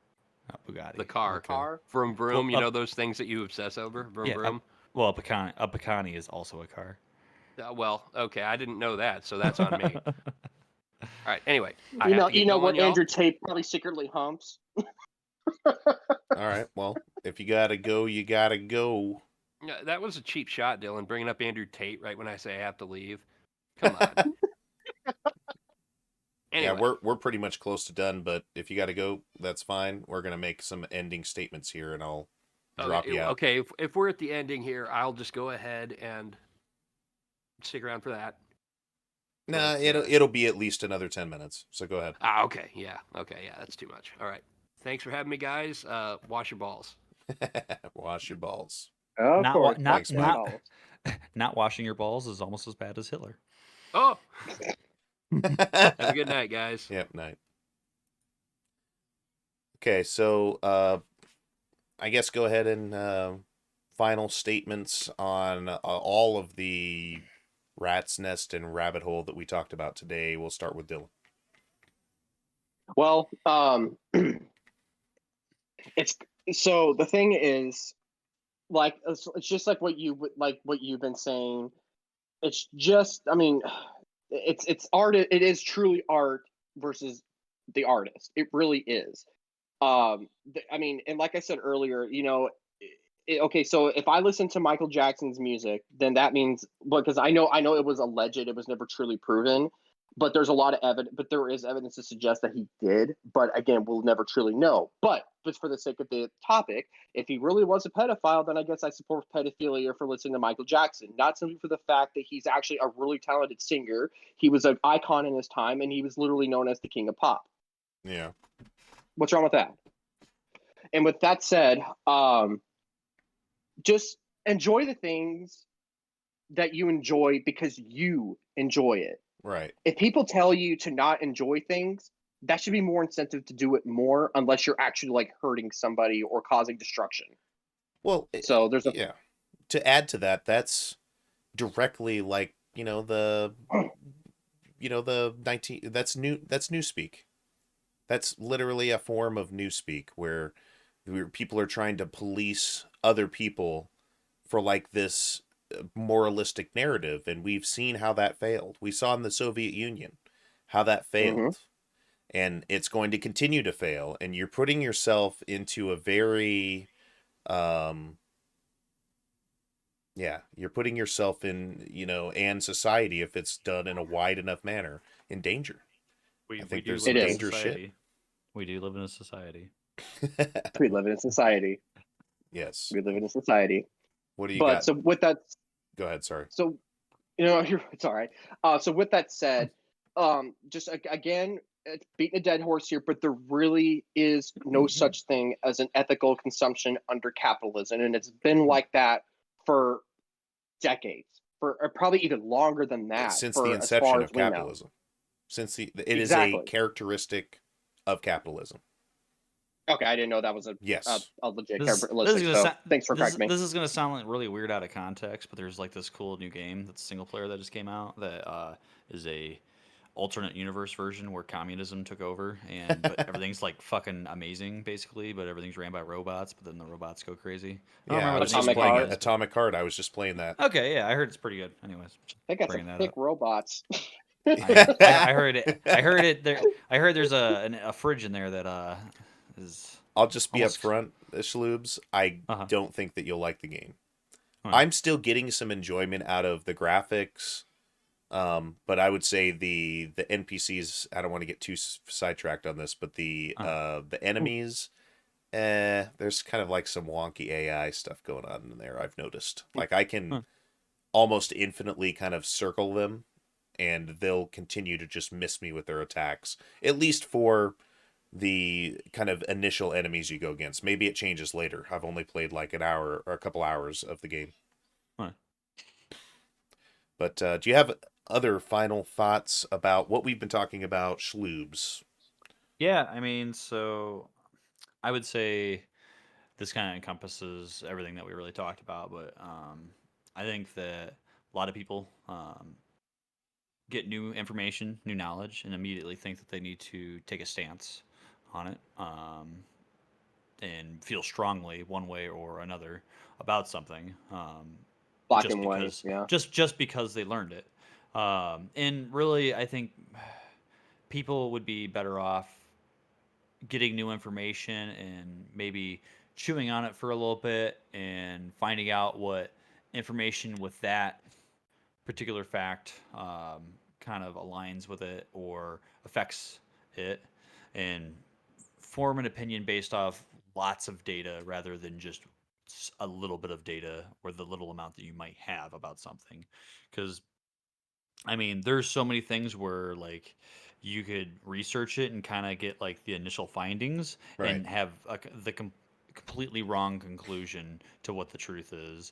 Speaker 2: Bugatti.
Speaker 4: The car.
Speaker 1: Okay.
Speaker 3: Car.
Speaker 4: Vroom vroom.
Speaker 2: Well,
Speaker 4: You know those things that you obsess over. Vroom
Speaker 2: Yeah.
Speaker 4: vroom.
Speaker 2: Well, a Picani is also a car.
Speaker 4: Well, okay, I didn't know that, so that's on me. All right. Anyway, I
Speaker 3: You
Speaker 4: have
Speaker 3: know,
Speaker 4: to get
Speaker 3: you know
Speaker 4: going,
Speaker 3: what
Speaker 4: y'all.
Speaker 3: Andrew Tate probably secretly humps.
Speaker 1: All right. Well, if you gotta go, you gotta go.
Speaker 4: Yeah, that was a cheap shot, Dylan, bringing up Andrew Tate right when I say I have to leave. Come on.
Speaker 1: Yeah,
Speaker 4: Anyway,
Speaker 1: we're pretty much close to done, but if you gotta go, that's fine. We're gonna make some ending statements here, and I'll drop you out.
Speaker 4: okay. If we're at the ending here, I'll just go ahead and stick around for that.
Speaker 1: Nah,
Speaker 4: But,
Speaker 1: it'll be at least another 10 minutes. So go ahead.
Speaker 4: Okay. Yeah. Okay. Yeah. That's too much. All right. Thanks for having me, guys. Wash your balls.
Speaker 1: Wash your balls.
Speaker 3: Of
Speaker 2: Not
Speaker 3: course.
Speaker 1: Thanks, Mike.
Speaker 2: not washing your balls is almost as bad as Hitler.
Speaker 4: Oh. Have a good night, guys.
Speaker 1: Yep, night. Okay, so I guess go ahead and final statements on all of the rat's nest and rabbit hole that we talked about today. We'll start with Dylan.
Speaker 3: Well, it's so the thing is, like, it's just like what you've been saying. It's just, I mean, it's art. It is truly art versus the artist. It really is. I mean, and like I said earlier, okay, so if I listen to Michael Jackson's music, then that means, because I know it was alleged, it was never truly proven, but there's a lot of evidence, but there is evidence to suggest that he did. But again, we'll never truly know. But just for the sake of the topic, if he really was a pedophile, then I guess I support pedophilia for listening to Michael Jackson. Not simply for the fact that he's actually a really talented singer. He was an icon in his time, and he was literally known as the king of pop.
Speaker 1: Yeah.
Speaker 3: What's wrong with that? And with that said, just enjoy the things that you enjoy because you enjoy it.
Speaker 1: Right.
Speaker 3: If people tell you to not enjoy things, that should be more incentive to do it more, unless you're actually like hurting somebody or causing destruction.
Speaker 1: Well,
Speaker 3: so there's
Speaker 1: yeah. To add to that, that's directly like, the 19 that's newspeak. That's literally a form of newspeak where people are trying to police other people for like this moralistic narrative, and we've seen how that failed. We saw in the Soviet Union how that failed, and it's going to continue to fail. And you're putting yourself into a very, you're putting yourself in, and society, if it's done in a wide enough manner, in danger. I think there's some dangerous shit.
Speaker 2: We do live in a society.
Speaker 3: We live in a society.
Speaker 1: Yes.
Speaker 3: We live in a society.
Speaker 1: What do you got?
Speaker 3: So with that,
Speaker 1: go ahead. Sorry.
Speaker 3: So, it's all right. So with that said, just again, beating a dead horse here, but there really is no such thing as an ethical consumption under capitalism, and it's been like that for decades, for probably even longer than that,
Speaker 1: since
Speaker 3: the
Speaker 1: inception of capitalism. It is a characteristic of capitalism.
Speaker 3: Okay, I didn't know that was a legit characteristic. Thanks for correcting me.
Speaker 2: This is gonna sound like really weird out of context, but there's like this cool new game that's single player that just came out that is a alternate universe version where communism took over, but everything's like fucking amazing basically, but everything's ran by robots, but then the robots go crazy.
Speaker 1: I was just playing Atomic Heart. I was just playing that.
Speaker 2: Okay, yeah, I heard it's pretty good. Anyways,
Speaker 3: they got some thick robots.
Speaker 2: I heard it. I heard there's a fridge in there that is.
Speaker 1: I'll just be upfront, Schloobs. I don't think that you'll like the game. I'm still getting some enjoyment out of the graphics, but I would say the NPCs. I don't want to get too sidetracked on this, but the enemies, there's kind of like some wonky AI stuff going on in there. I've noticed. Like I can almost infinitely kind of circle them, and they'll continue to just miss me with their attacks. At least for the kind of initial enemies you go against. Maybe it changes later. I've only played like an hour or a couple hours of the game. But do you have other final thoughts about what we've been talking about, Schloobs?
Speaker 2: Yeah, I mean, so I would say this kind of encompasses everything that we really talked about, but I think that a lot of people get new information, new knowledge, and immediately think that they need to take a stance on it. and feel strongly one way or another about something.
Speaker 3: Black
Speaker 2: just
Speaker 3: and
Speaker 2: because,
Speaker 3: white, yeah.
Speaker 2: just because they learned it. And really, I think people would be better off getting new information and maybe chewing on it for a little bit and finding out what information with that particular fact kind of aligns with it or affects it, and form an opinion based off lots of data rather than just a little bit of data or the little amount that you might have about something. Because I mean, there's so many things where like you could research it and kind of get like the initial findings
Speaker 1: Right.
Speaker 2: and have completely wrong conclusion to what the truth is.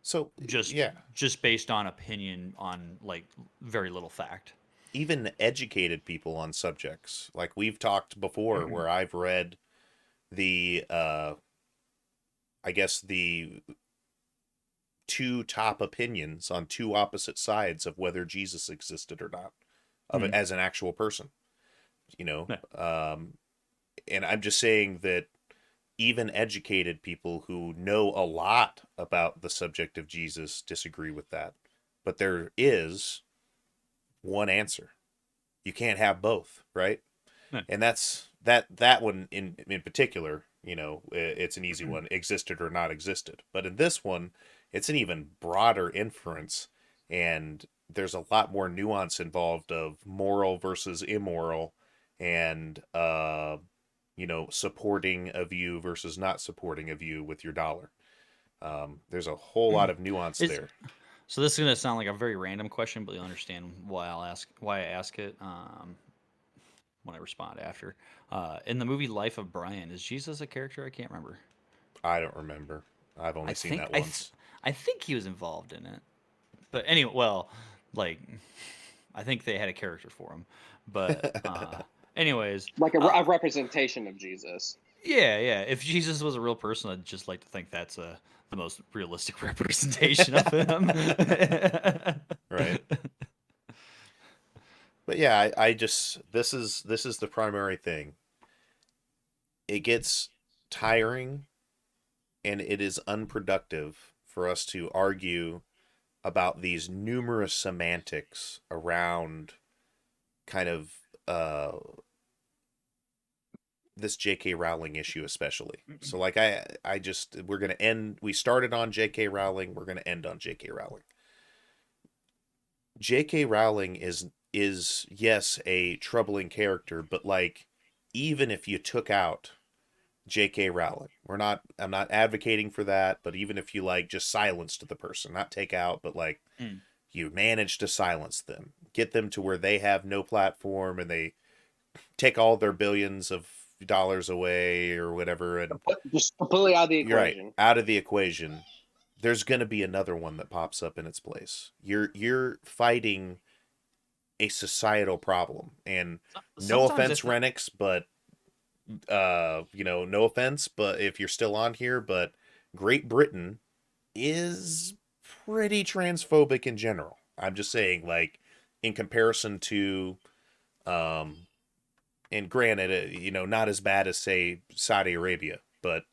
Speaker 1: So
Speaker 2: just based on opinion on like very little fact.
Speaker 1: Even educated people on subjects, like we've talked before, where I've read the I guess the two top opinions on two opposite sides of whether Jesus existed or not, of it as an actual person, you know. And I'm just saying that even educated people who know a lot about the subject of Jesus disagree with that. But there is one answer. You can't have both, right? And that's that one in particular, you know, it's an easy one, existed or not existed. But in this one, it's an even broader inference, and there's a lot more nuance involved of moral versus immoral, and you know, supporting a view versus not supporting a view with your dollar. There's a whole lot of nuance there.
Speaker 2: So this is gonna sound like a very random question, but you'll understand why I ask it when I respond after. In the movie Life of Brian, is Jesus a character? I can't remember.
Speaker 1: I don't remember. I've only seen that once.
Speaker 2: I think he was involved in it, but anyway, well, like I think they had a character for him, but anyways,
Speaker 3: like a representation of Jesus.
Speaker 2: Yeah. If Jesus was a real person, I'd just like to think that's the most realistic representation of him.
Speaker 1: Right. But yeah, I just this is the primary thing. It gets tiring, and it is unproductive for us to argue about these numerous semantics around kind of this J.K. Rowling issue, especially. So like I just we're gonna end. We started on J.K. Rowling. We're gonna end on J.K. Rowling. J.K. Rowling is yes a troubling character, but like even if you took out J.K. Rowling, I'm not advocating for that, but even if you like just silenced the person, not take out, but like you manage to silence them, get them to where they have no platform, and they take all their billions of dollars away or whatever, and
Speaker 3: just completely out of the equation.
Speaker 1: Right, out of the equation. There's going to be another one that pops up in its place. You're fighting a societal problem, and no offense, Renix, but you know, no offense, but if you're still on here, but Great Britain is pretty transphobic in general. I'm just saying, like, in comparison to, and granted, you know, not as bad as say Saudi Arabia, but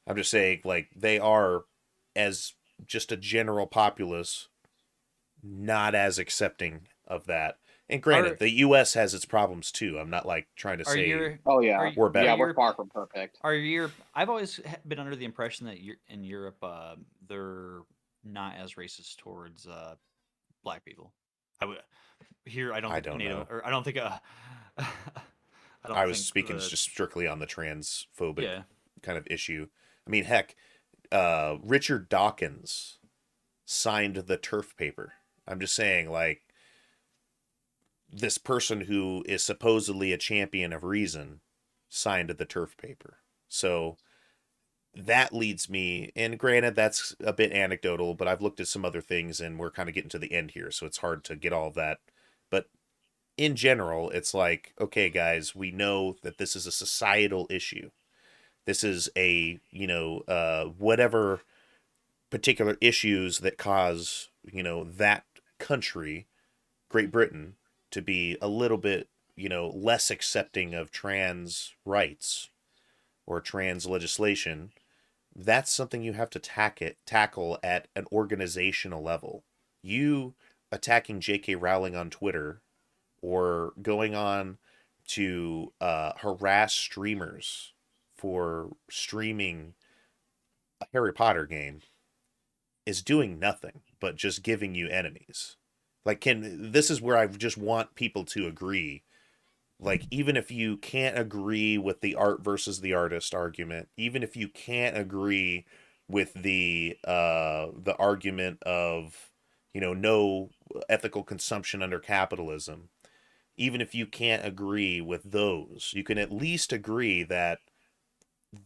Speaker 1: I'm just saying, like, they are, as just a general populace, not as accepting of that. And granted, the U.S. has its problems too. I'm not like trying to say, we're better.
Speaker 3: Yeah, we're far from perfect.
Speaker 2: I've always been under the impression that in Europe, they're not as racist towards black people. I don't know. Or I don't think.
Speaker 1: I was speaking just strictly on the transphobic kind of issue. I mean, heck, Richard Dawkins signed the turf paper. I'm just saying, like, this person who is supposedly a champion of reason signed the turf paper. So that leads me, and granted, that's a bit anecdotal, but I've looked at some other things, and we're kind of getting to the end here, so it's hard to get all of that. But in general, it's like, okay, guys, we know that this is a societal issue. This is a, you know, whatever particular issues that cause, you know, that country, Great Britain, to be a little bit, you know, less accepting of trans rights. or trans legislation, that's something you have to tackle at an organizational level. You attacking J.K. Rowling on Twitter or going on to harass streamers for streaming a Harry Potter game is doing nothing but just giving you enemies. Like, this is where I just want people to agree. Like, even if you can't agree with the art versus the artist argument, even if you can't agree with the argument of, no ethical consumption under capitalism, even if you can't agree with those, you can at least agree that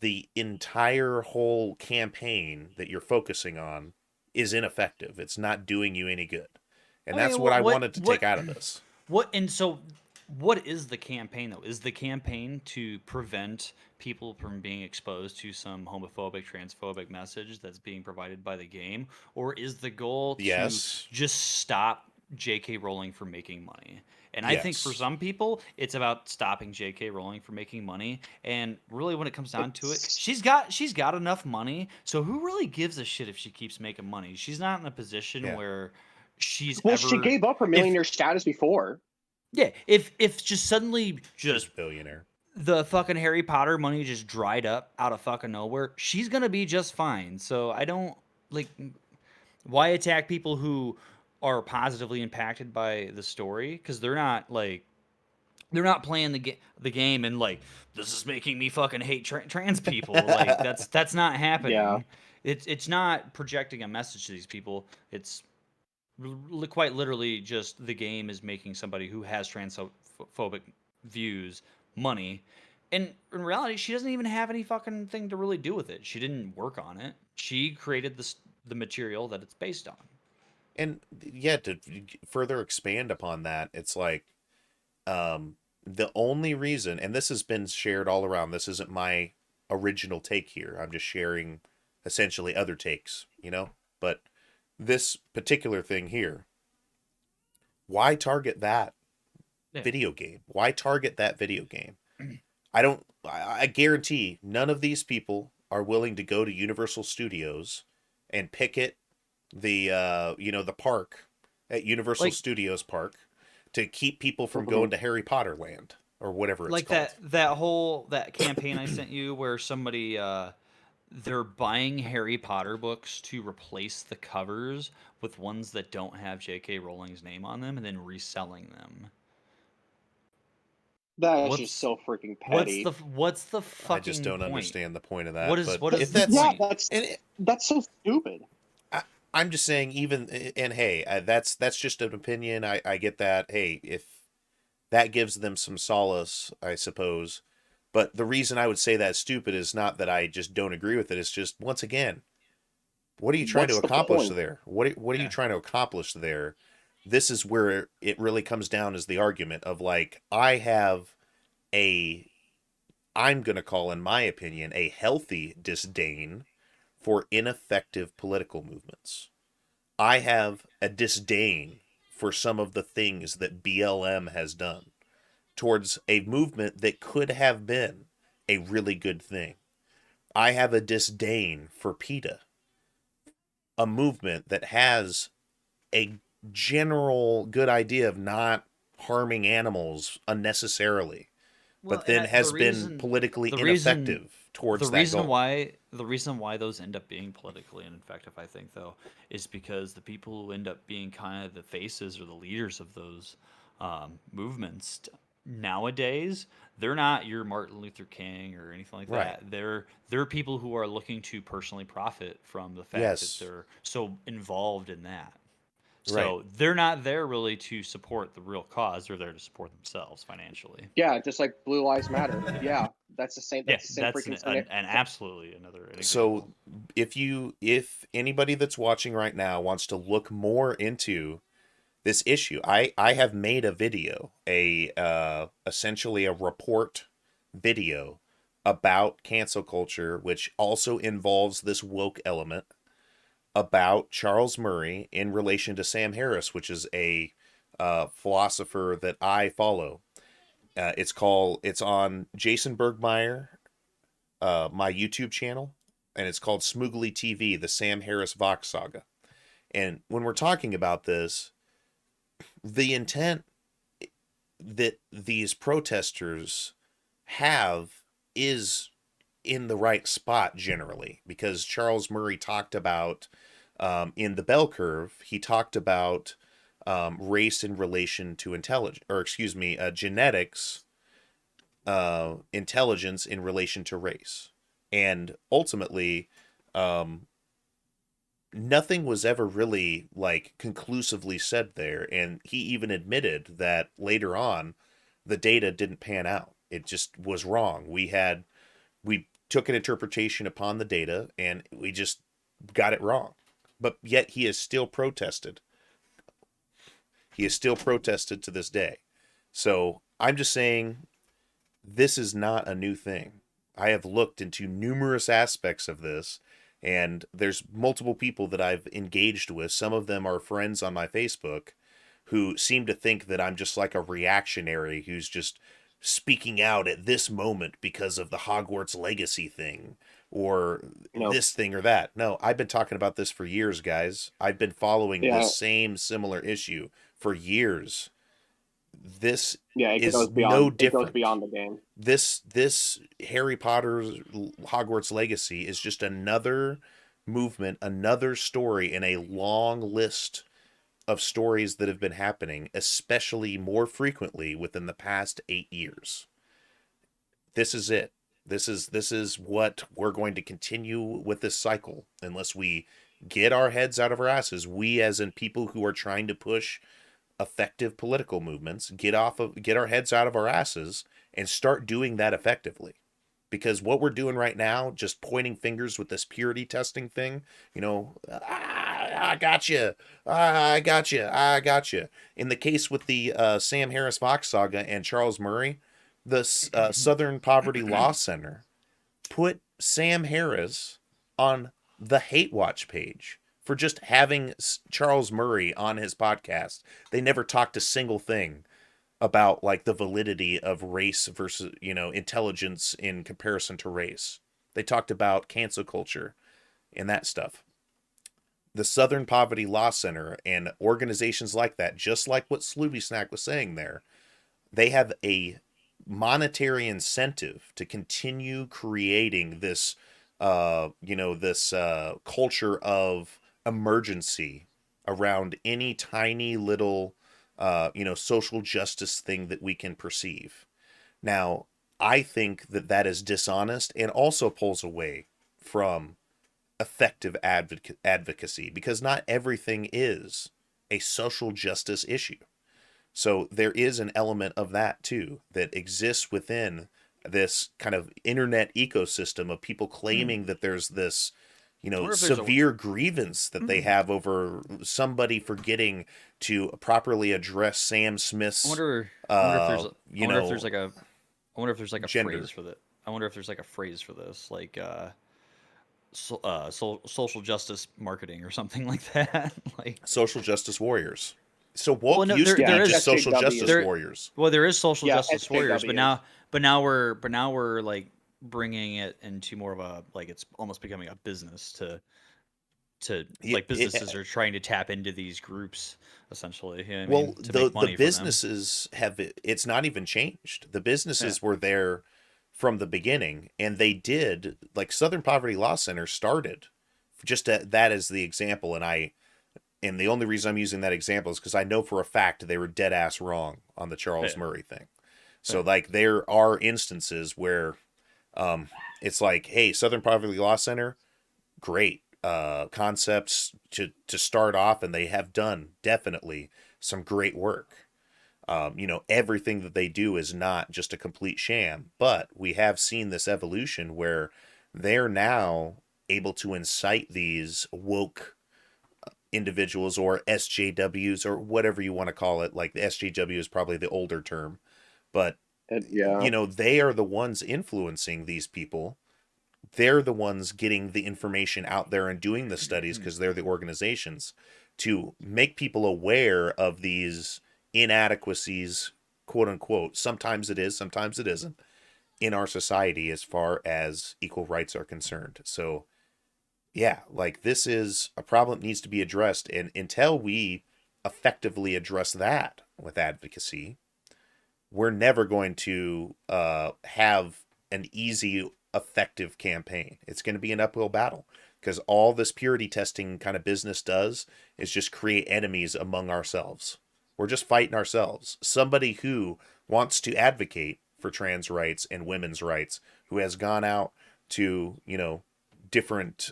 Speaker 1: the entire whole campaign that you're focusing on is ineffective. It's not doing you any good. And that's what I wanted to take out of this.
Speaker 2: What is the campaign though? Is the campaign to prevent people from being exposed to some homophobic, transphobic message that's being provided by the game, or is the goal to just stop J.K. Rowling from making money? And I think for some people, it's about stopping J.K. Rowling from making money. And really, when it comes down to it, she's got enough money. So who really gives a shit if she keeps making money? She's not in a position where she's
Speaker 3: she gave up her millionaire status before.
Speaker 2: Yeah, if just suddenly
Speaker 1: she's a billionaire,
Speaker 2: the fucking Harry Potter money just dried up out of fucking nowhere, she's gonna be just fine. So I don't why attack people who are positively impacted by the story, because they're not playing the game and this is making me fucking hate trans people. Like that's not happening.
Speaker 3: Yeah.
Speaker 2: It's not projecting a message to these people. It's quite literally just the game is making somebody who has transphobic views money. And in reality, she doesn't even have any fucking thing to really do with it. She didn't work on it. She created the material that it's based on.
Speaker 1: And yeah, to further expand upon that, it's like the only reason, and this has been shared all around, this isn't my original take here. I'm just sharing essentially other takes, but this particular thing here, why target that video game? Why target that video game? I guarantee none of these people are willing to go to Universal Studios and picket the the park at Universal Studios Park to keep people from going to Harry Potter Land or whatever it's called.
Speaker 2: That campaign I sent you where somebody they're buying Harry Potter books to replace the covers with ones that don't have J.K. Rowling's name on them and then reselling them.
Speaker 3: That's just so freaking petty.
Speaker 2: What's the fucking
Speaker 1: I just don't understand the point of that.
Speaker 2: What is the point?
Speaker 3: That's so stupid.
Speaker 1: I'm just saying, and hey, that's just an opinion. I get that. Hey, if that gives them some solace, I suppose. But the reason I would say that's stupid is not that I just don't agree with it. It's just, once again, what are you trying to accomplish there? What are you trying to accomplish there? This is where it really comes down as the argument of I have I'm going to call, in my opinion, a healthy disdain for ineffective political movements. I have a disdain for some of the things that BLM has done towards a movement that could have been a really good thing. I have a disdain for PETA, a movement that has a general good idea of not harming animals unnecessarily, but then has been politically ineffective towards that goal.
Speaker 2: The reason why those end up being politically ineffective, I think, though, is because the people who end up being kind of the faces or the leaders of those movements nowadays, they're not your Martin Luther King or anything like that. They're people who are looking to personally profit from the fact that they're so involved in that. So they're not there really to support the real cause. They're there to support themselves financially.
Speaker 3: Yeah, just like Blue Lives Matter. Yeah, that's the same. That's the same freaking
Speaker 2: thing. And absolutely another example.
Speaker 1: So if anybody that's watching right now wants to look more into this issue, I have made a video, essentially a report video about cancel culture, which also involves this woke element, about Charles Murray in relation to Sam Harris, which is a philosopher that I follow. It's on Jason Bergmeyer my YouTube channel, and it's called Smoogly TV, the Sam Harris Vox Saga. And when we're talking about this, the intent that these protesters have is in the right spot generally, because Charles Murray talked about in the bell curve, he talked about race in relation to genetics, intelligence in relation to race. And ultimately, nothing was ever really like conclusively said there. And he even admitted that later on, the data didn't pan out. It just was wrong. We took an interpretation upon the data and we just got it wrong. But yet he is still protested. He is still protested to this day. So I'm just saying, this is not a new thing. I have looked into numerous aspects of this, and there's multiple people that I've engaged with. Some of them are friends on my Facebook who seem to think that I'm just like a reactionary who's just speaking out at this moment because of the Hogwarts Legacy thing or this thing or that. No, I've been talking about this for years, guys. I've been following this same similar issue for years. This is no different.
Speaker 3: It goes beyond the game.
Speaker 1: This Harry Potter's Hogwarts Legacy is just another movement, another story in a long list of stories that have been happening, especially more frequently within the past 8 years. This is it. This is what we're going to continue with this cycle unless we get our heads out of our asses. We, as in people who are trying to push effective political movements, get our heads out of our asses and start doing that effectively. Because what we're doing right now, just pointing fingers with this purity testing thing, I got you. I got you. I got you. In the case with the Sam Harris Vox Saga and Charles Murray, the Southern Poverty Law Center put Sam Harris on the Hate Watch page for just having Charles Murray on his podcast. They never talked a single thing about like the validity of race versus, intelligence in comparison to race. They talked about cancel culture and that stuff. The Southern Poverty Law Center and organizations like that, just like what Slooby Snack was saying there, they have a monetary incentive to continue creating this, culture of emergency around any tiny little social justice thing that we can perceive. Now, I think that is dishonest and also pulls away from effective advocacy, because not everything is a social justice issue. So there is an element of that too that exists within this kind of internet ecosystem of people claiming that there's this severe grievance that they have over somebody forgetting to properly address Sam Smith's.
Speaker 2: I wonder if there's like a
Speaker 1: gender.
Speaker 2: phrase for that. I wonder if there's like a phrase for this, like social justice marketing or something like that. Like
Speaker 1: social justice warriors. So woke used to be just social justice warriors.
Speaker 2: Well, there is social justice warriors, but now we're like bringing it into more of a, like, it's almost becoming a business to like businesses are trying to tap into these groups essentially.
Speaker 1: The businesses have, it's not even changed. The businesses were there from the beginning, and they did, like Southern Poverty Law Center started just that as the example. And the only reason I'm using that example is because I know for a fact they were dead ass wrong on the Charles Murray thing. So like there are instances where it's like, hey, Southern Poverty Law Center, great concepts to start off, and they have done definitely some great work. Everything that they do is not just a complete sham, but we have seen this evolution where they're now able to incite these woke individuals, or SJWs, or whatever you want to call it. Like the SJW is probably the older term, but they are the ones influencing these people. They're the ones getting the information out there and doing the studies, because they're the organizations to make people aware of these inadequacies, quote unquote. Sometimes it is, sometimes it isn't, in our society as far as equal rights are concerned. So yeah, like this is a problem that needs to be addressed. And until we effectively address that with advocacy, we're never going to have an easy, effective campaign. It's going to be an uphill battle because all this purity testing kind of business does is just create enemies among ourselves. We're just fighting ourselves. Somebody who wants to advocate for trans rights and women's rights, who has gone out to, different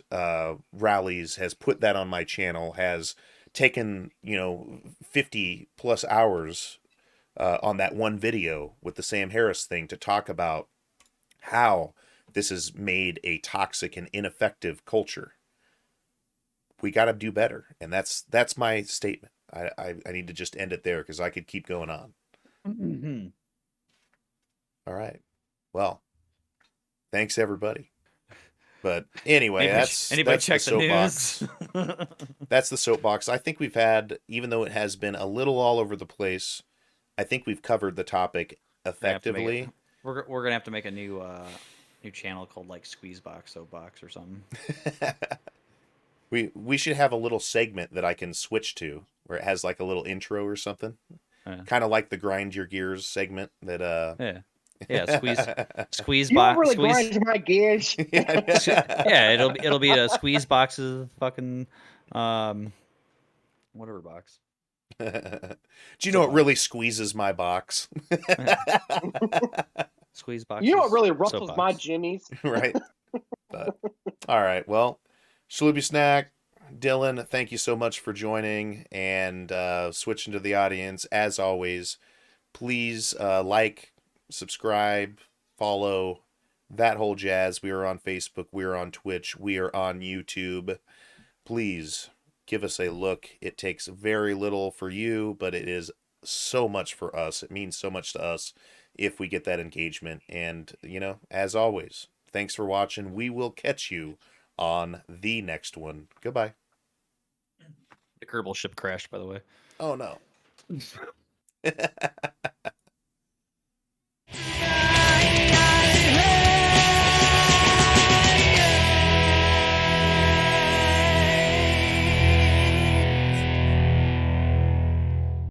Speaker 1: rallies, has put that on my channel, has taken, 50 plus hours on that one video with the Sam Harris thing to talk about how this has made a toxic and ineffective culture. We got to do better. And that's my statement. I need to just end it there because I could keep going on.
Speaker 2: Mm-hmm.
Speaker 1: All right. Well, thanks everybody. But anyway, that's the soapbox. That's the soapbox. I think we've had, even though it has been a little all over the place, I think we've covered the topic effectively.
Speaker 2: We're gonna have to make a new channel called like Squeezebox Soapbox or something.
Speaker 1: We should have a little segment that I can switch to where it has like a little intro or something. Kind of like the Grind Your Gears segment that
Speaker 2: squeeze
Speaker 3: you
Speaker 2: box.
Speaker 3: Really
Speaker 2: squeeze
Speaker 3: grind my gears.
Speaker 2: Yeah, it'll be a squeeze boxes fucking whatever box.
Speaker 1: Do you know what really squeezes my box?
Speaker 2: Squeeze box.
Speaker 3: You know what really ruffles my jimmies?
Speaker 1: Right. But all right, well, Shaloopy Snack, Dylan, thank you so much for joining and switching to the audience. As always, please like, subscribe, follow, that whole jazz. We are on Facebook. We are on Twitch. We are on YouTube. Please give us a look. It takes very little for you, but it is so much for us. It means so much to us if we get that engagement. And, as always, thanks for watching. We will catch you on the next one. Goodbye.
Speaker 2: The Kerbal ship crashed, by the way.
Speaker 1: Oh, no.